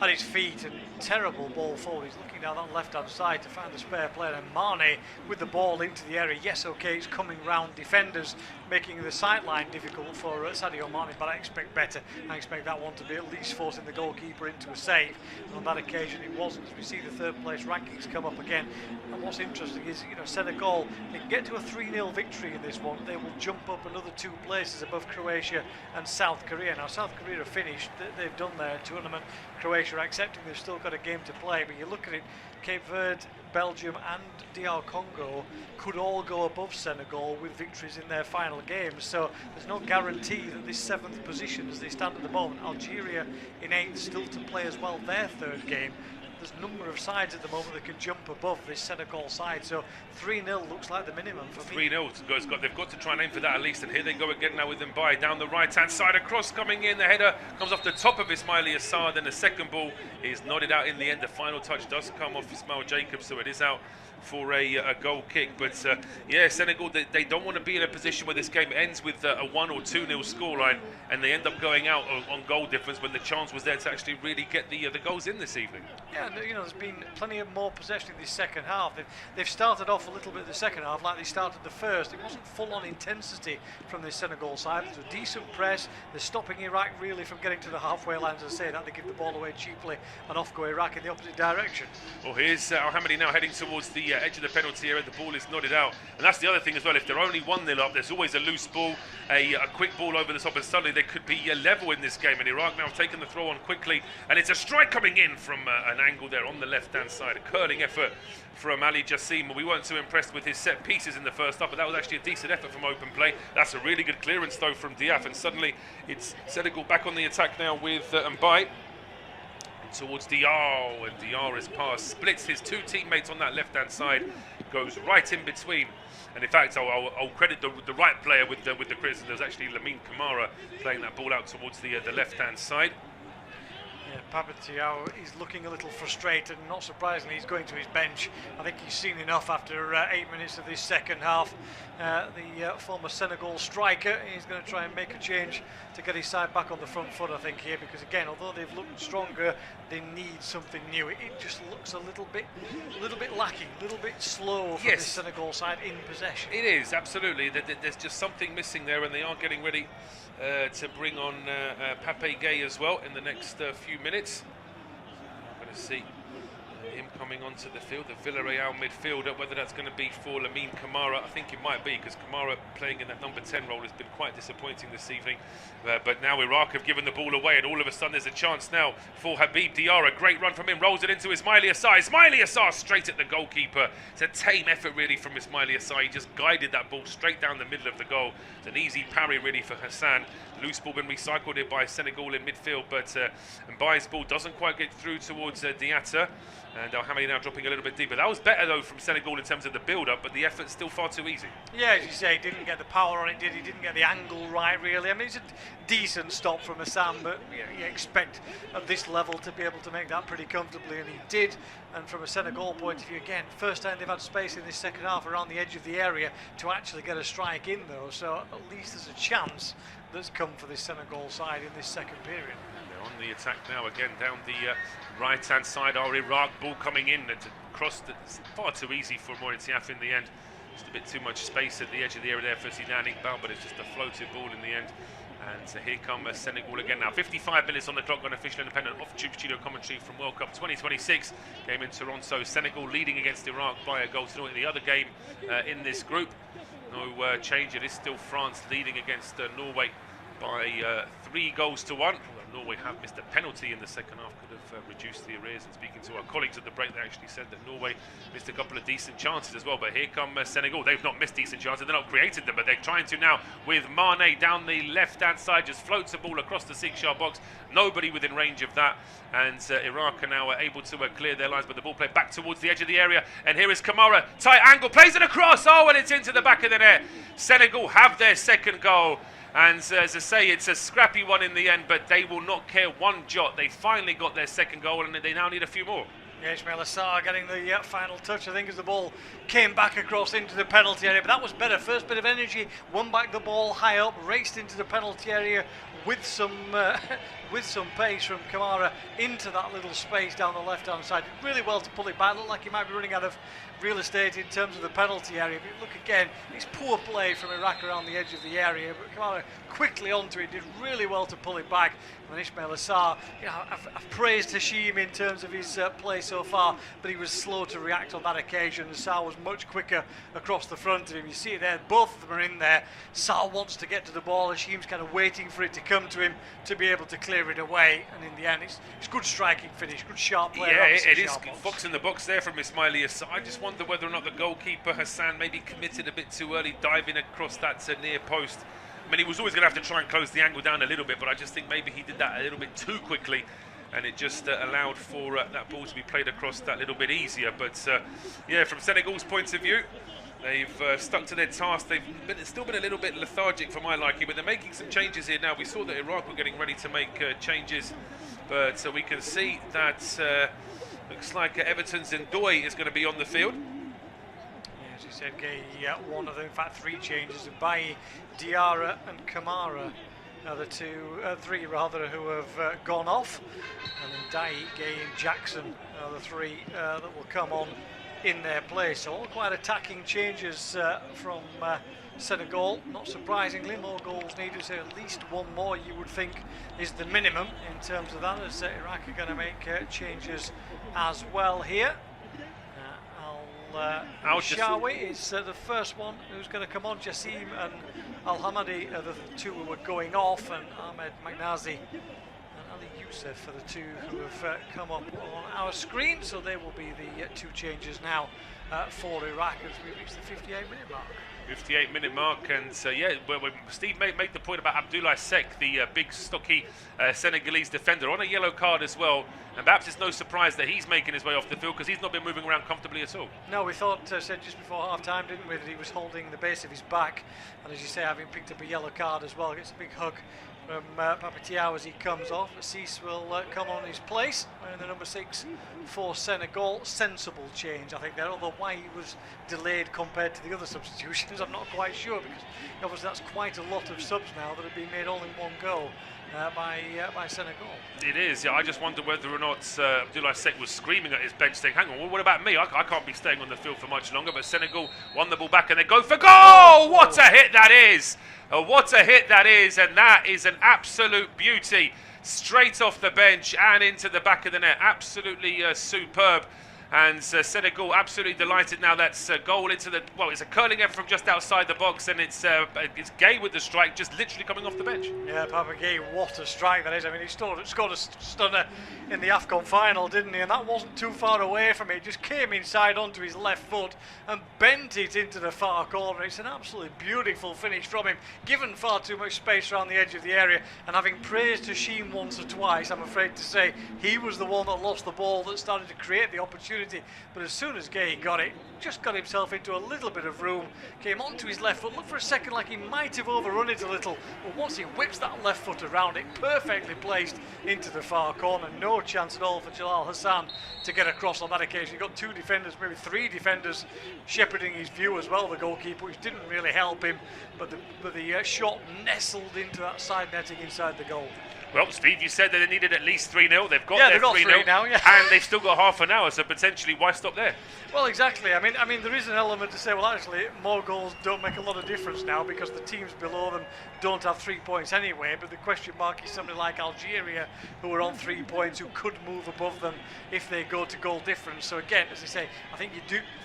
at his feet, and terrible ball forward. He's looking down that left-hand side to find the spare player, and Mane with the ball into the area. Yes, okay, it's coming round defenders, making the sideline difficult for Sadio Mane, but I expect better. I expect that one to be at least forcing the goalkeeper into a save, and on that occasion it wasn't. As we see the third place rankings come up again, and what's interesting is, you know, Senegal, they can get to a 3-0 victory in this one, they will jump up another 2 places above Croatia and South Korea. Now South Korea are finished, they've done their tournament. Croatia accepting they've still got a game to play, but you look at it, Cape Verde, Belgium and DR Congo could all go above Senegal with victories in their final games, so there's no guarantee that this 7th position as they stand at the moment, Algeria in 8th still to play as well their 3rd game. There's a number of sides at the moment that can jump above this Senegal side, so 3-0 looks like the minimum for me. 3-0, they've got to try and aim for that at least, and here they go again now with Mbaye down the right-hand side, a cross coming in, the header comes off the top of Ismail Assar, then the second ball is nodded out in the end. The final touch does come off Ismail Jacobs, so it is out for a goal kick. But yeah, Senegal, they don't want to be in a position where this game ends with a 1 or 2-0 scoreline and they end up going out on goal difference when the chance was there to actually really get the goals in this evening. Yeah, you know, there's been plenty of more possession in this second half. They've started off a little bit the second half like they started the first. It wasn't full-on intensity from the Senegal side. It was a decent press. They're stopping Iraq really from getting to the halfway line. As I say that, they give the ball away cheaply and off go Iraq in the opposite direction. Well, here's Al-Hamadi now heading towards the edge of the penalty area. The ball is nodded out, and that's the other thing as well. If they're only 1-0 up, there's always a loose ball, a quick ball over the top, and suddenly they could be level in this game. And Iraq now have taken the throw on quickly, and it's a strike coming in from an angle there on the left-hand side. A curling effort from Ali Jassim. We weren't too impressed with his set pieces in the first half, but that was actually a decent effort from open play. That's a really good clearance though from Diaf, and suddenly it's Senegal back on the attack now with Mbaye towards Diar, and Diar's pass splits his 2 teammates on that left-hand side, goes right in between. And in fact, I'll credit the right player with the criticism. There's actually Lamine Camara playing that ball out towards the left-hand side. Yeah, Papa Thiaw is looking a little frustrated, and not surprisingly he's going to his bench. I think he's seen enough after 8 minutes of this second half. The former Senegal striker is going to try and make a change to get his side back on the front foot, I think, here, because again, although they've looked stronger, they need something new. It just looks a little bit lacking, a little bit slow for the Senegal side in possession. It is, absolutely. There's just something missing there, and they are getting ready to bring on Pape Gueye as well in the next few minutes. I'm going to see him coming onto the field, the Villarreal midfielder. Whether that's going to be for Lamine Camara, I think it might be, because Camara playing in that number 10 role has been quite disappointing this evening. But now Iraq have given the ball away, and all of a sudden there's a chance now for Habib Diarra. Great run from him, rolls it into Ismail Assar. Ismail Assar straight at the goalkeeper. It's a tame effort really from Ismail Assar. He just guided that ball straight down the middle of the goal. It's an easy parry really for Hassan. Loose ball been recycled in by Senegal in midfield, but Mbaye's ball doesn't quite get through towards Diatta. And Al-Hamadi now dropping a little bit deeper. That was better though from Senegal in terms of the build-up, but the effort's still far too easy. Yeah, as you say, he didn't get the power on it, did he? Didn't get the angle right, really. I mean, it's a decent stop from Hassan, but you expect at this level to be able to make that pretty comfortably, and he did. And from a Senegal point of view, again, first time they've had space in this second half around the edge of the area to actually get a strike in, though. So at least there's a chance that's come for this Senegal side in this second period. They're on the attack now again down the right-hand side. Our Iraq ball coming in to cross. It's far too easy for Maurice Diaf in the end. Just a bit too much space at the edge of the area there for Zidane Iqbal, but it's just a floated ball in the end. And here come Senegal again now. 55 minutes on the clock on official independent off-tube studio commentary from World Cup 2026. Game in Toronto. Senegal leading against Iraq by a goal to 0 in the other game in this group. No change. It is still France leading against Norway by 3 goals to 1. Norway have missed a penalty in the second half, could have reduced the arrears. And speaking to our colleagues at the break, they actually said that Norway missed a couple of decent chances as well. But here come Senegal. They've not missed decent chances, they've not created them, but they're trying to now with Mane down the left-hand side, just floats a ball across the 6-yard box. Nobody within range of that, and Iraq are now able to clear their lines, but the ball played back towards the edge of the area. And here is Kamara, tight angle, plays it across. Oh, and it's into the back of the net. Senegal have their second goal. And as I say, it's a scrappy one in the end, but they will not care one jot. They finally got their second goal, and they now need a few more. Yeah, Ismaila Sarr getting the final touch, I think, as the ball came back across into the penalty area. But that was better. First bit of energy, won back the ball high up, raced into the penalty area with some pace from Kamara into that little space down the left-hand side. Did really well to pull it back. Looked like he might be running out of real estate in terms of the penalty area. But look again, it's poor play from Iraq around the edge of the area. But Kamara quickly onto it, did really well to pull it back. And Ismaila Sarr, you know, I've praised Hashim in terms of his play so far, but he was slow to react on that occasion. Sarr was much quicker across the front of him. You see it there, both of them are in there. Sarr wants to get to the ball. Hashim's kind of waiting for it to come to him to be able to clear it away. And in the end, it's good striking finish, good sharp play. Yeah, it is. Fox in the box there from Ismaila Sarr. I just wonder whether or not the goalkeeper Hassan maybe committed a bit too early, diving across that near post. I mean, he was always going to have to try and close the angle down a little bit, but I just think maybe he did that a little bit too quickly, and it just allowed for that ball to be played across that little bit easier. But yeah, from Senegal's point of view, they've stuck to their task. They've still been a little bit lethargic for my liking, but they're making some changes here now. We saw that Iraq were getting ready to make changes, but we can see that looks like Everton's Ndoye is going to be on the field. As you said, Gay, one of them, in fact, 3 changes. Bayi, Diarra and Kamara are the three rather, who have gone off. And then Dai, Gay and Jackson are the 3 that will come on in their place. So all quite attacking changes from Senegal. Not surprisingly, more goals needed, so at least one more you would think is the minimum in terms of that, as Iraq are going to make changes as well here. Al-Shawi is the first one who's going to come on. Jassim and Al-Hamadi are the 2 who were going off, and Ahmed Magnazi and Ali Youssef are the 2 who have come up on our screen. So they will be the 2 changes now for Iraq as we reach the 58-minute mark. 58-minute mark, and yeah, when Steve made the point about Abdoulaye Seck, the big, stocky Senegalese defender, on a yellow card as well, and perhaps it's no surprise that he's making his way off the field because he's not been moving around comfortably at all. No, we thought, said just before half-time, didn't we, that he was holding the base of his back, and as you say, having picked up a yellow card as well, gets a big hug from Papetiao as he comes off. Assis will come on his place, wearing the number 6 for Senegal. Sensible change, I think, there, although why he was delayed compared to the other substitutions, I'm not quite sure, because obviously that's quite a lot of subs now that have been made all in one go by Senegal. It is, yeah. I just wonder whether or not Abdoulaye Seck was screaming at his bench saying, hang on, well, what about me? I can't be staying on the field for much longer. But Senegal won the ball back and they go for goal! What a hit that is! What a hit that is, and that is an absolute beauty. Straight off the bench and into the back of the net. Absolutely superb. And Senegal absolutely delighted now. That's a goal into the, well, it's a curling effort from just outside the box, and it's Gay with the strike, just literally coming off the bench. Yeah, Papa Gay, what a strike that is. I mean, he scored a stunner in the AFCON final, didn't he? And that wasn't too far away from it. It just came inside onto his left foot and bent it into the far corner. It's an absolutely beautiful finish from him, given far too much space around the edge of the area. And having praised Hashim once or twice, I'm afraid to say he was the one that lost the ball, that started to create the opportunity. But as soon as Gay got it, just got himself into a little bit of room, came onto his left foot, looked for a second like he might have overrun it a little, but once he whips that left foot around it, perfectly placed into the far corner. No chance at all for Jalal Hassan to get across on that occasion. He got 2 defenders, maybe 3 defenders shepherding his view as well, the goalkeeper, which didn't really help him, but the shot nestled into that side netting inside the goal. Well, Steve, you said that they needed at least 3-0. They've got their 3 now, yeah. And they've still got half an hour, so potentially why stop there? Well, exactly. I mean, there is an element to say, well, actually, more goals don't make a lot of difference now because the teams below them don't have 3 points anyway. But the question mark is somebody like Algeria, who are on 3 points, who could move above them if they go to goal difference. So again, as I say, I think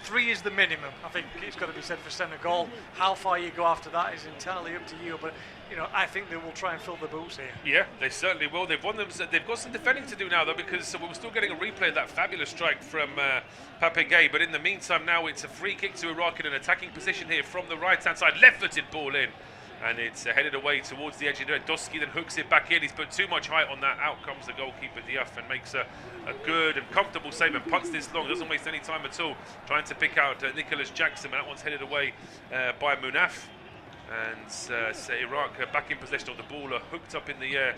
3 is the minimum. I think it's got to be said for Senegal. How far you go after that is entirely up to you. But you know, I think they will try and fill the boots here. Yeah, they certainly will. They've won them. They've got some defending to do now, though, because we're still getting a replay of that fabulous strike from Papegay. But in the meantime, now it's a free kick to Iraq in an attacking position here from the right-hand side. Left-footed ball in. And it's headed away towards the edge of it. Doski then hooks it back in. He's put too much height on that. Out comes the goalkeeper, Diaf, and makes a good and comfortable save and punts this long. Doesn't waste any time at all. Trying to pick out Nicholas Jackson. That one's headed away by Munaf. And Iraq back in possession of the ball. Hooked up in the air.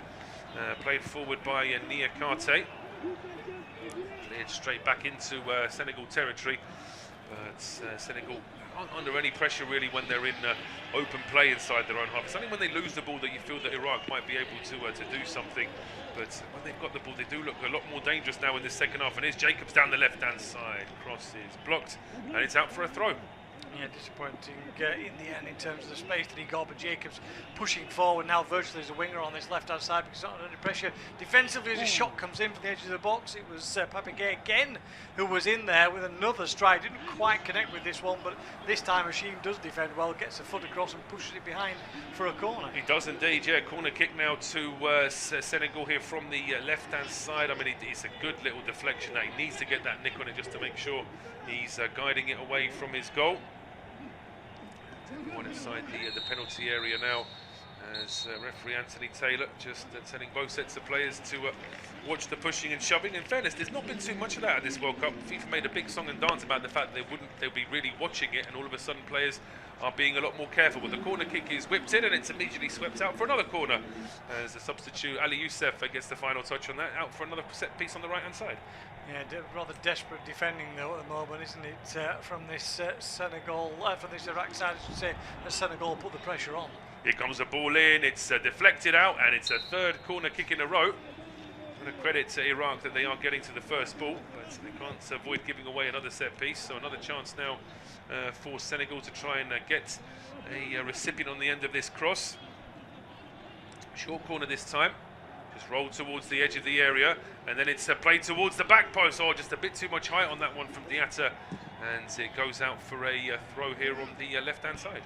Played forward by Nia Karte. Cleared straight back into Senegal territory. But Senegal under any pressure really when they're in open play inside their own half. It's only when they lose the ball that you feel that Iraq might be able to do something. But when they've got the ball, they do look a lot more dangerous now in this second half. And here's Jacobs down the left-hand side. Cross is blocked, and it's out for a throw. Yeah, disappointing in the end in terms of the space that he got, but Jacobs pushing forward now virtually as a winger on this left-hand side because he's not under pressure. Defensively, as a shot comes in from the edge of the box, it was Papegay again who was in there with another strike. Didn't quite connect with this one, but this time Hashim does defend well, gets a foot across and pushes it behind for a corner. He does indeed, yeah. Corner kick now to Senegal here from the left-hand side. I mean, it's a good little deflection that he needs to get that nick on it just to make sure he's guiding it away from his goal. One inside the penalty area now, as referee Anthony Taylor just telling both sets of players to watch the pushing and shoving. In fairness, there's not been too much of that at this World Cup. FIFA made a big song and dance about the fact that they'll be really watching it, and all of a sudden players are being a lot more careful. But the corner kick is whipped in, and it's immediately swept out for another corner, as the substitute Ali Youssef gets the final touch on that, out for another set piece on the right hand side. Yeah, rather desperate defending though at the moment, isn't it? From this Senegal, from this Iraq side, I should say, as Senegal put the pressure on. Here comes the ball in. It's deflected out, and it's a third corner kick in a row. I'm going to credit to Iraq that they are getting to the first ball, but they can't avoid giving away another set piece. So another chance now for Senegal to try and get a recipient on the end of this cross. Short corner this time. Just rolled towards the edge of the area, and then it's played towards the back post. Oh, just a bit too much height on that one from Diatta, and it goes out for a throw here on the left-hand side.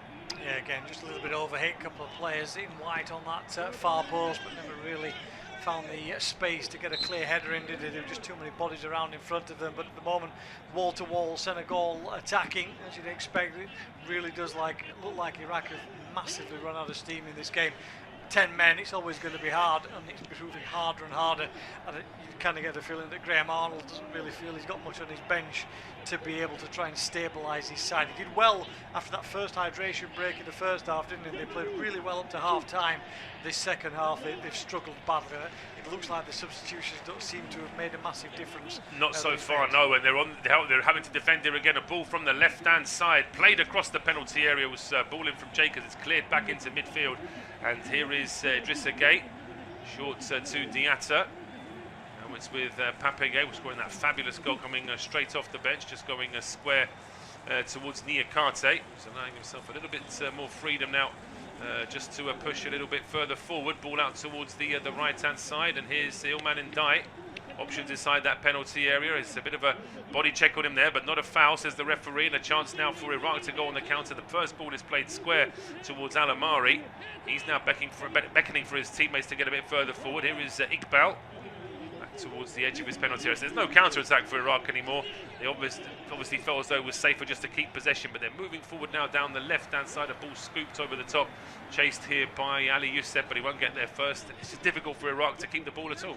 Yeah, again, just a little bit overhit. A couple of players in white on that far post, but never really found the space to get a clear header in, did they? There were just too many bodies around in front of them. But at the moment, wall-to-wall Senegal attacking, as you'd expect. It really does look like Iraq have massively run out of steam in this game. 10 men, it's always going to be hard, and it's proving harder and harder. And you kind of get the feeling that Graham Arnold doesn't really feel he's got much on his bench to be able to try and stabilise his side. He did well after that first hydration break in the first half, didn't he? They played really well up to half-time. This second half, they've struggled badly. It looks like the substitutions don't seem to have made a massive difference. Not so far, no, and they're having to defend here again. A ball from the left-hand side, played across the penalty area, was ball in from Jacobs. It's cleared back into midfield, and here is Idrissa Gueye, short to Diatta. And it's with Papegay, who's scoring that fabulous goal, coming straight off the bench, just going square towards Nia Karte. He's allowing himself a little bit more freedom now, just to push a little bit further forward. Ball out towards the right-hand side, and here's Ilman Ndiaye. Options inside that penalty area. It's a bit of a body check on him there, but not a foul, says the referee, and a chance now for Iraq to go on the counter. The first ball is played square towards Al Amari. He's now beckoning for his teammates to get a bit further forward. Here is Iqbal, back towards the edge of his penalty area. So there's no counter-attack for Iraq anymore. They obviously felt as though it was safer just to keep possession, but they're moving forward now down the left-hand side. A ball scooped over the top, chased here by Ali Youssef, but he won't get there first. It's just difficult for Iraq to keep the ball at all.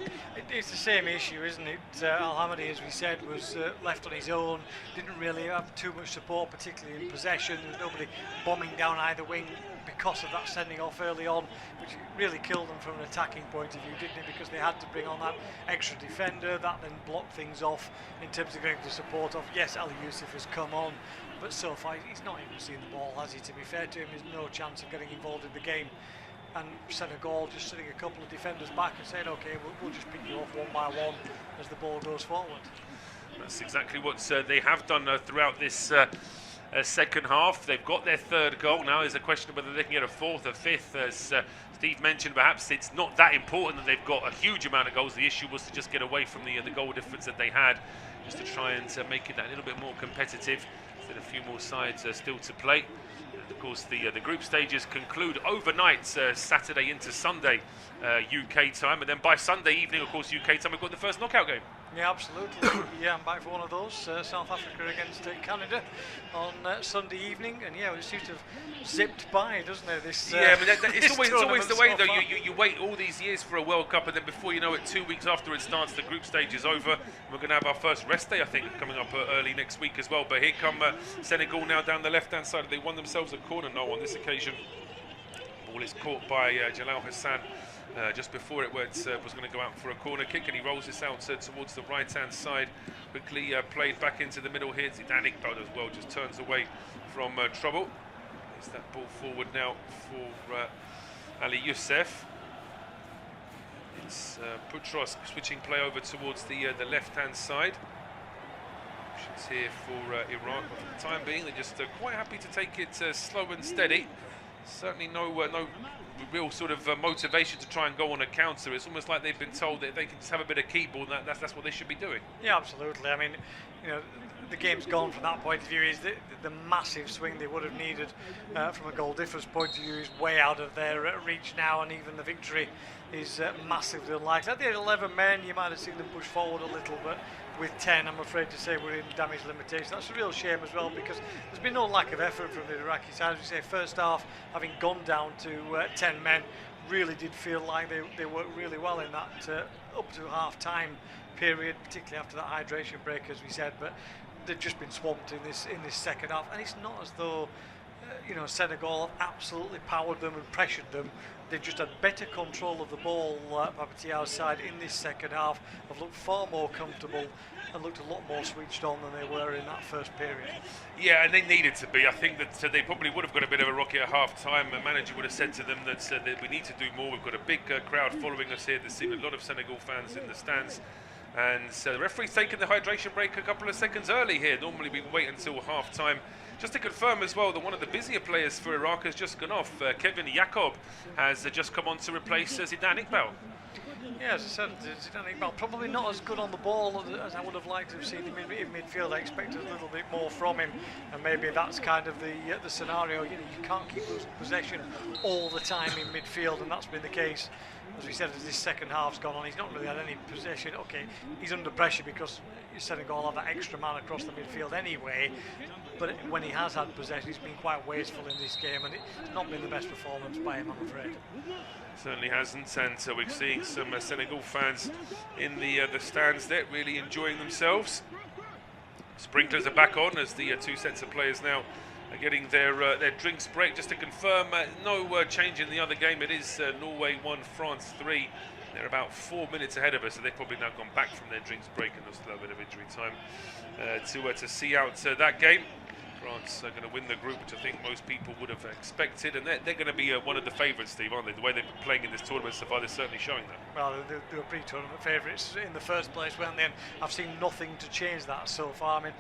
It's the same issue, isn't it? Al-Hamadi, as we said, was left on his own. Didn't really have too much support, particularly in possession. There was nobody bombing down either wing because of that sending off early on, which really killed them from an attacking point of view, didn't it? Because they had to bring on that extra defender. That then blocked things off in terms of going to support off. Yes, Ali Youssef has come on, but so far he's not even seen the ball, has he? To be fair to him, there's no chance of getting involved in the game. And Senegal just sitting a couple of defenders back and saying, okay, we'll just pick you off one by one as the ball goes forward. That's exactly what they have done throughout this second half. They've got their third goal. Now there's a question of whether they can get a fourth or fifth. As Steve mentioned, perhaps it's not that important that they've got a huge amount of goals. The issue was to just get away from the goal difference that they had. just to try and make it that a little bit more competitive. There's a few more sides still to play. And of course, the group stages conclude overnight, Saturday into Sunday UK time, and then by Sunday evening, of course, UK time, we've got the first knockout game. Yeah, absolutely. Yeah, I'm back for one of those. South Africa against Canada on Sunday evening, and yeah, it seems to have zipped by, doesn't it? This yeah, I mean, it's always the way so though. You wait all these years for a World Cup, and then before you know it, 2 weeks after it starts, the group stage is over. We're going to have our first rest day, I think, coming up early next week as well. But here come Senegal now down the left-hand side. They won themselves a corner. No, on this occasion, ball is caught by Jalal Hassan. Just before it was going to go out for a corner kick, and he rolls this out towards the right-hand side. Quickly played back into the middle here. Zidane Iqbal as well just turns away from trouble. Is that ball forward now for Ali Youssef. It's Putros switching play over towards the left-hand side. Options here for Iraq, but for the time being, they're just quite happy to take it slow and steady. Certainly no real sort of motivation to try and go on a counter. It's almost like they've been told that they can just have a bit of key ball, and that's what they should be doing. Yeah, absolutely. I mean, you know, the game's gone from that point of view. Is the massive swing they would have needed from a goal difference point of view is way out of their reach now, and even the victory is massively unlikely. At the 11 men, you might have seen them push forward a little, but with 10, I'm afraid to say we're in damage limitation. That's a real shame as well, because there's been no lack of effort from the Iraqi side. As we say, first half, having gone down to 10 men, really did feel like they worked really well in that up to half-time period, particularly after that hydration break, as we said. But they've just been swamped in this second half, and it's not as though Senegal have absolutely powered them and pressured them. They've just had better control of the ball, Papatiao's side, in this second half. Have looked far more comfortable and looked a lot more switched on than they were in that first period. Yeah, and they needed to be. I think that they probably would have got a bit of a rocket at half-time. The manager would have said to them that we need to do more. We've got a big crowd following us here. There's seen a lot of Senegal fans in the stands. And the referee's taken the hydration break a couple of seconds early here. Normally we wait until half-time. Just to confirm as well that one of the busier players for Iraq has just gone off. Kevin Yacob has just come on to replace Zidane Iqbal. Yeah, as I said, Zidane Iqbal probably not as good on the ball as I would have liked to have seen him in midfield. I expected a little bit more from him, and maybe that's kind of the scenario. You can't keep possession all the time in midfield, and that's been the case. As we said, as this second half's gone on, he's not really had any possession. Okay, he's under pressure because Senegal have that extra man across the midfield anyway. But when he has had possession, he's been quite wasteful in this game, and it's not been the best performance by him, I'm afraid. Certainly hasn't, and so we're seeing some Senegal fans in the stands there, really enjoying themselves. Sprinklers are back on as the two sets of players now are getting their drinks break. Just to confirm, no change in the other game. It is Norway 1, France 3. They're about 4 minutes ahead of us, so they've probably now gone back from their drinks break, and they'll still have a bit of injury time to see out that game. France are going to win the group, which I think most people would have expected, and they're going to be one of the favourites, Steve, aren't they? The way they've been playing in this tournament so far, they're certainly showing that. Well, they were pre-tournament favourites in the first place, weren't they? And I've seen nothing to change that so far. I mean,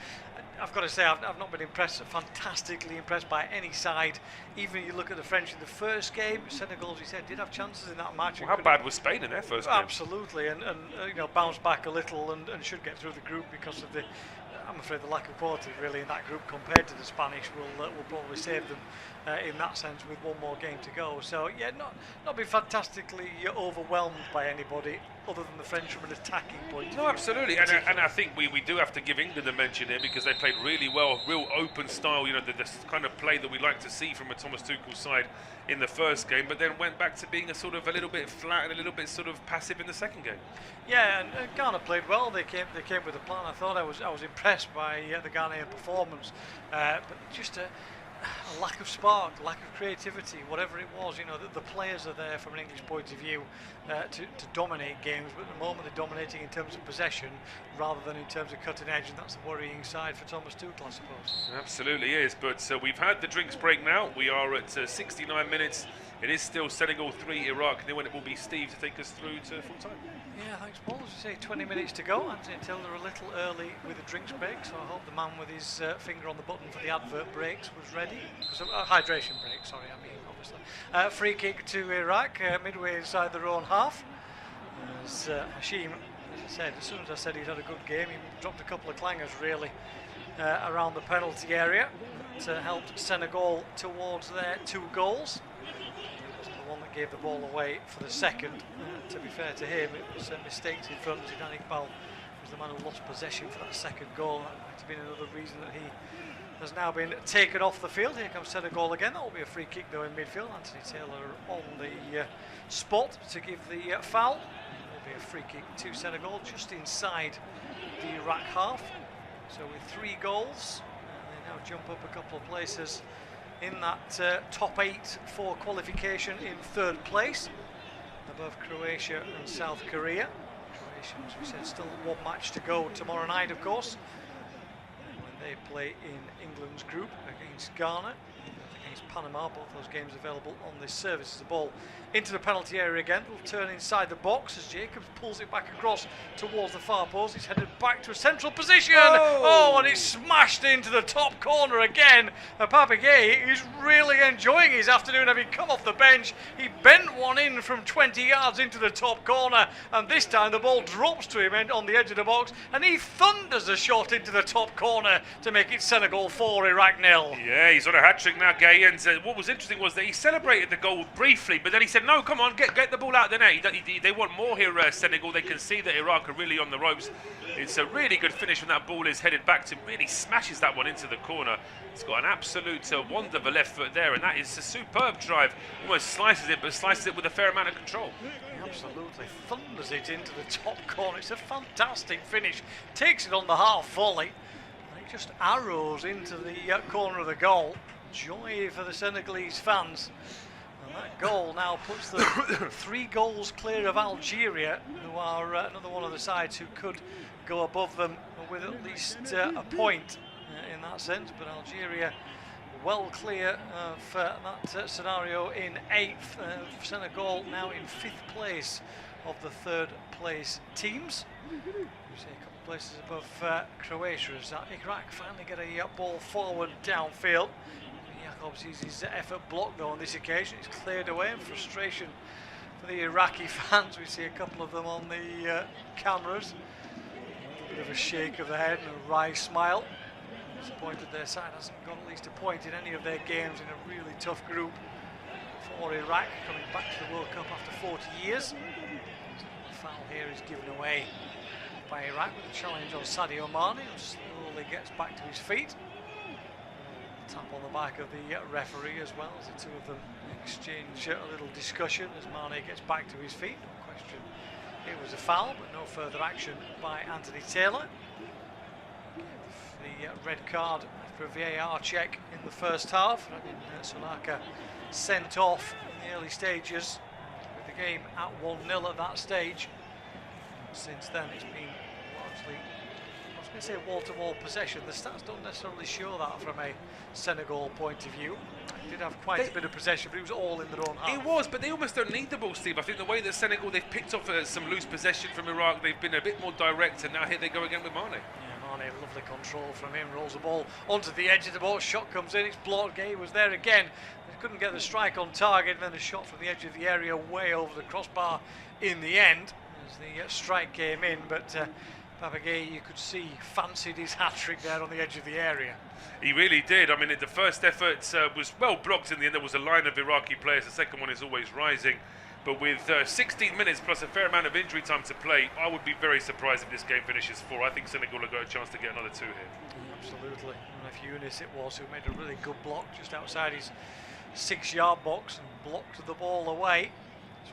I've got to say, I've not been fantastically impressed by any side. Even you look at the French in the first game, Senegal, as you said, did have chances in that match. Well, how bad was Spain in their first game? Absolutely, and bounced back a little and should get through the group because of I'm afraid the lack of quality really in that group compared to the Spanish will probably save them in that sense with one more game to go. So yeah, not been fantastically overwhelmed by anybody other than the French from an attacking point of view. No, absolutely, and I think we do have to give England a mention here because they played really well, real open style, the kind of play that we like to see from a Thomas Tuchel side in the first game, but then went back to being a little bit flat and a little bit sort of passive in the second game. Yeah, and Ghana played well. They came with a plan. I thought I was impressed by the Ghanaian performance, but just a lack of spark, lack of creativity, whatever it was. The players are there from an English point of view to dominate games, but at the moment they're dominating in terms of possession rather than in terms of cutting edge, and that's the worrying side for Thomas Tuchel, I suppose. Absolutely is, but we've had the drinks break now. We are at 69 minutes. It is still Senegal 3, Iraq 0, and it will be Steve to take us through to full time. Yeah, thanks, Paul. As you say, 20 minutes to go. Anthony Tilder a little early with the drinks break, so I hope the man with his finger on the button for the advert breaks was ready. Hydration break, sorry, obviously. Free kick to Iraq, midway inside their own half. As Hashim as I said, as soon as I said he'd had a good game, he dropped a couple of clangers really around the penalty area to help Senegal towards their 2 goals. It wasn't the one that gave the ball away for the second. To be fair to him, it was mistakes in front. Zidane Iqbal was the man who lost possession for that second goal. That might have been another reason that he has now been taken off the field. Here comes Senegal again. That will be a free kick though in midfield. Anthony Taylor on the spot to give the foul. It will be a free kick to Senegal just inside the Iraq half. So with 3 goals, they now jump up a couple of places in that top 8 for qualification in 3rd place, above Croatia and South Korea. Croatia, as we said, still 1 match to go tomorrow night, of course, when they play in England's group against Ghana, against Panama. Both those games available on this service. As the ball into the penalty area again, will turn inside the box as Jacobs pulls it back across towards the far post. He's headed back to a central position. Oh, and it's smashed into the top corner again. Papa Gay is really enjoying his afternoon, having come off the bench. He bent one in from 20 yards into the top corner, and this time the ball drops to him on the edge of the box, and he thunders a shot into the top corner to make it Senegal 4, Iraq 0. Yeah, he's on a hat-trick now, Gay, and what was interesting was that he celebrated the goal briefly, but then he said, no, come on, get the ball out the net. They want more here, Senegal. They can see that Iraq are really on the ropes. It's a really good finish when that ball is headed back to him. Really smashes that one into the corner. It's got an absolute wonder of a left foot there, and that is a superb drive. Almost slices it, but slices it with a fair amount of control. Absolutely thunders it into the top corner. It's a fantastic finish. Takes it on the half volley, and it just arrows into the corner of the goal. Joy for the Senegalese fans. And that goal now puts them 3 goals clear of Algeria, who are another one of the sides who could go above them with at least a point in that sense. But Algeria well clear of that scenario in 8th. Senegal now in 5th place of the 3rd place teams. You see a couple of places above Croatia as Iraq finally get a ball forward downfield. Jacobs sees his effort blocked though on this occasion. It's cleared away in frustration for the Iraqi fans. We see a couple of them on the cameras. A bit of a shake of the head and a wry smile. Disappointed their side hasn't got at least a point in any of their games in a really tough group for Iraq, coming back to the World Cup after 40 years. The foul here is given away by Iraq with a challenge on Sadio Mane, who slowly gets back to his feet. Tap on the back of the referee as well as the 2 of them exchange a little discussion as Mane gets back to his feet. No question it was a foul, but no further action by Anthony Taylor. The red card after a VAR check in the first half. Solaka sent off in the early stages with the game at 1-0 at that stage. Since then it's been largely, I was going to say wall-to-wall possession. The stats don't necessarily show that from a Senegal point of view. They did have quite a bit of possession, but it was all in their own half. It was, but they almost don't need the ball, Steve. I think the way that Senegal, they've picked off some loose possession from Iraq, they've been a bit more direct, and now here they go again with Mane. Yeah, Mane, lovely control from him, rolls the ball onto the edge of the box, shot comes in, it's blocked. Gay was there again. They couldn't get the strike on target, and then the shot from the edge of the area way over the crossbar in the end as the strike came in, but Papa Gay, you could see, fancied his hat-trick there on the edge of the area. He really did. I mean, the first effort was well blocked in the end. There was a line of Iraqi players. The second one is always rising. But with 16 minutes plus a fair amount of injury time to play, I would be very surprised if this game finishes 4. I think Senegal have got a chance to get another 2 here. Absolutely. And if Younis it was who made a really good block just outside his 6-yard box and blocked the ball away.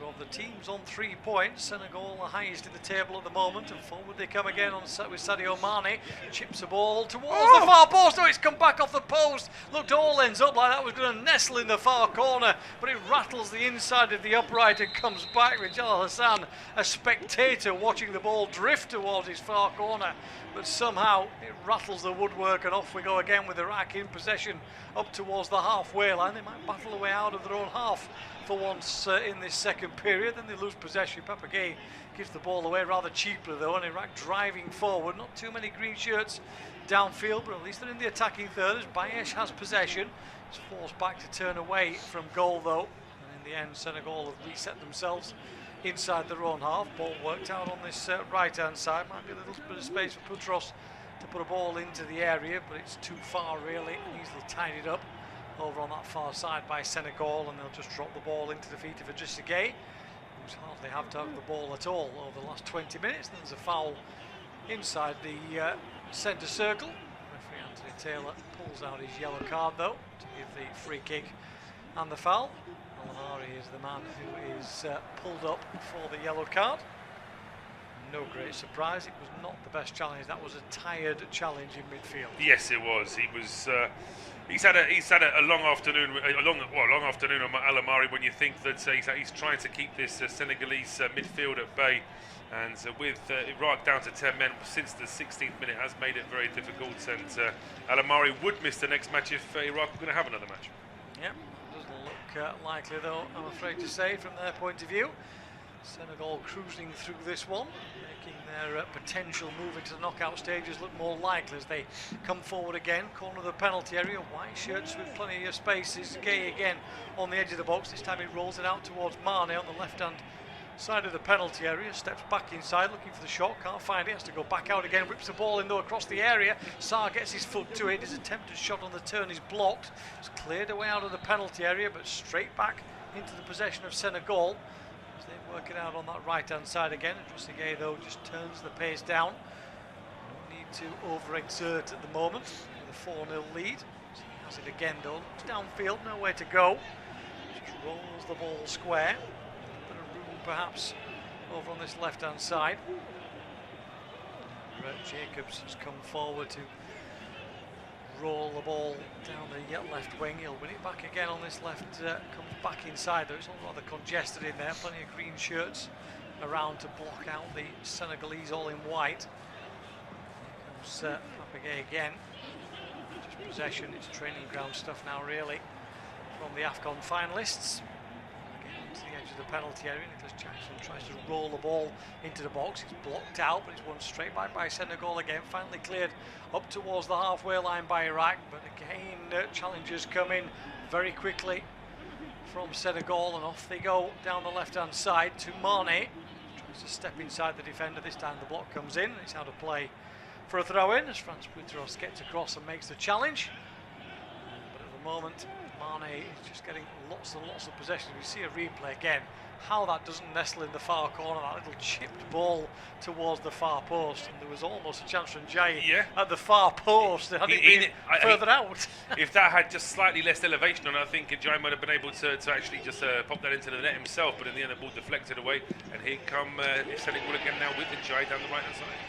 So of the teams on 3 points, Senegal the highest in the table at the moment, and forward they come again with Sadio Mane. Chips the ball towards the far post. Oh, it's come back off the post. Looked all ends up like that was going to nestle in the far corner, but it rattles the inside of the upright and comes back with Jalal Hassan, a spectator watching the ball drift towards his far corner, but somehow it rattles the woodwork, and off we go again with Iraq in possession up towards the halfway line. They might battle their way out of their own half for once in this second period. Then they lose possession. Papa Gay gives the ball away rather cheaply though, and Iraq driving forward. Not too many green shirts downfield, but at least they're in the attacking third as Bayesh has possession. It's forced back to turn away from goal though, and in the end Senegal have reset themselves inside their own half. Ball worked out on this right-hand side. Might be a little bit of space for Putros to put a ball into the area, but it's too far really. Easily tidied up over on that far side by Senegal, and they'll just drop the ball into the feet of Idrissa Gueye, who's hardly had to have the ball at all over the last 20 minutes. There's a foul inside the centre circle. Referee Anthony Taylor pulls out his yellow card though to give the free kick and the foul. Alamari is the man who is pulled up for the yellow card. No great surprise, it was not the best challenge. That was a tired challenge in midfield. Yes, it was. He was. He's had a long afternoon. Long afternoon on Alamari. When you think that he's trying to keep this Senegalese midfield at bay, and with Iraq down to 10 men since the 16th minute has made it very difficult. And Alamari would miss the next match if Iraq were going to have another match. Yep, doesn't look likely though, I'm afraid to say, from their point of view. Senegal cruising through this one, making their potential move into the knockout stages look more likely as they come forward again. Corner of the penalty area, white shirts with plenty of spaces. Gueye again on the edge of the box. This time he rolls it out towards Mane on the left-hand side of the penalty area. Steps back inside looking for the shot, can't find it, has to go back out again. Whips the ball in though across the area. Sarr gets his foot to it. His attempted shot on the turn is blocked. It's cleared away out of the penalty area, but straight back into the possession of Senegal. They work it out on that right-hand side again. Idrissa Gueye though just turns the pace down. No need to overexert at the moment with a 4-0 lead. So he has it again though. Looks downfield, nowhere to go. Just rolls the ball square. A bit of room perhaps over on this left-hand side. Brett Jacobs has come forward to roll the ball down the left wing. He'll win it back again on this left, comes back inside though. It's all rather congested in there, plenty of green shirts around to block out the Senegalese all in white. Here comes Papagay again. Just possession, it's training ground stuff now really from the AFCON finalists. Again to the edge of the penalty area. Nicholas Jackson tries to roll the ball into the box. It's blocked out, but it's won straight back by Senegal again. Finally cleared up towards the halfway line by Iraq, but again challengers come in very quickly from Senegal, and off they go down the left-hand side to Mane. Tries to step inside the defender. This time the block comes in. It's out of play for a throw-in as Franz Putros gets across and makes the challenge. But at the moment, Mane is just getting lots and lots of possession. We see a replay again. How that doesn't nestle in the far corner, that little chipped ball towards the far post, and there was almost a chance from Jai at the far post had it been further out. If that had just slightly less elevation on it, I think Jai might have been able to actually just pop that into the net himself, but in the end the ball deflected away, and here come Senegal again now with the Jai down the right hand side.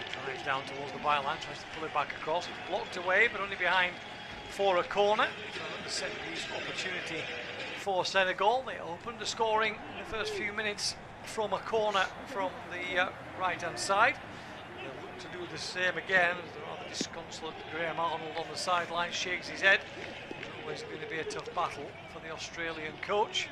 He drives down towards the byline, tries to pull it back across. It's blocked away, but only behind for a corner. So the set piece opportunity for Senegal. They opened the scoring in the first few minutes from a corner from the right-hand side. They'll look to do the same again. The rather disconsolate Graham Arnold on the sideline shakes his head. It's always going to be a tough battle for the Australian coach.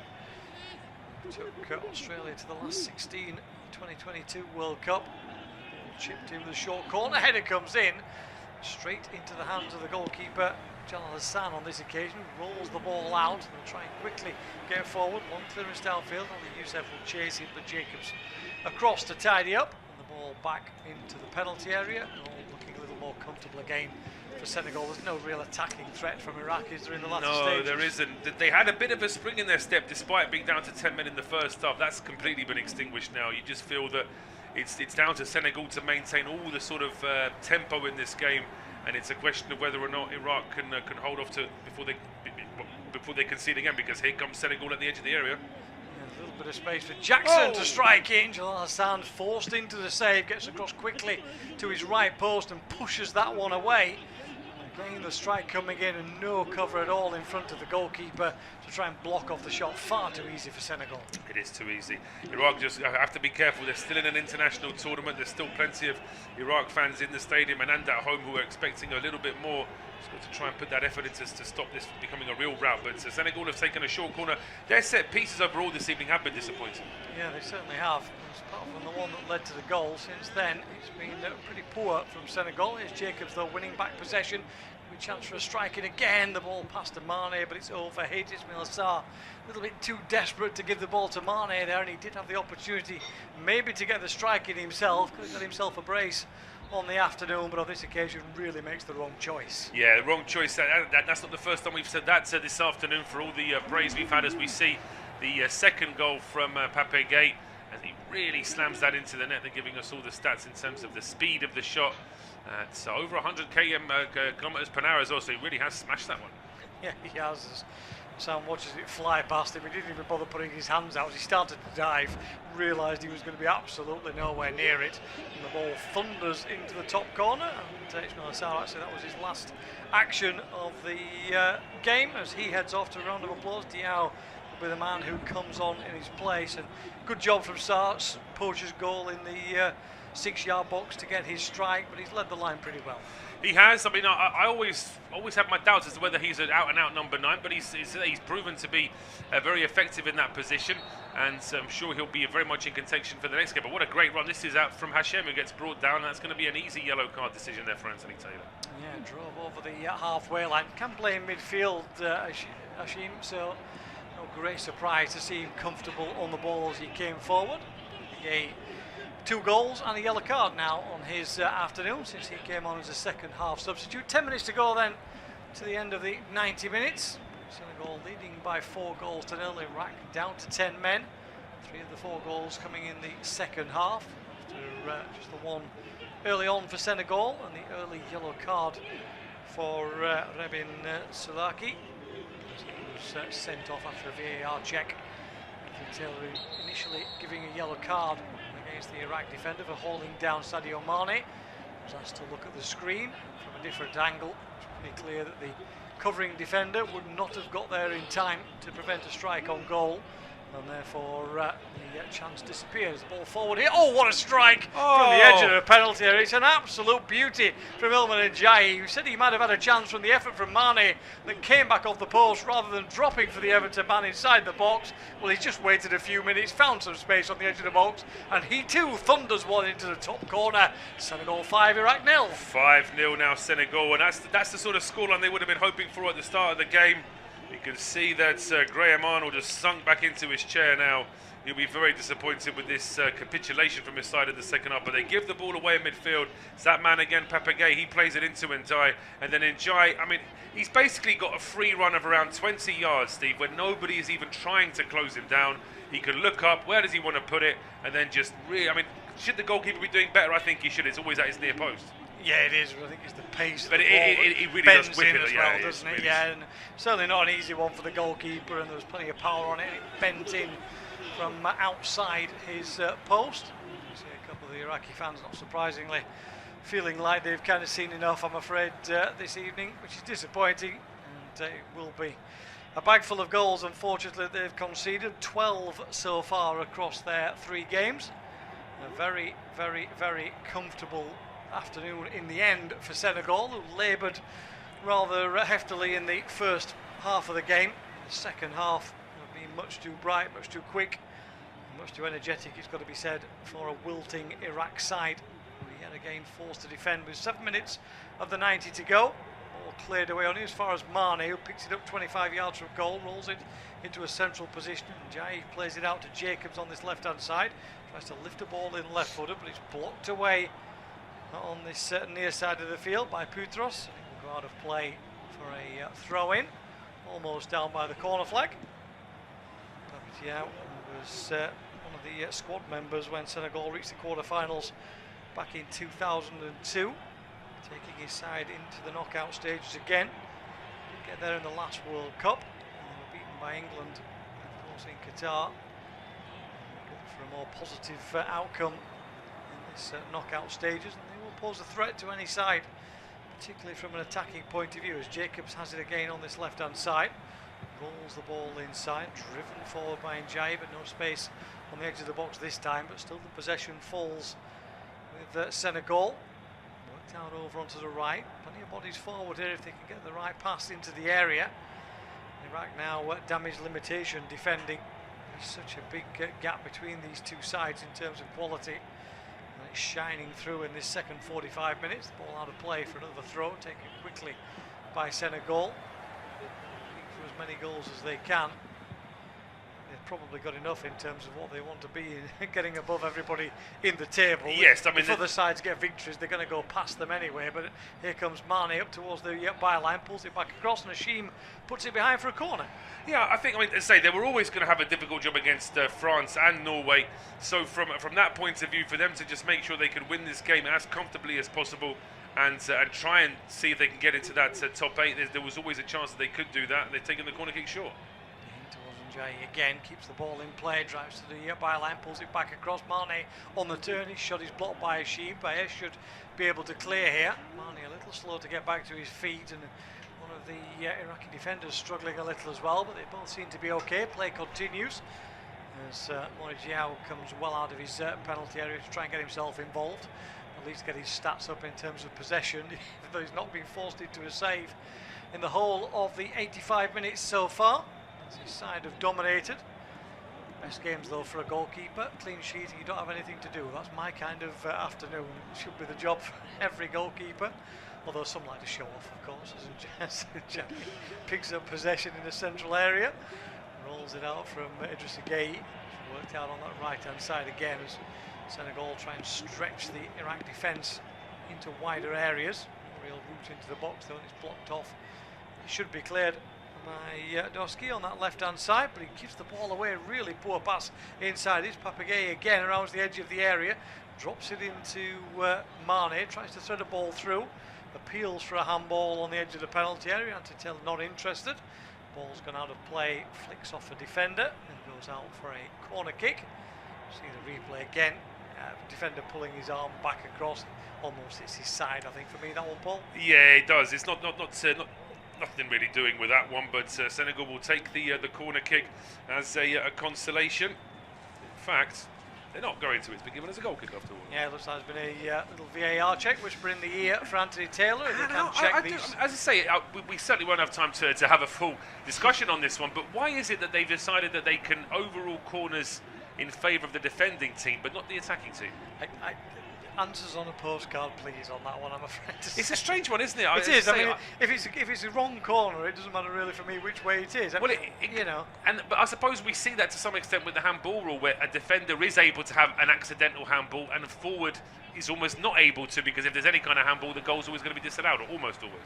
Took Australia to the last 16 2022 World Cup. Ball chipped in with a short corner. Header comes in straight into the hands of the goalkeeper Jalal Hassan on this occasion. Rolls the ball out. They'll try and quickly get forward. One clearance downfield. Ali Youssef will chase it, but Jacobs across to tidy up. And the ball back into the penalty area. All looking a little more comfortable again for Senegal. There's no real attacking threat from Iraq, is there, in the latter stages? No, there isn't. They had a bit of a spring in their step despite being down to 10 men in the first half. That's completely been extinguished now. You just feel that it's down to Senegal to maintain all the sort of tempo in this game, and it's a question of whether or not Iraq can hold off to before they concede again, because here comes Senegal at the edge of the area. A little bit of space for Jackson to strike in. Jalal Hassan forced into the save, gets across quickly to his right post and pushes that one away. Again, the strike coming in and no cover at all in front of the goalkeeper to try and block off the shot. Far too easy for Senegal. It is too easy. Iraq just have to be careful. They're still in an international tournament. There's still plenty of Iraq fans in the stadium and at home who are expecting a little bit more. So to try and put that effort into to stop this becoming a real rout. But Senegal have taken a short corner. Their set pieces overall this evening have been disappointing. Yeah, they certainly have. Apart from the one that led to the goal, since then it's been pretty poor from Senegal. Here's Jacobs though winning back possession. With chance for a striking again. The ball past to Mane, but it's overhit. Ismail Sarr a little bit too desperate to give the ball to Mane there, and he did have the opportunity maybe to get the strike in himself. Could have got himself a brace on the afternoon, but on this occasion really makes the wrong choice. Yeah, the wrong choice. That's not the first time we've said that this afternoon, for all the praise we've had as we see the second goal from Pape Gay, and he really slams that into the net. They're giving us all the stats in terms of the speed of the shot. It's over 100 kilometers per hour as well, so he really has smashed that one. Yeah, he has. As Sam watches it fly past him, he didn't even bother putting his hands out. As he started to dive, realised he was going to be absolutely nowhere near it, and the ball thunders into the top corner. And Ismail Sarr, actually, that was his last action of the game, as he heads off to a round of applause. Diao will be the man who comes on in his place, and good job from Sarr. Poacher's goal in the 6-yard box to get his strike, but he's led the line pretty well. He has. I mean, I always have my doubts as to whether he's an out-and-out number 9, but he's proven to be very effective in that position, and I'm sure he'll be very much in contention for the next game. But what a great run. This is out from Hashem, who gets brought down. That's going to be an easy yellow card decision there for Anthony Taylor. Yeah, drove over the halfway line. Can play in midfield, Hashim, so no great surprise to see him comfortable on the ball as he came forward. Yeah, 2 goals and a yellow card now on his afternoon, since he came on as a second half substitute. 10 minutes to go then to the end of the 90 minutes. Senegal leading by 4 goals to 0. Iraq down to 10 men. 3 of the 4 goals coming in the second half, after just the one early on for Senegal and the early yellow card for Rebin Sulaki. He was sent off after a VAR check. Taylor initially giving a yellow card against the Iraq defender for hauling down Sadio Mane. Was asked to look at the screen from a different angle. It's pretty clear that the covering defender would not have got there in time to prevent a strike on goal, and therefore the chance disappears. The ball forward here. Oh, what a strike from the edge of the penalty area. It's an absolute beauty from Ilman Ndiaye, who said he might have had a chance from the effort from Mane that came back off the post rather than dropping for the Everton man inside the box. Well, he's just waited a few minutes, found some space on the edge of the box, and he too thunders one into the top corner. Senegal 5, Iraq 0. 5-0 now Senegal, and that's the sort of scoreline they would have been hoping for at the start of the game. You can see that Graham Arnold has sunk back into his chair now. He'll be very disappointed with this capitulation from his side of the second half, but they give the ball away in midfield. It's that man again, Pape Gay. He plays it into Ndiaye, and then Ndiaye, I mean, he's basically got a free run of around 20 yards, Steve, where nobody is even trying to close him down. He can look up, where does he want to put it, and then just really, I mean, should the goalkeeper be doing better? I think he should. It's always at his near post. Yeah, it is. I think it's the pace. But it really bends does whip in it as yeah, well, doesn't it? really Yeah, and certainly not an easy one for the goalkeeper, and there was plenty of power on it. It bent in from outside his post. You see a couple of the Iraqi fans, not surprisingly, feeling like they've kind of seen enough, I'm afraid, this evening, which is disappointing. And it will be a bag full of goals, unfortunately, they've conceded. 12 so far across their 3 games. A very, very, very comfortable afternoon in the end for Senegal, who laboured rather heftily in the first half of the game. The second half have been much too bright, much too quick, much too energetic, it's got to be said, for a wilting Iraq side, who yet again forced to defend with 7 minutes of the 90 to go. Ball cleared away only as far as Mane, who picks it up 25 yards from goal, rolls it into a central position. Ndiaye plays it out to Jacobs on this left hand side, tries to lift a ball in left footed, but it's blocked away on this near side of the field by Putros. It will go out of play for a throw in, almost down by the corner flag. Yao was one of the squad members when Senegal reached the quarter-finals back in 2002, taking his side into the knockout stages again. Get there in the last World Cup, and they were beaten by England, of course, in Qatar. Looking for a more positive outcome in this knockout stages, and they will pose a threat to any side, particularly from an attacking point of view, as Jacobs has it again on this left-hand side. Rolls the ball inside, driven forward by Ndiaye, but no space on the edge of the box this time, but still the possession falls with Senegal. Worked out over onto the right, plenty of bodies forward here if they can get the right pass into the area. Iraq now damage limitation defending. There's such a big gap between these two sides in terms of quality, and it's shining through in this second 45 minutes. The ball out of play for another throw, taken quickly by Senegal. For as many goals as they can. They've probably got enough in terms of what they want to be in, getting above everybody in the table. Yes, I mean, if other sides get victories, they're going to go past them anyway. But here comes Mane up towards the byline, pulls it back across, and Hashim puts it behind for a corner. Yeah, I think, as I say, they were always going to have a difficult job against France and Norway. So from that point of view, for them to just make sure they could win this game as comfortably as possible and try and see if they can get into that top 8, there was always a chance that they could do that, and they've taken the corner kick short. Again keeps the ball in play, drives to the byline, pulls it back across. Mane on the turn, his shot is blocked by Hashim. Baez should be able to clear here. Mane a little slow to get back to his feet, and one of the Iraqi defenders struggling a little as well, but they both seem to be okay. Play continues as Morigiao comes well out of his penalty area to try and get himself involved, at least get his stats up in terms of possession, even though he's not been forced into a save in the whole of the 85 minutes so far. His side have dominated. Best games though for a goalkeeper. Clean sheet and you don't have anything to do. That's my kind of afternoon. It should be the job for every goalkeeper. Although some like to show off, of course. As Jamie picks up possession in the central area. Rolls it out from Idris Gueye. Worked out on that right hand side again as Senegal try and stretch the Iraq defence into wider areas. Real route into the box though, and it's blocked off. It should be cleared by Doski on that left hand side, but he gives the ball away. Really poor pass inside. It's Papagay again around the edge of the area, drops it into Mane, tries to thread a ball through, appeals for a handball on the edge of the penalty area. Antitel not interested. Ball's gone out of play, flicks off a defender and goes out for a corner kick. See the replay again. Defender pulling his arm back across, almost hits his side. I think for me that one, Paul. Yeah, it does. It's not nothing really doing with that one, but Senegal will take the corner kick as a consolation. In fact, they're not going to. It's been given as a goal kick after all. Yeah, it looks like there's been a little VAR check, whisper in the ear for Anthony Taylor. They can check these. As I say, we certainly won't have time to have a full discussion on this one, but why is it that they've decided that they can overrule corners in favour of the defending team, but not the attacking team? Answers on a postcard, please, on that one, I'm afraid to say. It's a strange one, isn't it? It is. I mean, if it's a wrong corner, it doesn't matter really for me which way it is. Well, you know. But I suppose we see that to some extent with the handball rule, where a defender is able to have an accidental handball and a forward is almost not able to, because if there's any kind of handball, the goal's always going to be disallowed, or almost always.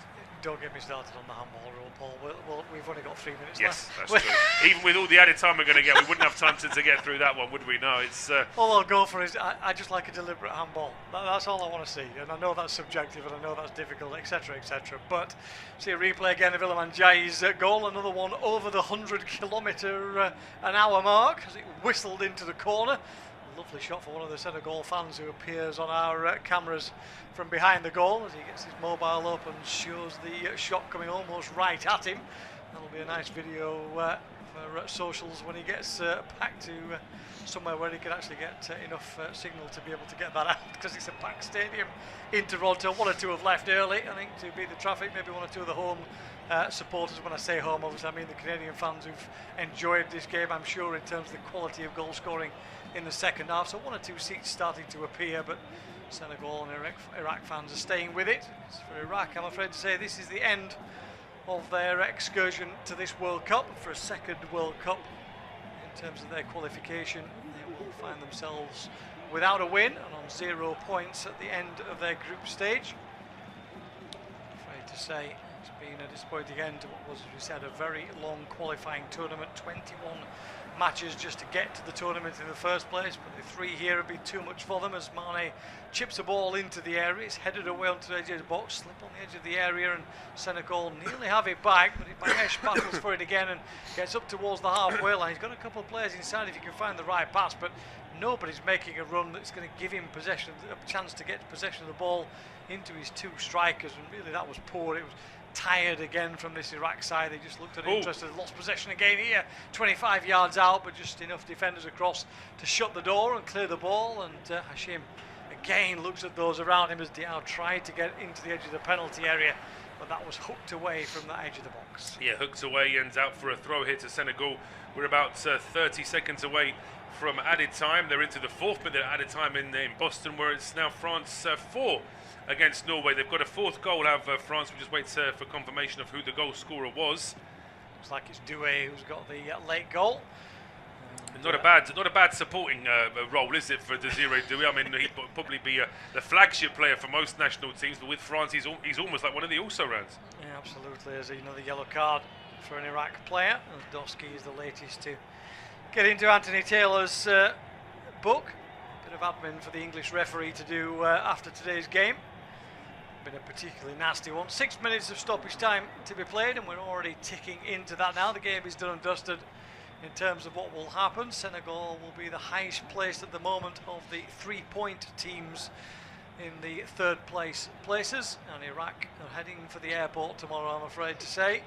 Don't get me started on the handball rule, Paul. We've only got 3 minutes yes, left. Yes, that's true. Even with all the added time we're going to get, we wouldn't have time to get through that one, would we? No, it's... All I'll go for is, I just like a deliberate handball. That's all I want to see. And I know that's subjective, and I know that's difficult, etc., etc. But, see a replay again of Iliman Ndiaye's goal. Another one over the 100km/h mark, as it whistled into the corner. Lovely shot for one of the Senegal fans who appears on our cameras from behind the goal as he gets his mobile up and shows the shot coming almost right at him. That'll be a nice video for socials when he gets back to somewhere where he can actually get enough signal to be able to get that out, because it's a packed stadium in Toronto. One or two have left early, I think, to beat the traffic. Maybe one or two of the home supporters. When I say home, obviously I mean the Canadian fans who've enjoyed this game, I'm sure, in terms of the quality of goal scoring in the second half. So one or two seats starting to appear, but Senegal and Iraq fans are staying with it. As for Iraq, I'm afraid to say this is the end of their excursion to this World Cup. For a second World Cup in terms of their qualification, they will find themselves without a win and on 0 points at the end of their group stage. I'm afraid to say it's been a disappointing end to what was, as we said, a very long qualifying tournament. 21 matches just to get to the tournament in the first place, but the 3 here would be too much for them as Mane chips a ball into the area. It's headed away onto the edge of the box, slip on the edge of the area, and Senegal nearly have it back, but Bayesh battles for it again and gets up towards the halfway line. He's got a couple of players inside if he can find the right pass, but nobody's making a run that's going to give him possession, a chance to get possession of the ball into his 2 strikers, and really that was poor. It was tired again from this Iraq side. They just looked uninterested. Lost possession again here, 25 yards out, but just enough defenders across to shut the door and clear the ball. And Hashim again looks at those around him as Diao tried to get into the edge of the penalty area, but that was hooked away from the edge of the box. Yeah, hooked away and out for a throw here to Senegal. We're about 30 seconds away from added time. They're into the 4th minute added time in Boston, where it's now France 4 against Norway. They've got a fourth goal out of France. We just wait for confirmation of who the goal scorer was. Looks like it's Doué who's got the late goal. Not a bad supporting role, is it, for Desiree Doué? I mean, he'd probably be the flagship player for most national teams, but with France, he's almost like one of the also-rans. Yeah, absolutely. There's another yellow card for an Iraq player. And Doski is the latest to get into Anthony Taylor's book. Bit of admin for the English referee to do after today's game. Been a particularly nasty one. 6 minutes of stoppage time to be played, and we're already ticking into that now. The game is done and dusted. In terms of what will happen, Senegal will be the highest placed at the moment of the 3-point teams in the third places, and Iraq are heading for the airport tomorrow, I'm afraid to say.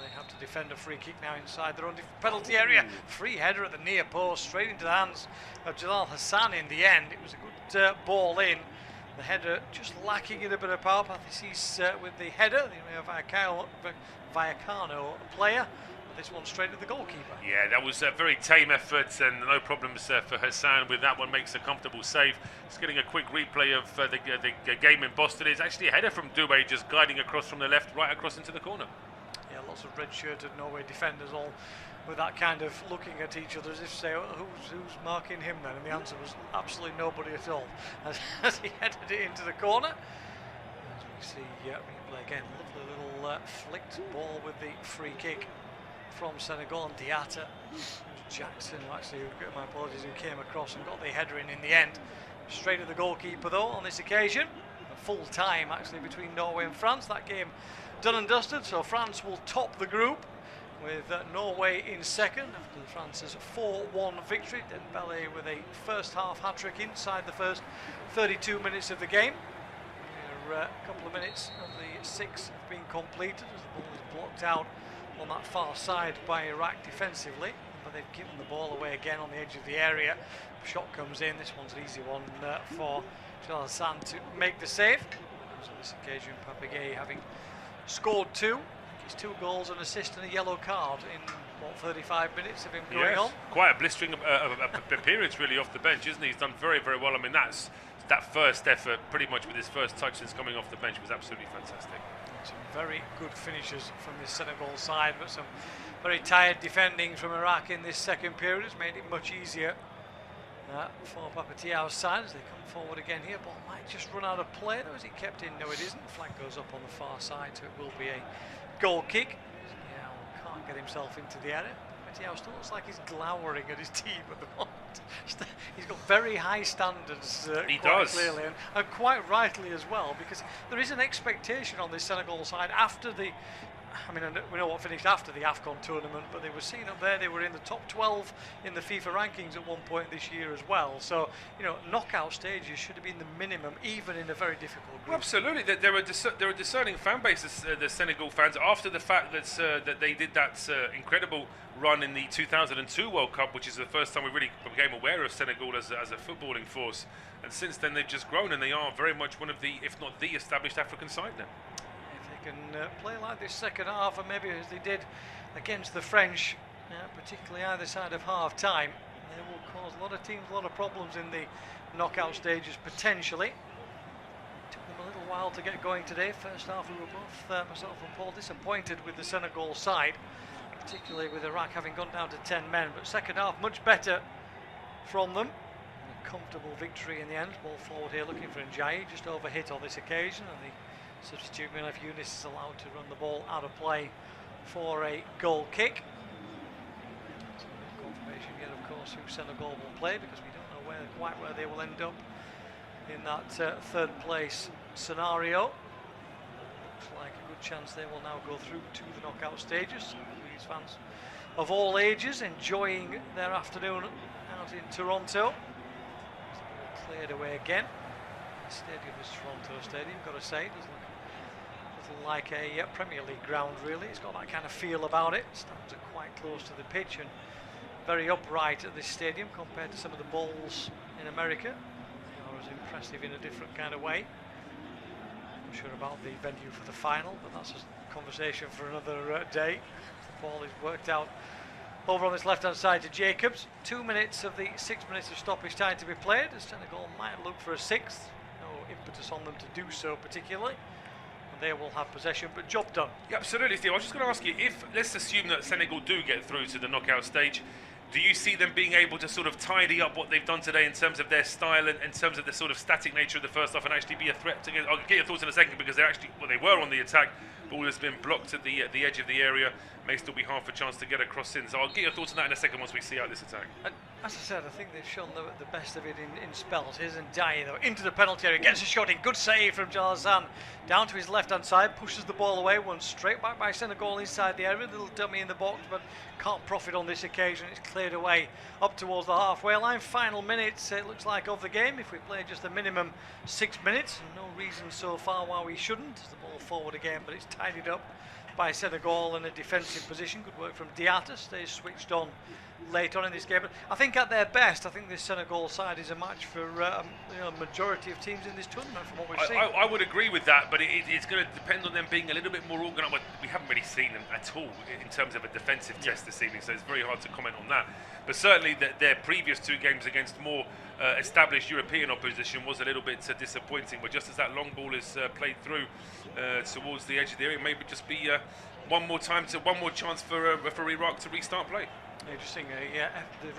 They have to defend a free kick now inside their own penalty area. Free header at the near post, straight into the hands of Jalal Hassan in the end. It was a good ball in. The header just lacking in a bit of power. He's with the header, the Vallecano player. This one straight at the goalkeeper. Yeah, that was a very tame effort and no problems for Hassan with that one. Makes a comfortable save. Just getting a quick replay of the game in Boston. It's actually a header from Doué just gliding across from the left, right across into the corner. Yeah, lots of red-shirted Norway defenders all with that kind of looking at each other as if to say, oh, who's marking him then? And the answer was absolutely nobody at all as he headed it into the corner. As we see replay again, lovely little flicked ball with the free kick from Senegal, and Diatta, Jackson, who actually, my apologies, who came across and got the header in the end. Straight at the goalkeeper though on this occasion. A full time actually between Norway and France. That game done and dusted, so France will top the group with Norway in second after France's 4-1 victory. Dembele with a first half hat-trick inside the first 32 minutes of the game. A couple of minutes of the 6 have been completed as the ball is blocked out on that far side by Iraq defensively, but they've given the ball away again on the edge of the area. Shot comes in. This one's an easy one for Jalal Hassan to make the save. On this occasion, Papagay having scored 2. It's 2 goals, an assist and a yellow card in 35 minutes of him going on. Quite a blistering appearance really off the bench, isn't he? He's done very, very well. I mean, that first effort, pretty much with his first touch since coming off the bench, was absolutely fantastic. Some very good finishes from this Senegal side, but some very tired defending from Iraq in this second period has made it much easier for Papatiao's side as they come forward again here. Ball might just run out of play though, is he kept in? No, it isn't. Flag goes up on the far side, so it will be a goal kick. Yeah, can't get himself into the area. Papatiao still looks like he's glowering at his team at the moment. He's got very high standards, he quite does. clearly, and quite rightly as well, because there is an expectation on this Senegal side after the, I mean, we know what finished after the AFCON tournament, but they were seen up there. They were in the top 12 in the FIFA rankings at one point this year as well. So, knockout stages should have been the minimum, even in a very difficult group. Well, absolutely. They're a discerning fan base, the Senegal fans, after the fact that they did that incredible run in the 2002 World Cup, which is the first time we really became aware of Senegal as a footballing force. And since then, they've just grown, and they are very much one of the, if not the established African side now. Can play like this second half, and maybe as they did against the French, particularly either side of half time, they will cause a lot of teams a lot of problems in the knockout stages potentially. Took them a little while to get going today. First half we were both, myself and Paul, disappointed with the Senegal side, particularly with Iraq having gone down to 10 men, but second half much better from them. A comfortable victory in the end. Ball forward here looking for Njayi, just overhit on this occasion, and the substitute Milef Younis is allowed to run the ball out of play for a goal kick. So no confirmation yet, of course, who Senegal will play, because we don't know quite where they will end up in that third place scenario. Looks like a good chance they will now go through to the knockout stages. These fans of all ages enjoying their afternoon out in Toronto. Cleared away again. The stadium is Toronto Stadium, got to say. It does look like a Premier League ground, really. It's got that kind of feel about it. Stands are quite close to the pitch and very upright at this stadium compared to some of the bowls in America. They are as impressive in a different kind of way. I'm sure about the venue for the final, but that's a conversation for another day. The ball is worked out over on this left-hand side to Jacobs. 2 minutes of the 6 minutes of stoppage time to be played. Senegal might look for a 6th. No impetus on them to do so particularly. And they will have possession, but job done. Yeah, absolutely, Steve. I was just going to ask you, if let's assume that Senegal do get through to the knockout stage, do you see them being able to sort of tidy up what they've done today in terms of their style and in terms of the sort of static nature of the first half and actually be a threat to get? I'll get your thoughts in a second, because they're actually, well, they were on the attack. Ball has been blocked at the edge of the area. May still be half a chance to get across in. So I'll get your thoughts on that in a second once we see out this attack. And as I said, I think they've shown the best of it in spells. Here's Ndiaye though, into the penalty area, gets a shot in, good save from Jalazan. Down to his left-hand side, pushes the ball away, one straight back by Senegal inside the area. Little dummy in the box, but can't profit on this occasion. It's cleared away up towards the halfway line. Final minutes, it looks like, of the game. If we play just a minimum 6 minutes, no reason so far why we shouldn't. The ball forward again, but it's tidied up by Senegal in a defensive position. Good work from Diatta, stays switched on late on in this game. But I think at their best, I think this Senegal side is a match for majority of teams in this tournament from what we've seen. I would agree with that, but it's going to depend on them being a little bit more organised. We haven't really seen them at all in terms of a defensive test this evening, so it's very hard to comment on that. But certainly their previous two games against more established European opposition was a little bit disappointing. But just as that long ball is played through towards the edge of the area, maybe just be one more chance for Iraq to restart play. Interesting. The